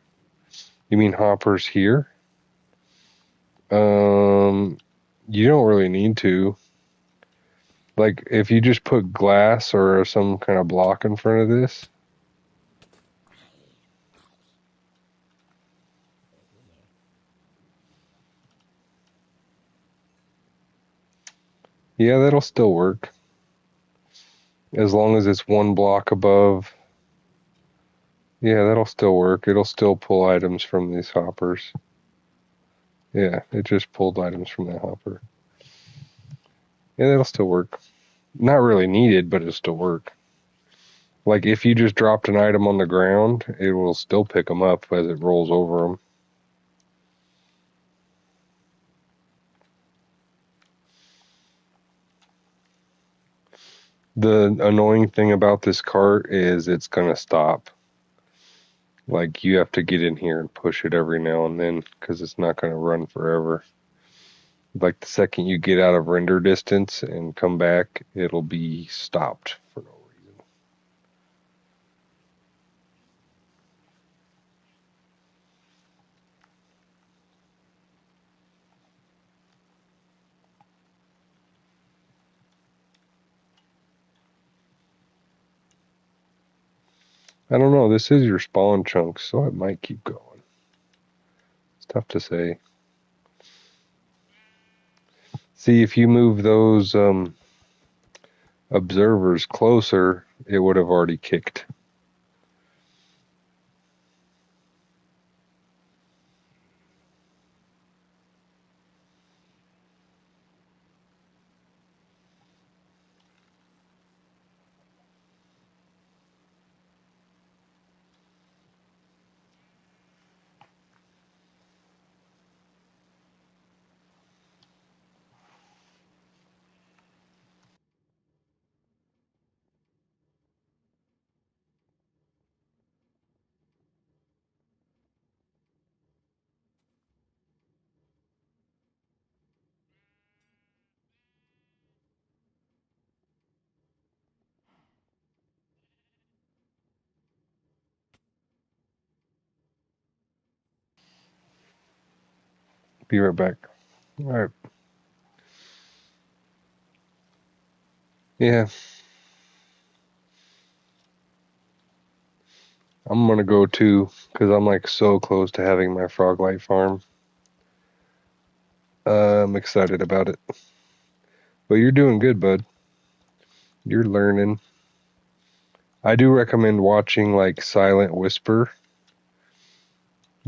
You mean hoppers here? You don't really need to. Like if you just put glass or some kind of block in front of this. Yeah, that'll still work. As long as it's one block above. Yeah, that'll still work. It'll still pull items from these hoppers. Yeah, it just pulled items from that hopper. Yeah, that'll still work. Not really needed, but it'll still work. Like if you just dropped an item on the ground, it will still pick them up as it rolls over them. The annoying thing about this cart is it's gonna stop. Like you have to get in here and push it every now and then because it's not going to run forever. Like the second you get out of render distance and come back, it'll be stopped for no reason. I don't know. This is your spawn chunk, so it might keep going. It's tough to say. See, if you move those observers closer, it would have already kicked. Be right back. All right. Yeah, I'm gonna go too because I'm like so close to having my frog light farm. I'm excited about it. But you're doing good, bud. You're learning. I do recommend watching like Silent Whisper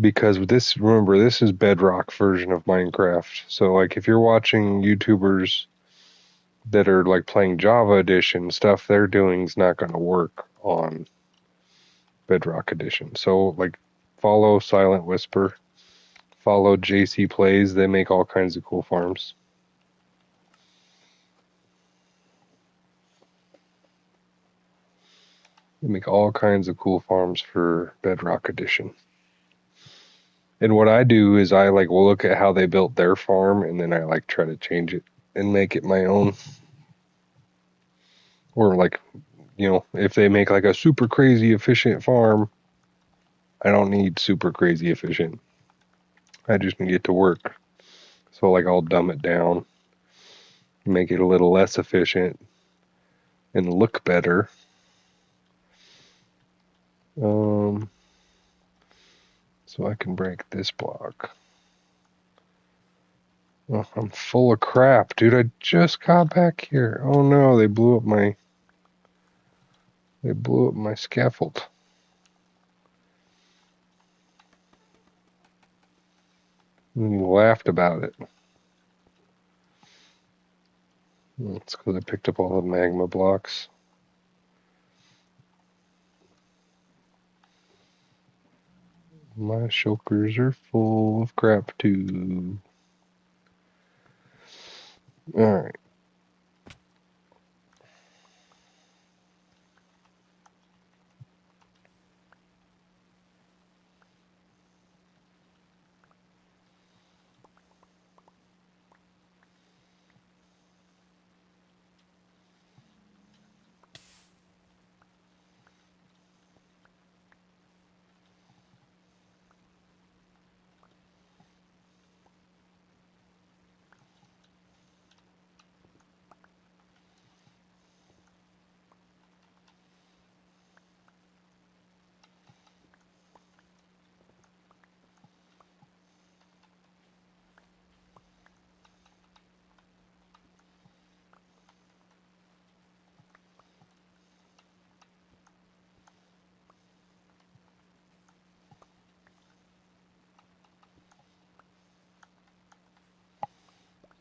because this, remember, this is bedrock version of Minecraft. So like if you're watching YouTubers that are like playing Java edition, stuff they're doing is not going to work on bedrock edition. So like follow Silent Whisper, follow JC Plays. They make all kinds of cool farms. They make all kinds of cool farms for bedrock edition. And what I do is I like will look at how they built their farm and then I like try to change it and make it my own. Or like, if they make like a super crazy efficient farm, I don't need super crazy efficient. I just need it to work. So like I'll dumb it down, make it a little less efficient and look better. Um so I can break this block. Oh, I'm full of crap, dude. I just got back here. Oh no, they blew up my scaffold. And laughed about it. It's because I picked up all the magma blocks. My shulkers are full of crap too. Alright.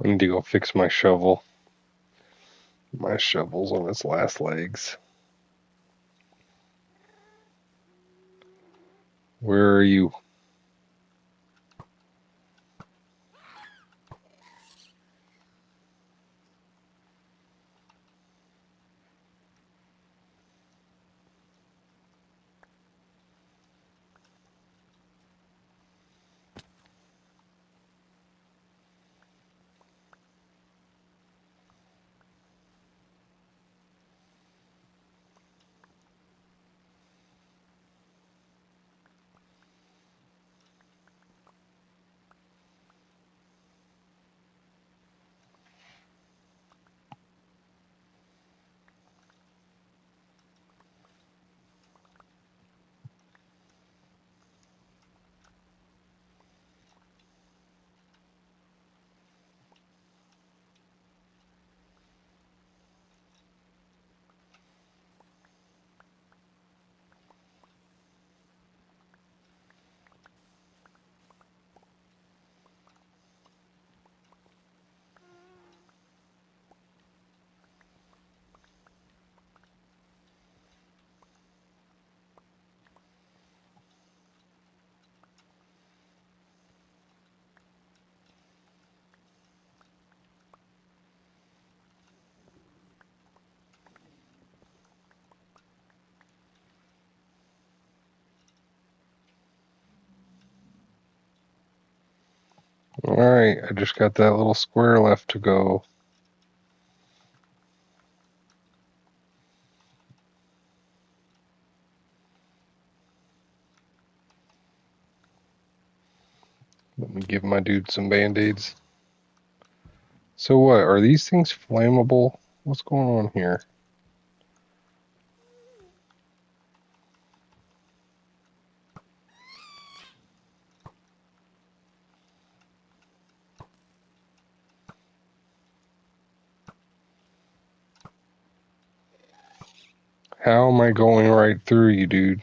I need to go fix my shovel. My shovel's on its last legs. Where are you? Alright, I just got that little square left to go. Let me give my dude some band-aids. So what, are these things flammable? What's going on here? How am I going right through you, dude?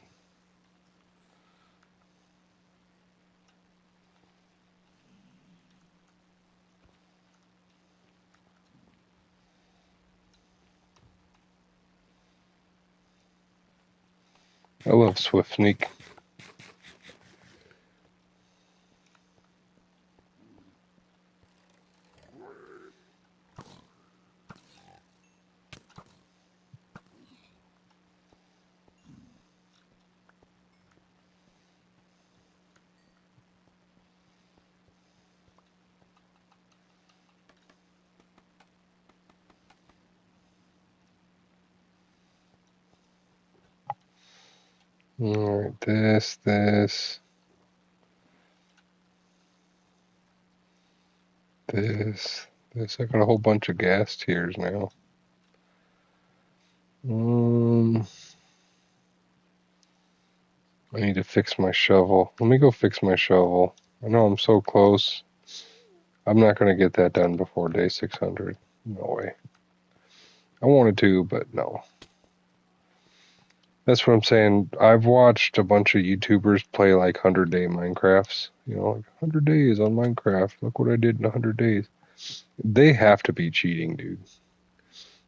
I love Swift Sneak. Alright, this. I got a whole bunch of gas tiers now. I need to fix my shovel. Let me go fix my shovel. I know I'm so close. I'm not going to get that done before day 600. No way. I wanted to, but no. That's what I'm saying. I've watched a bunch of YouTubers play like 100-day Minecrafts. You know, like 100 days on Minecraft. Look what I did in 100 days. They have to be cheating, dude.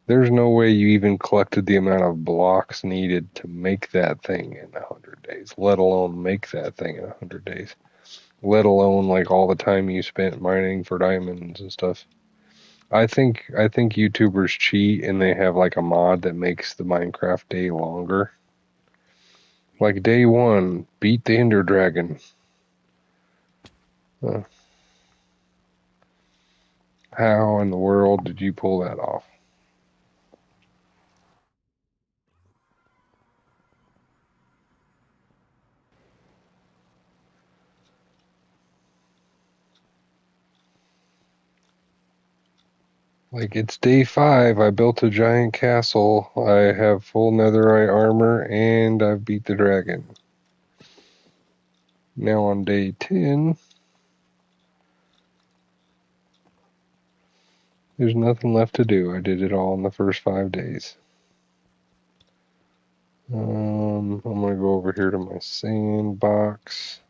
There's no way you even collected the amount of blocks needed to make that thing in 100 days, let alone make that thing in 100 days, let alone like all the time you spent mining for diamonds and stuff. I think YouTubers cheat and they have like a mod that makes the Minecraft day longer. Like day one, beat the Ender Dragon. Uh, how in the world did you pull that off? Like it's day 5, I built a giant castle, I have full netherite armor, and I've beat the dragon. Now on day 10, there's nothing left to do. I did it all in the first 5 days. I'm gonna go over here to my sandbox.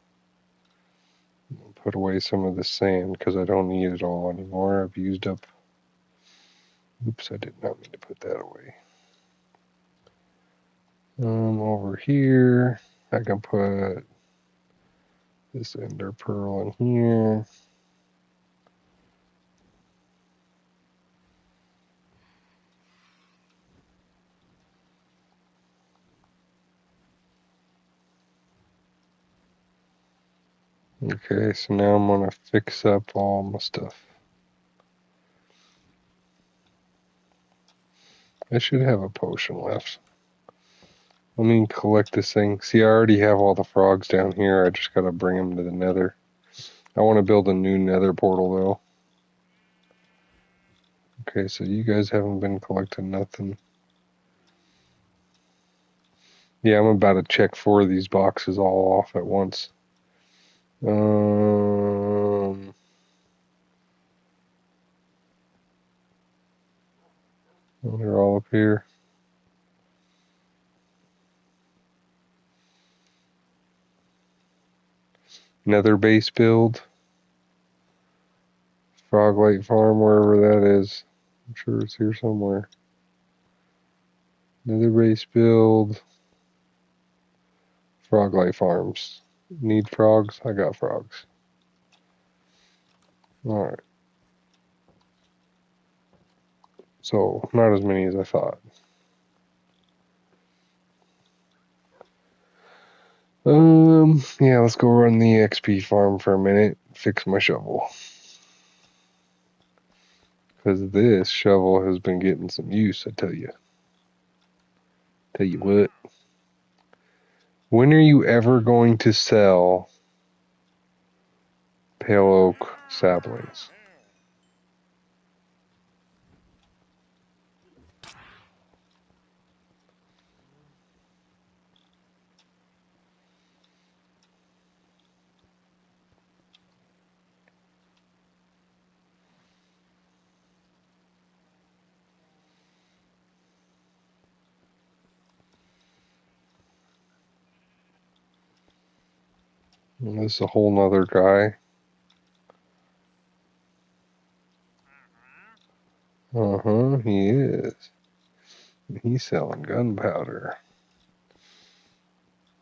Put away some of the sand because I don't need it all anymore. I've used up. Oops, I did not mean to put that away. Over here, I can put this ender pearl in here. Okay, so now I'm gonna fix up all my stuff. I should have a potion left. Let me collect this thing. See, I already have all the frogs down here. I just gotta bring them to the nether. I want to build a new nether portal though. Okay, so you guys haven't been collecting nothing. Yeah, I'm about to check 4 of these boxes all off at once. They're all up here. Nether base build. Froglight Farm, wherever that is. I'm sure it's here somewhere. Nether base build. Froglight Farms. Need frogs? I got frogs. Alright. So, not as many as I thought. Yeah, let's go run the XP farm for a minute. fix my shovel. Because this shovel has been getting some use, I tell you. Tell you what. When are you ever going to sell pale oak saplings? And this is a whole nother guy. Uh-huh, he is. He's selling gunpowder.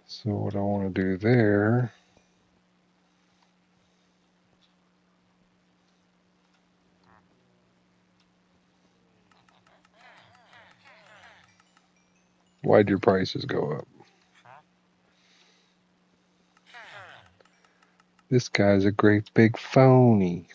So what I want to do there... Why'd your prices go up? This guy's a great big phony.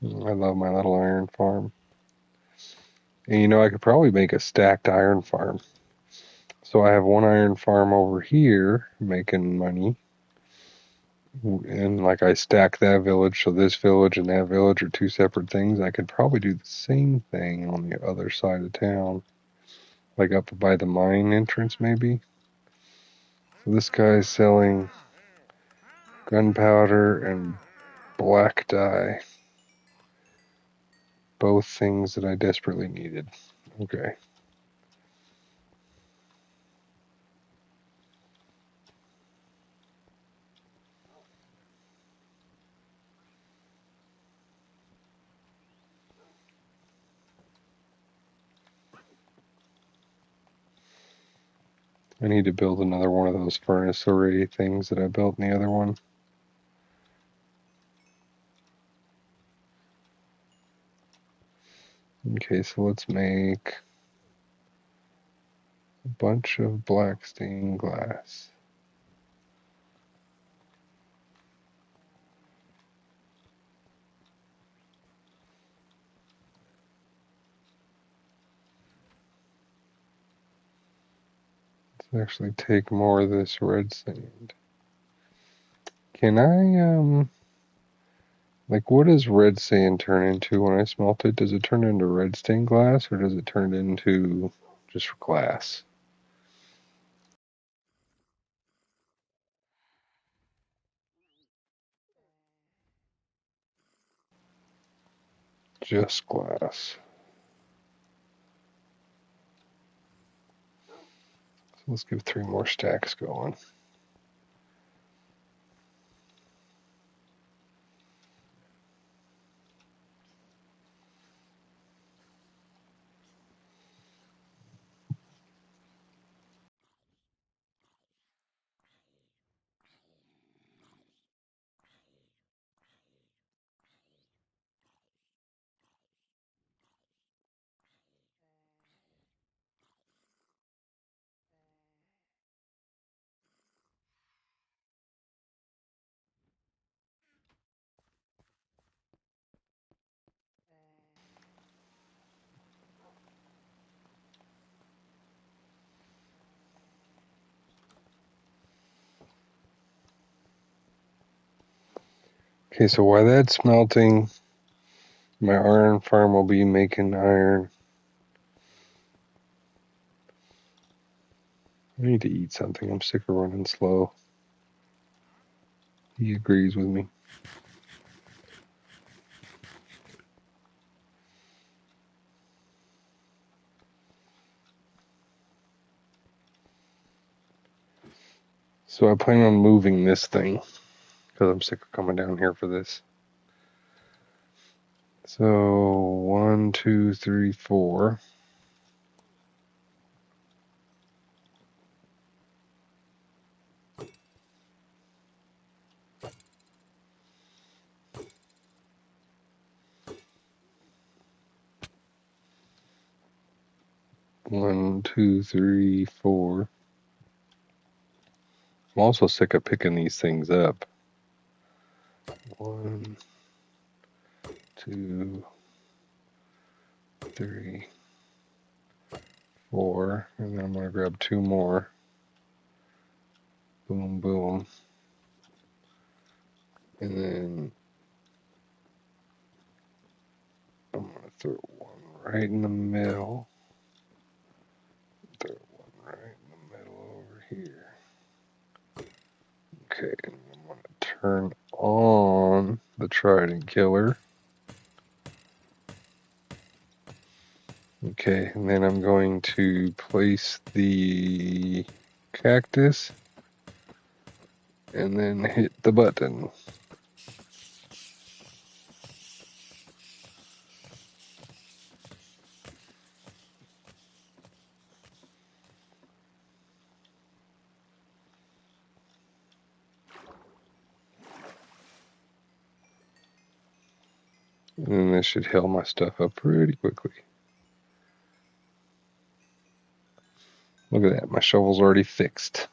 I love my little iron farm. And you know, I could probably make a stacked iron farm. So I have one iron farm over here making money. And like I stack that village, so this village and that village are two separate things. I could probably do the same thing on the other side of town. Like up by the mine entrance, maybe. So this guy's selling gunpowder and black dye. Both things that I desperately needed. Okay. I need to build another one of those furnace array things that I built in the other one. Okay, so let's make a bunch of black stained glass. Let's actually take more of this red sand. Can I, like what does red sand turn into when I smelt it? Does it turn into red stained glass or does it turn into just glass? Just glass. So let's give 3 more stacks going. Okay, so while that's smelting, my iron farm will be making iron. I need to eat something. I'm sick of running slow. He agrees with me. So I plan on moving this thing because I'm sick of coming down here for this. So 1, 2, 3, 4. 1, 2, 3, 4. I'm also sick of picking these things up. 1, 2, 3, 4. And then I'm going to grab 2 more. Boom, boom. And then I'm going to throw one right in the middle. Throw one right in the middle over here. Okay, and I'm going to turn on the trident killer. Okay, and then I'm going to place the cactus and then hit the button. And then this should heal my stuff up pretty quickly. Look at that, my shovel's already fixed.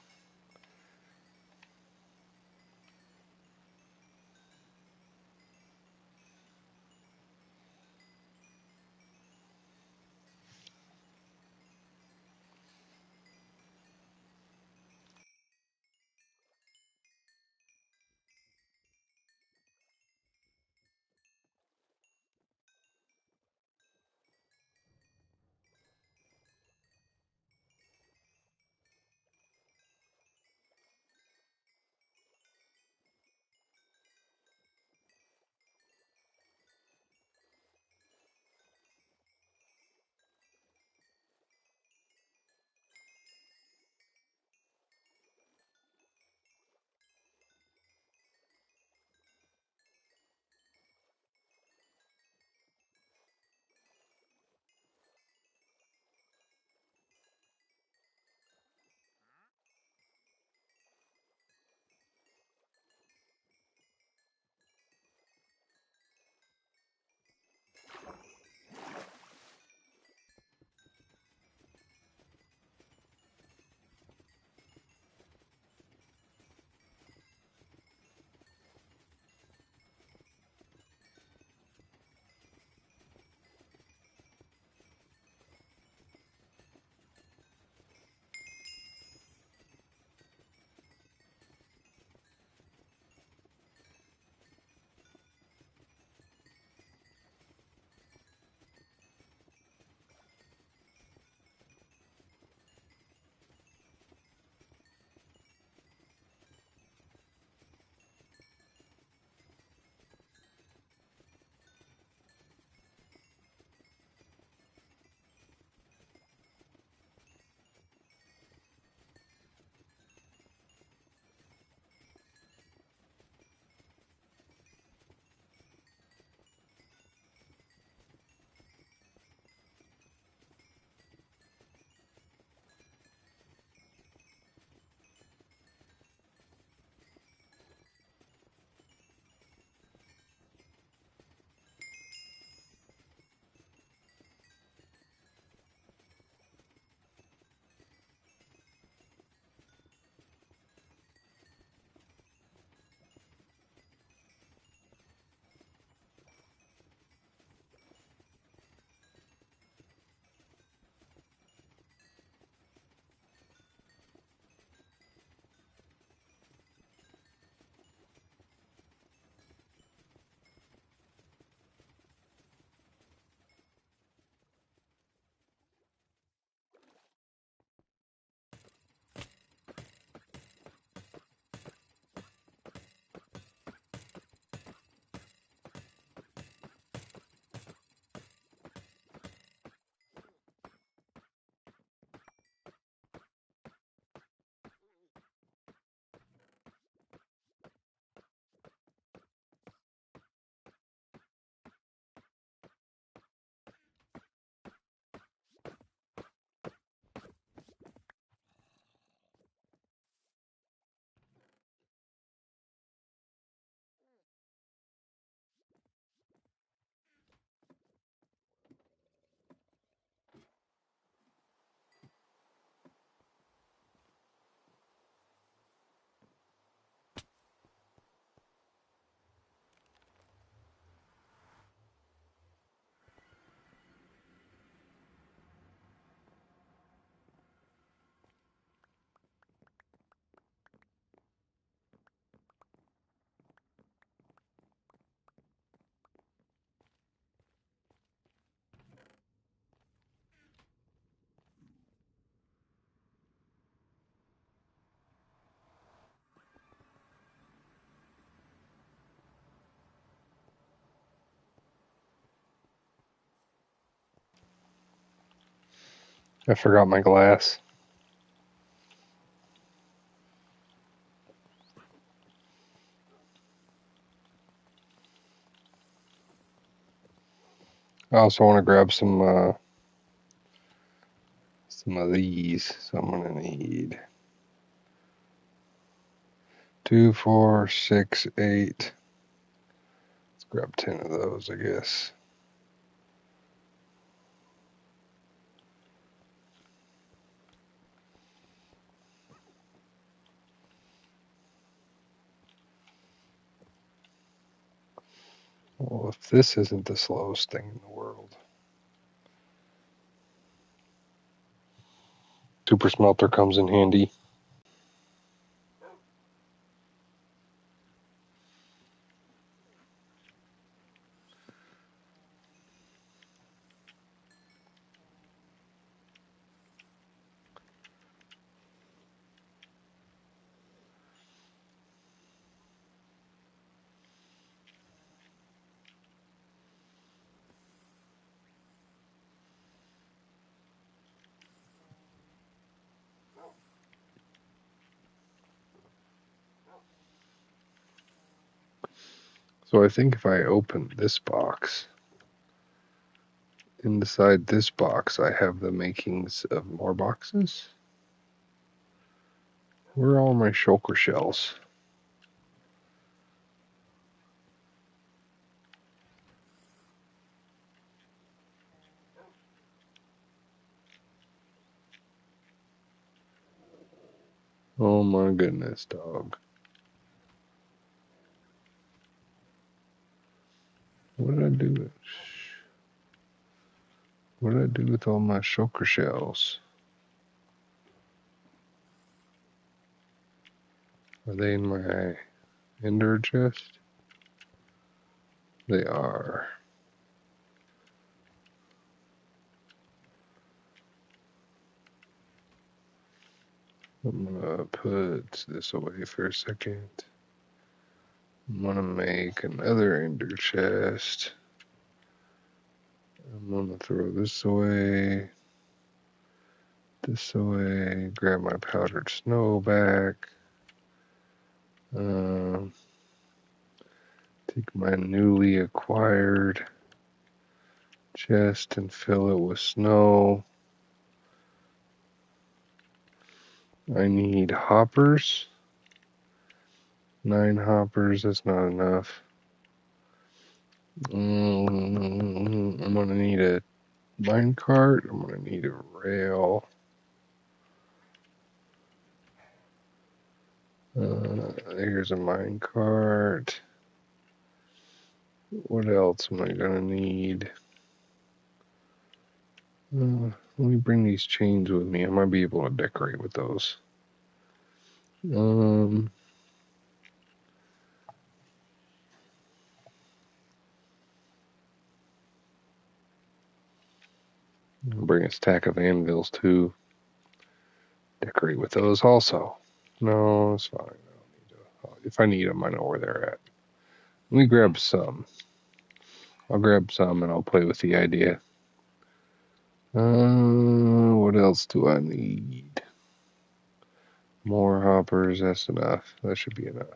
I forgot my glass. I also want to grab some of these. So I'm gonna need 2, 4, 6, 8. Let's grab 10 of those, I guess. Well, if this isn't the slowest thing in the world. Super smelter comes in handy. So I think if I open this box, inside this box I have the makings of more boxes. Where are all my shulker shells? Oh my goodness, dog. What did I do? What did I do with all my shulker shells? Are they in my ender chest? They are. I'm gonna put this away for a second. I'm gonna make another ender chest. I'm gonna throw this away. This away. Grab my powdered snow back. Um, take my newly acquired chest and fill it with snow. I need hoppers. 9 hoppers, that's not enough. I'm gonna need a minecart. I'm gonna need a rail. Here's a minecart. What else am I gonna need? Let me bring these chains with me. I might be able to decorate with those. I'll bring a stack of anvils too. Decorate with those also. No, it's fine. I don't need to. If I need them, I know where they're at. Let me grab some. I'll grab some and I'll play with the idea. What else do I need? More hoppers, that's enough. That should be enough.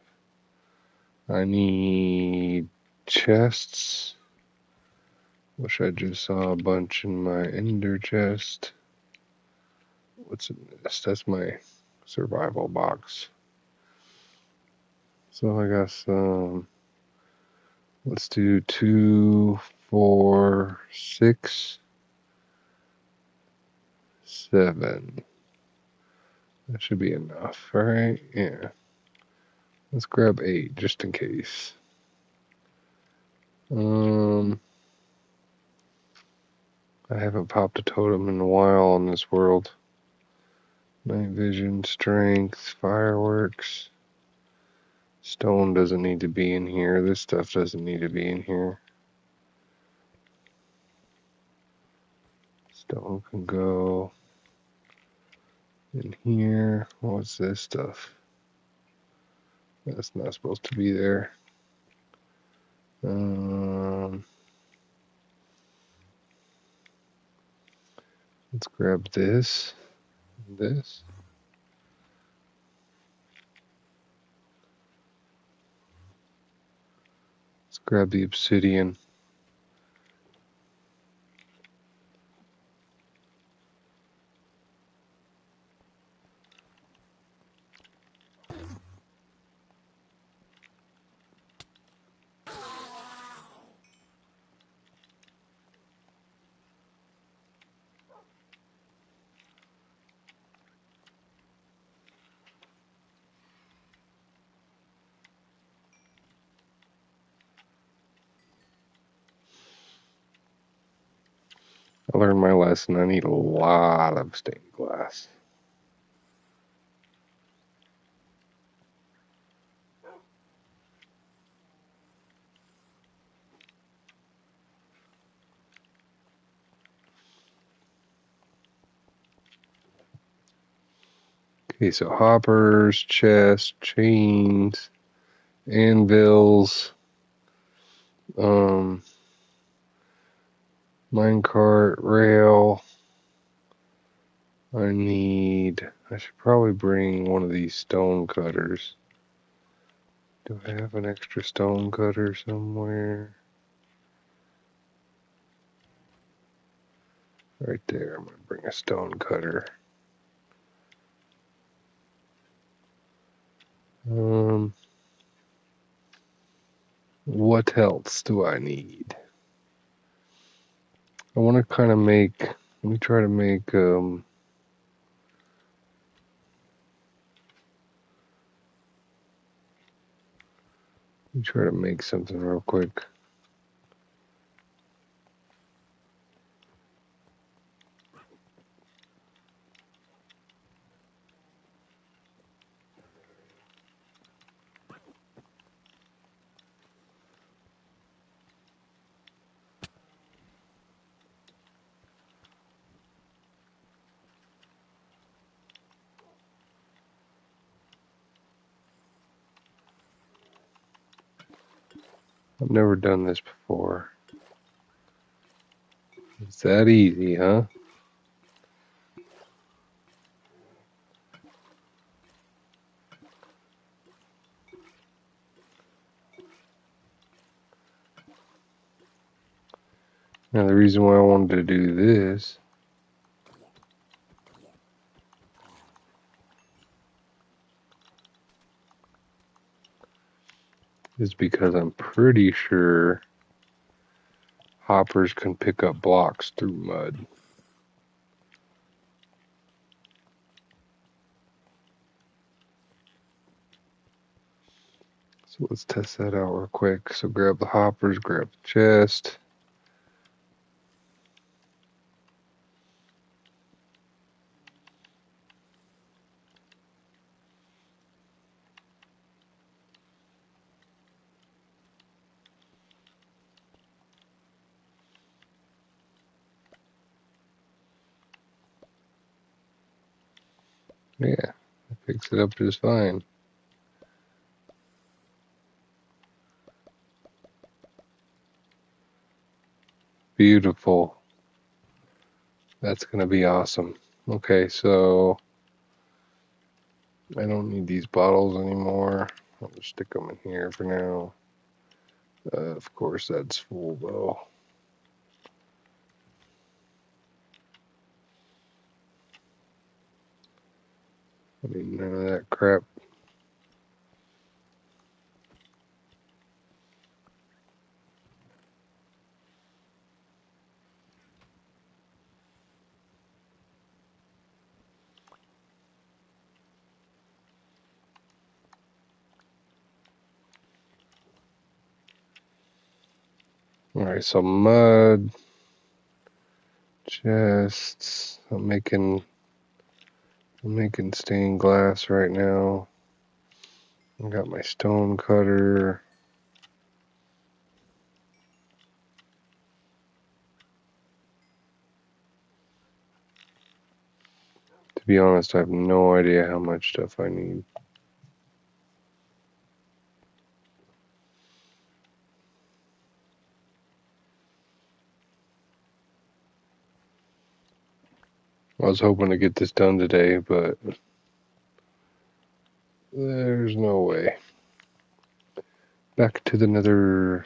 I need chests. Wish I just saw a bunch in my ender chest. What's in this? That's my survival box. So I got some. Let's do 2, 4, 6, 7. That should be enough, right? Yeah. Let's grab 8 just in case. I haven't popped a totem in a while on this world. Night vision, strength, fireworks. Stone doesn't need to be in here. This stuff doesn't need to be in here. Stone can go in here. What's this stuff? That's not supposed to be there. Let's grab this and this. Let's grab the obsidian. I learned my lesson. I need a lot of stained glass. Okay, so hoppers, chests, chains, anvils, minecart, rail. I should probably bring one of these stone cutters. Do I have an extra stone cutter somewhere? Right there. I'm going to bring a stone cutter. What else do I need? I want to kind of make, let me try to make, let me try to make something real quick. I've never done this before. It's that easy, huh? Now the reason why I wanted to do this is because I'm pretty sure hoppers can pick up blocks through mud. So let's test that out real quick. So grab the hoppers, grab the chest. Yeah, it picks it up just fine. Beautiful. That's going to be awesome. Okay, so I don't need these bottles anymore. I'll just stick them in here for now. Of course, that's full though. I need none of that crap. Alright, so mud, chests. I'm making stained glass right now. I got my stone cutter. To be honest, I have no idea how much stuff I need. I was hoping to get this done today, but there's no way. Back to the nether.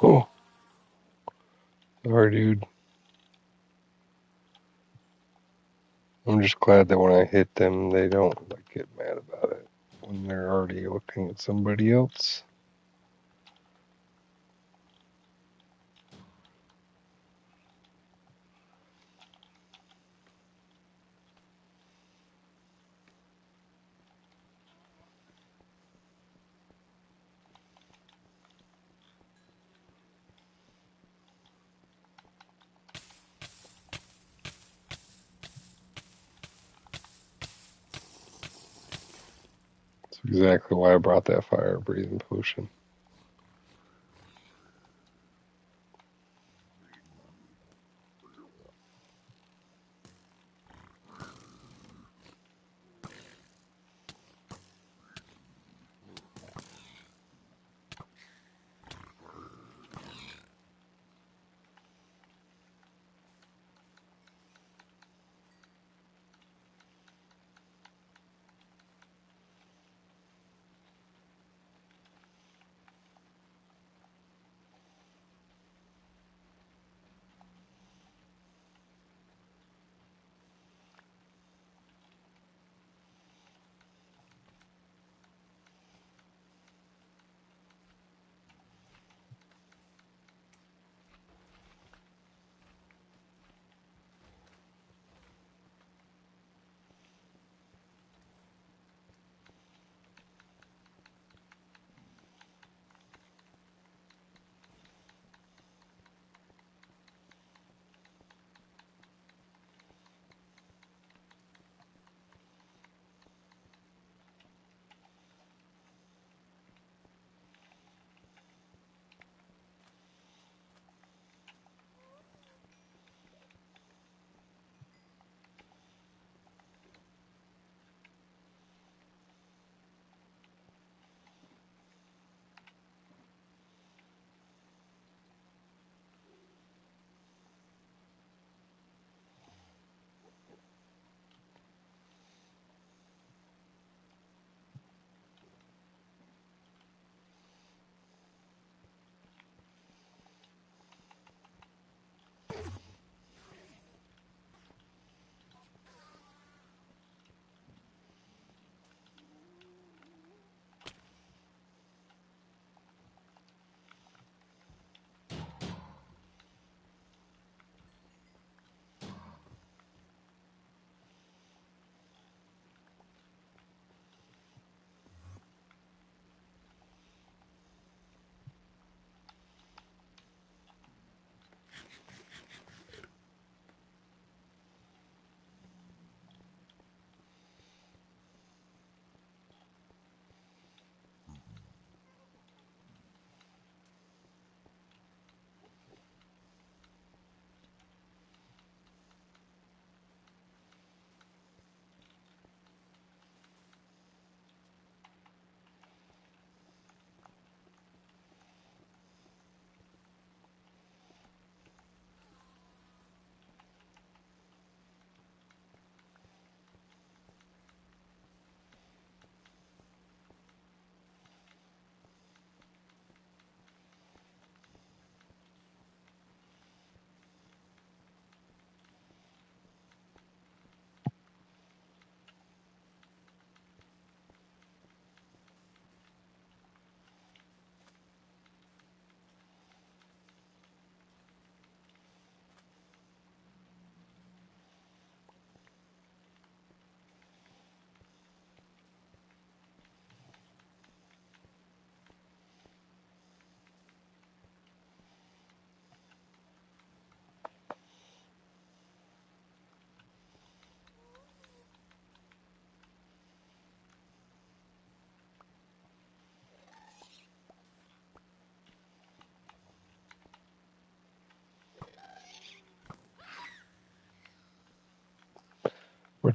Oh, sorry, dude. I'm just glad that when I hit them, they don't like get mad about it when they're already looking at somebody else. That's exactly why I brought that fire breathing potion.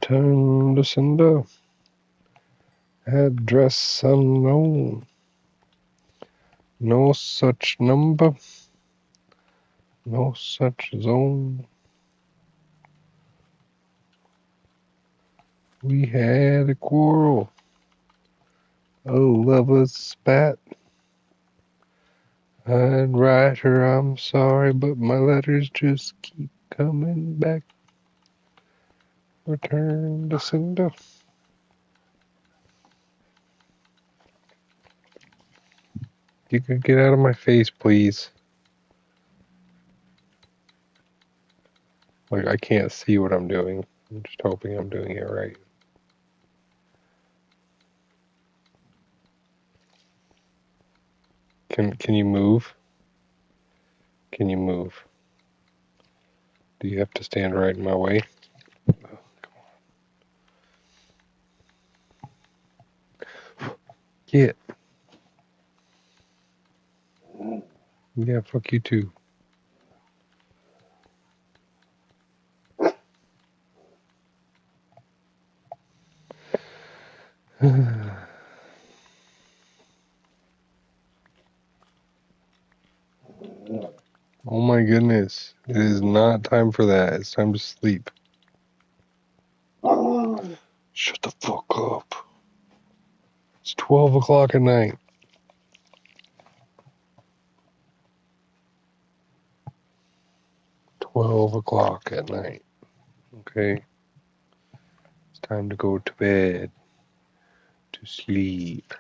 Return to sender. Address unknown. No such number. No such zone. We had a quarrel. A lover's spat. I'd write her I'm sorry, but my letters just keep coming back. Return to sender. You could get out of my face, please. Like, I can't see what I'm doing. I'm just hoping I'm doing it right. Can you move? Can you move? Do you have to stand right in my way? Oh, come on. Get. Yeah, fuck you too. Oh my goodness. It is not time for that. It's time to sleep. Shut the fuck up. It's 12 o'clock at night. 12 o'clock at night. Okay. It's time to go to bed. To sleep.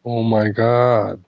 Oh my god.